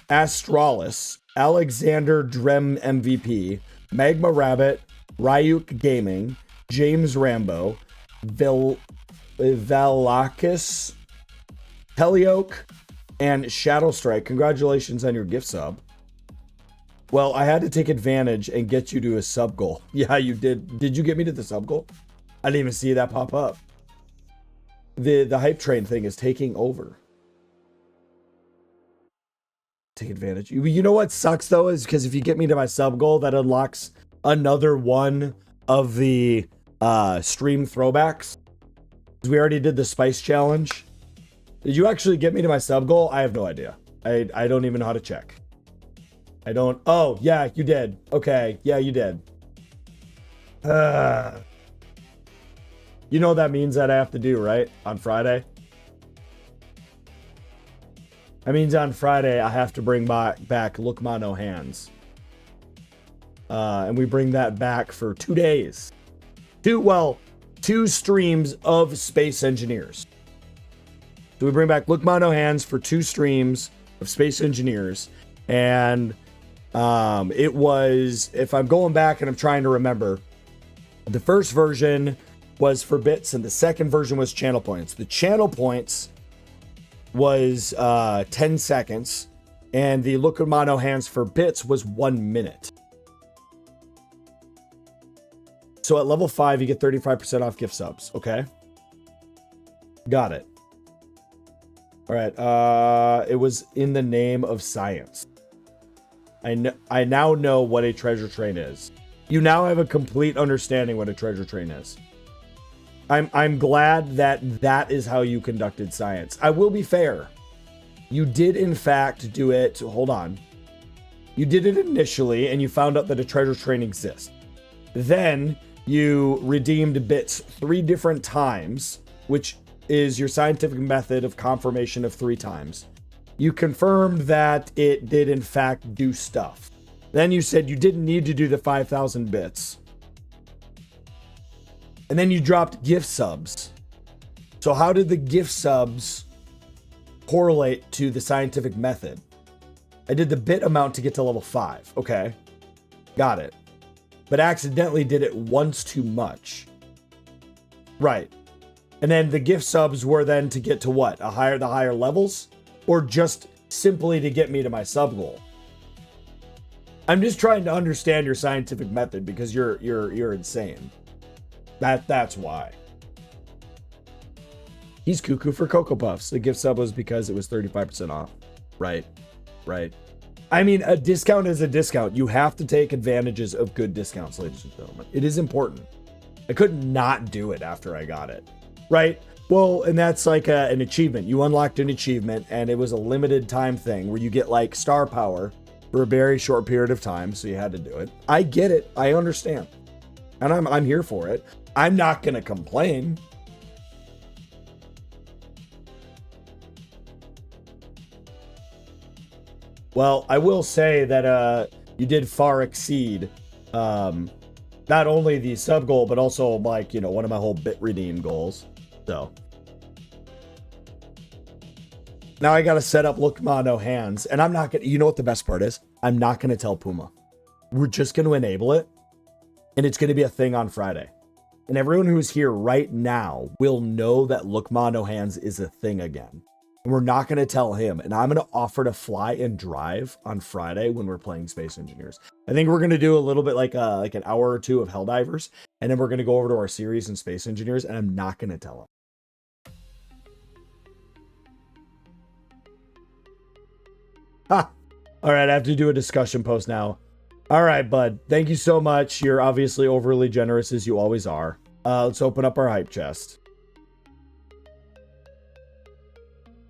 Astralis, Alexander Drem MVP, Magma Rabbit, Ryuk Gaming, James Rambo, Valakis, Helioak, and Shadowstrike. Congratulations on your gift sub. Well, I had to take advantage and get you to a sub goal. Yeah, you did. Did you get me to the sub goal? I didn't even see that pop up. The hype train thing is taking over. Take advantage. You know what sucks though is because if you get me to my sub goal, that unlocks another one of the stream throwbacks. We already did the spice challenge. Did you actually get me to my sub goal? I have no idea. I don't even know how to check. I don't. Oh yeah, you did. Okay, yeah, you did. You know what that means that I have to do, right? On Friday. That means on Friday I have to bring back Look Ma No Hands. And we bring that back for 2 days. Two streams of Space Engineers. So we bring back Look Ma No Hands for 2 streams of Space Engineers. And it was, if I'm going back and I'm trying to remember, the first version was for bits and the second version was channel points. The channel points was 10 seconds and the Look Ma No Hands for bits was 1 minute. So at level 5, you get 35% off gift subs. Okay. Got it. All right. It was in the name of science. I now know what a treasure train is. You now have a complete understanding what a treasure train is. I'm glad that is how you conducted science. I will be fair. You did in fact do it. Hold on. You did it initially and you found out that a treasure train exists. Then you redeemed bits 3 different times, which is your scientific method of confirmation of 3 times. You confirmed that it did in fact do stuff. Then you said you didn't need to do the 5,000 bits. And then you dropped gift subs. So how did the gift subs correlate to the scientific method? I did the bit amount to get to level 5. Okay. Got it. But accidentally did it once too much. Right. And then the gift subs were then to get to what? The higher levels? Or just simply to get me to my sub goal? I'm just trying to understand your scientific method because you're insane. That's why. He's cuckoo for Cocoa Puffs. The gift sub was because it was 35% off. Right. I mean, a discount is a discount. You have to take advantages of good discounts, ladies and gentlemen. It is important. I could not do it after I got it. Right? Well, and that's like an achievement. You unlocked an achievement and it was a limited time thing where you get like star power for a very short period of time. So you had to do it. I get it. I understand. And I'm here for it. I'm not going to complain. Well, I will say that you did far exceed not only the sub goal, but also like, one of my whole bit redeem goals. So now I got to set up Look Ma No Hands, and I'm not going to, you know what the best part is? I'm not going to tell Puma. We're just going to enable it, and it's going to be a thing on Friday. And everyone who's here right now will know that Look Ma No Hands is a thing again. And we're not going to tell him. And I'm going to offer to fly and drive on Friday when we're playing Space Engineers. I think we're going to do a little bit like an hour or 2 of Helldivers. And then we're going to go over to our series in Space Engineers. And I'm not going to tell him. All right, I have to do a discussion post now. All right, bud. Thank you so much. You're obviously overly generous, as you always are. Let's open up our hype chest.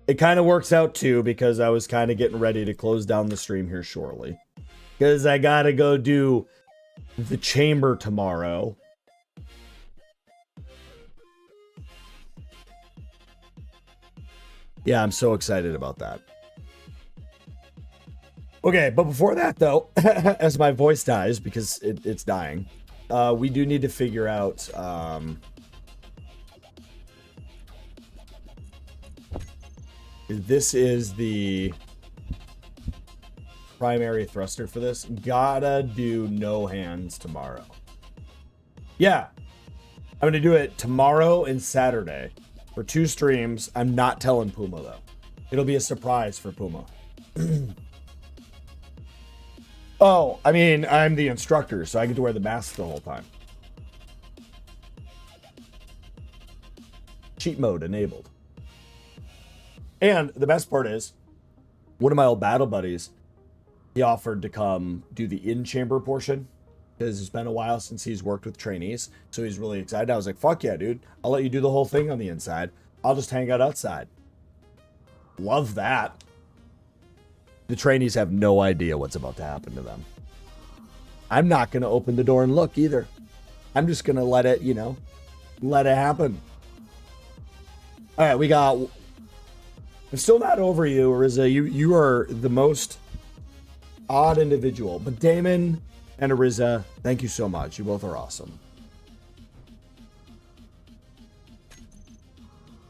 It kind of works out, too, because I was kind of getting ready to close down the stream here shortly. Because I got to go do the chamber tomorrow. Yeah, I'm so excited about that. Okay, but before that, though, as my voice dies, because it's dying, we do need to figure out... this is the primary thruster for this. Gotta do no hands tomorrow. Yeah, I'm going to do it tomorrow and Saturday for 2 streams. I'm not telling Puma, though. It'll be a surprise for Puma. Oh, I mean, I'm the instructor, so I get to wear the mask the whole time. Cheat mode enabled. And the best part is, one of my old battle buddies, he offered to come do the in-chamber portion, because it's been a while since he's worked with trainees, so he's really excited. I was like, fuck yeah, dude. I'll let you do the whole thing on the inside. I'll just hang out outside. Love that. The trainees have no idea what's about to happen to them. I'm not going to open the door and look either. I'm just going to let it, you know, let it happen. All right, we got... I'm still not over you, Ariza. You are the most odd individual. But Damon and Ariza, thank you so much. You both are awesome.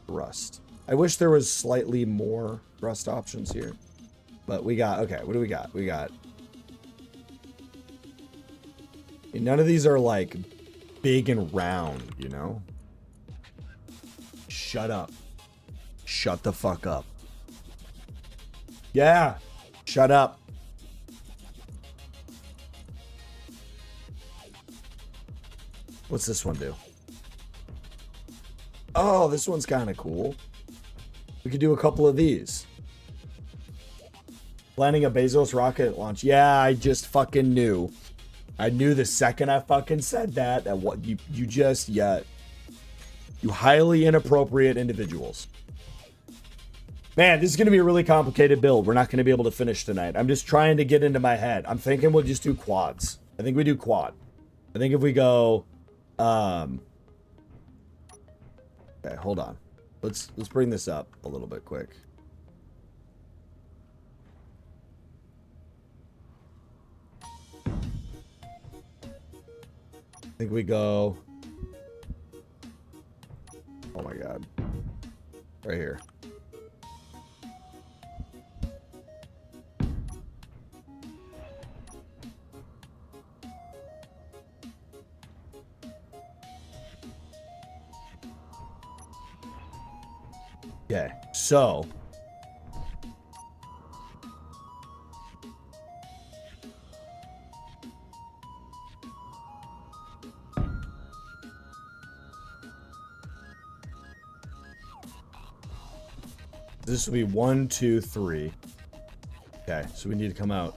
Rust. I wish there was slightly more rust options here. But we got... Okay, what do we got? We got... None of these are, like, big and round, you know? Shut up. Shut the fuck up. Yeah. Shut up. What's this one do? Oh, this one's kind of cool. We could do a couple of these. Planning a Bezos rocket launch. Yeah, I just fucking knew. I knew the second I fucking said that what you just, yeah. You highly inappropriate individuals. Man, this is going to be a really complicated build. We're not going to be able to finish tonight. I'm just trying to get into my head. I'm thinking we'll just do quads. I think we do quad. I think if we go... Okay, hold on. Let's bring this up a little bit quick. I think we go... Oh my god. Right here. Okay, so this will be 1, 2, 3. Okay, so we need to come out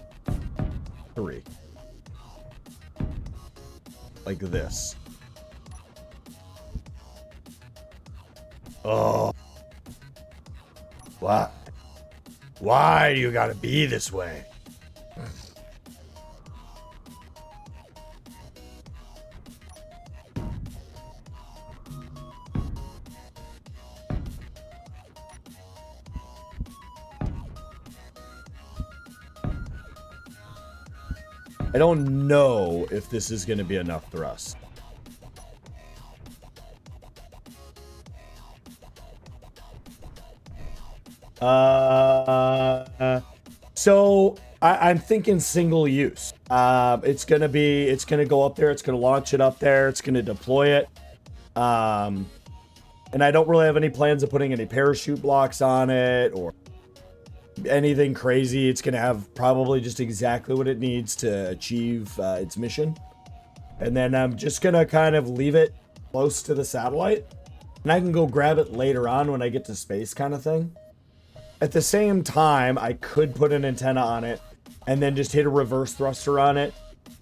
3. Like this. Oh. What? Why do you gotta be this way? I don't know if this is gonna be enough thrust. So I'm thinking single use. It's gonna go up there. It's gonna launch it up there. It's gonna deploy it. And I don't really have any plans of putting any parachute blocks on it or anything crazy. It's gonna have probably just exactly what it needs to achieve its mission. And then I'm just gonna kind of leave it close to the satellite, and I can go grab it later on when I get to space, kind of thing. At the same time, I could put an antenna on it and then just hit a reverse thruster on it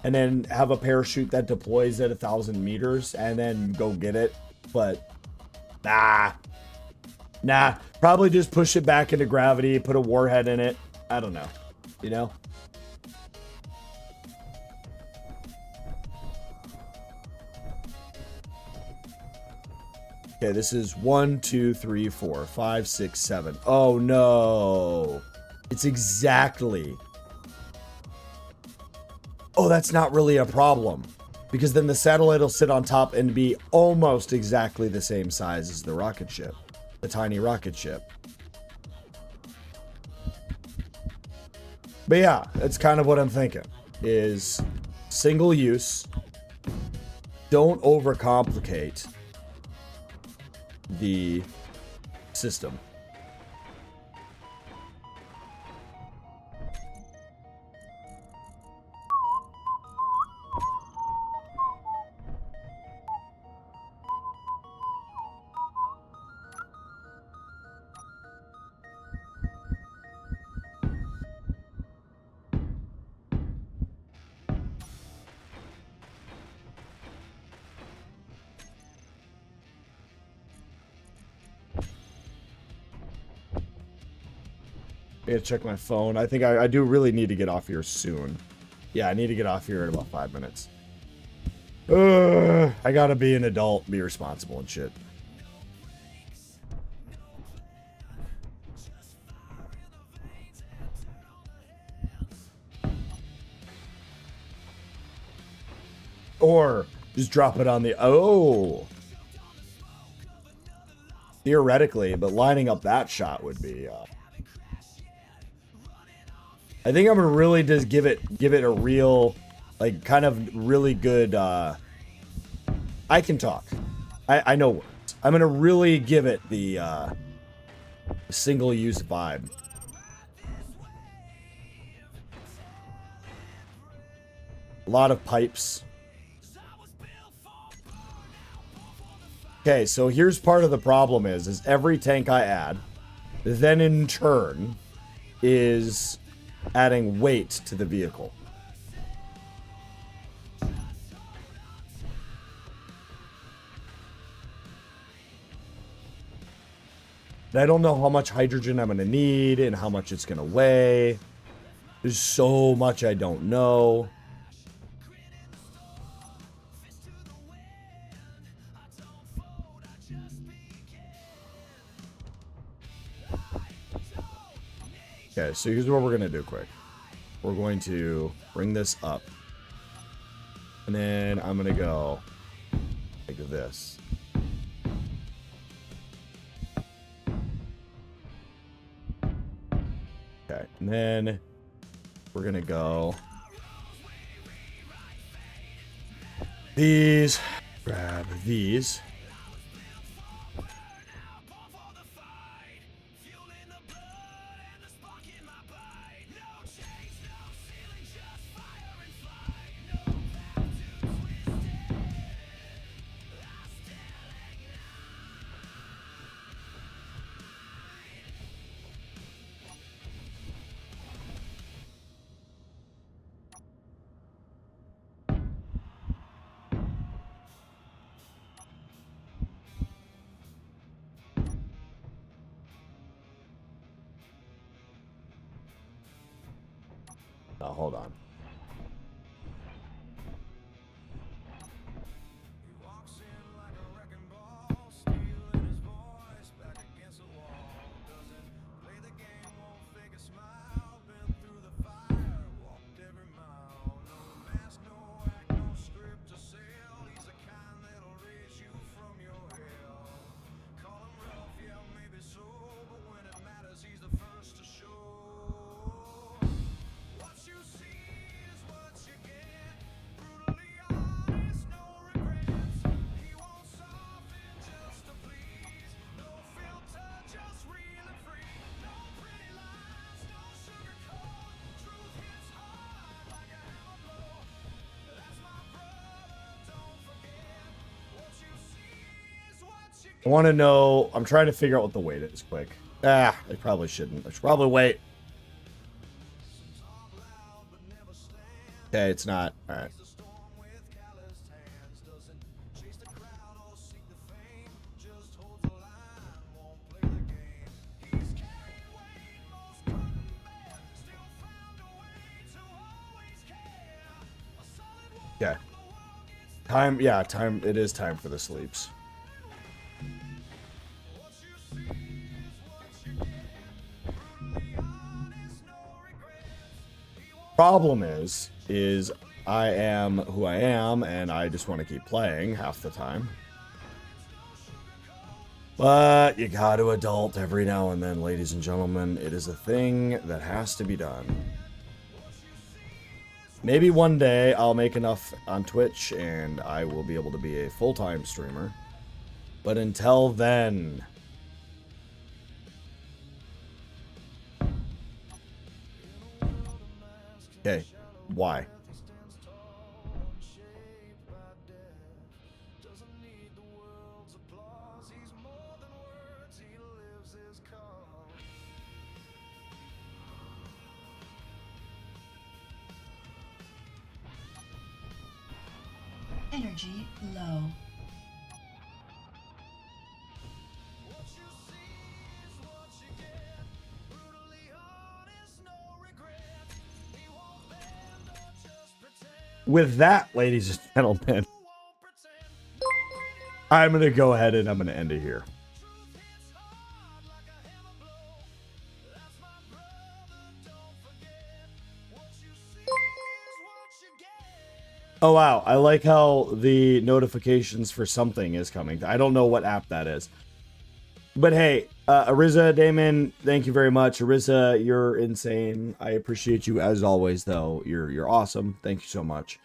and then have a parachute that deploys at 1,000 meters and then go get it. But nah, probably just push it back into gravity, put a warhead in it. I don't know, you know? Okay, this is 1, 2, 3, 4, 5, 6, 7. Oh no. It's exactly. Oh, that's not really a problem. Because then the satellite will sit on top and be almost exactly the same size as the rocket ship. The tiny rocket ship. But yeah, that's kind of what I'm thinking. Is single use. Don't overcomplicate the system. I gotta check my phone. I think I do really need to get off here soon. Yeah, I need to get off here in about 5 minutes. I gotta be an adult, be responsible and shit. Or just drop it on the... Oh! Theoretically, but lining up that shot would be... I think I'm gonna really just give it a real, like, kind of really good, I can talk. I know words. I'm gonna really give it the, single-use vibe. A lot of pipes. Okay, so here's part of the problem is every tank I add, then in turn, is... adding weight to the vehicle. And I don't know how much hydrogen I'm going to need and how much it's going to weigh. There's so much I don't know. Okay, so here's what we're going to do quick. We're going to bring this up. And then I'm going to go like this. Okay, and then we're going to go these, grab these. Oh, hold on. I want to know, I'm trying to figure out what the weight is quick. Ah, I probably shouldn't. I should probably wait. Okay, it's not. All right. Okay. Time, yeah, time. It is time for the sleeps. Problem is I am who I am, and I just want to keep playing half the time. But you got to adult every now and then, ladies and gentlemen. It is a thing that has to be done. Maybe one day I'll make enough on Twitch and I will be able to be a full-time streamer. But until then... Okay, why? Energy low. With that, ladies and gentlemen, I'm going to go ahead and I'm going to end it here. Oh, wow. I like how the notifications for something is coming. I don't know what app that is. But hey, Ariza, Damon, thank you very much. Ariza, you're insane. I appreciate you as always, though. You're awesome. Thank you so much.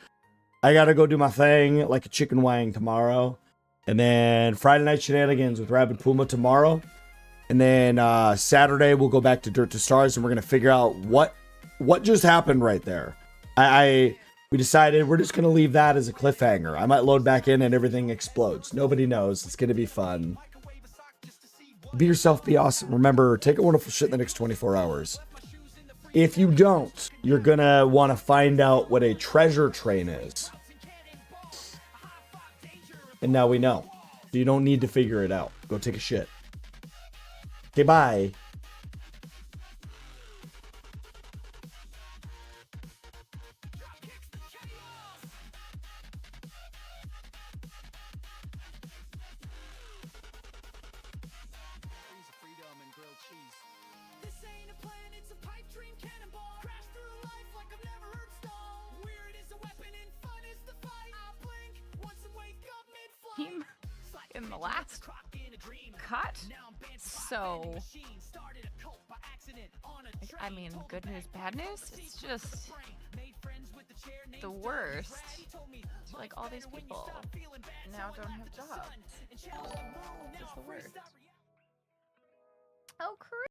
I gotta go do my thing like a chicken wang tomorrow. And then Friday night shenanigans with Rabid Puma tomorrow. And then Saturday we'll go back to Dirt to Stars and we're gonna figure out what just happened right there. We decided we're just gonna leave that as a cliffhanger. I might load back in and everything explodes. Nobody knows. It's gonna be fun. Be yourself, be awesome. Remember, take a wonderful shit in the next 24 hours. If you don't, you're gonna want to find out what a treasure train is. And now we know. So you don't need to figure it out. Go take a shit. Okay, bye. This ain't a plan, it's a pipe dream cannonball. Crash through life like I've never heard stall. Weird is a weapon and fun is the fight. I blink once and wake up mid-flight. In the last cut, so I mean, good news, bad news. It's just the worst. Like all these people now don't have jobs. It's the worst. Oh,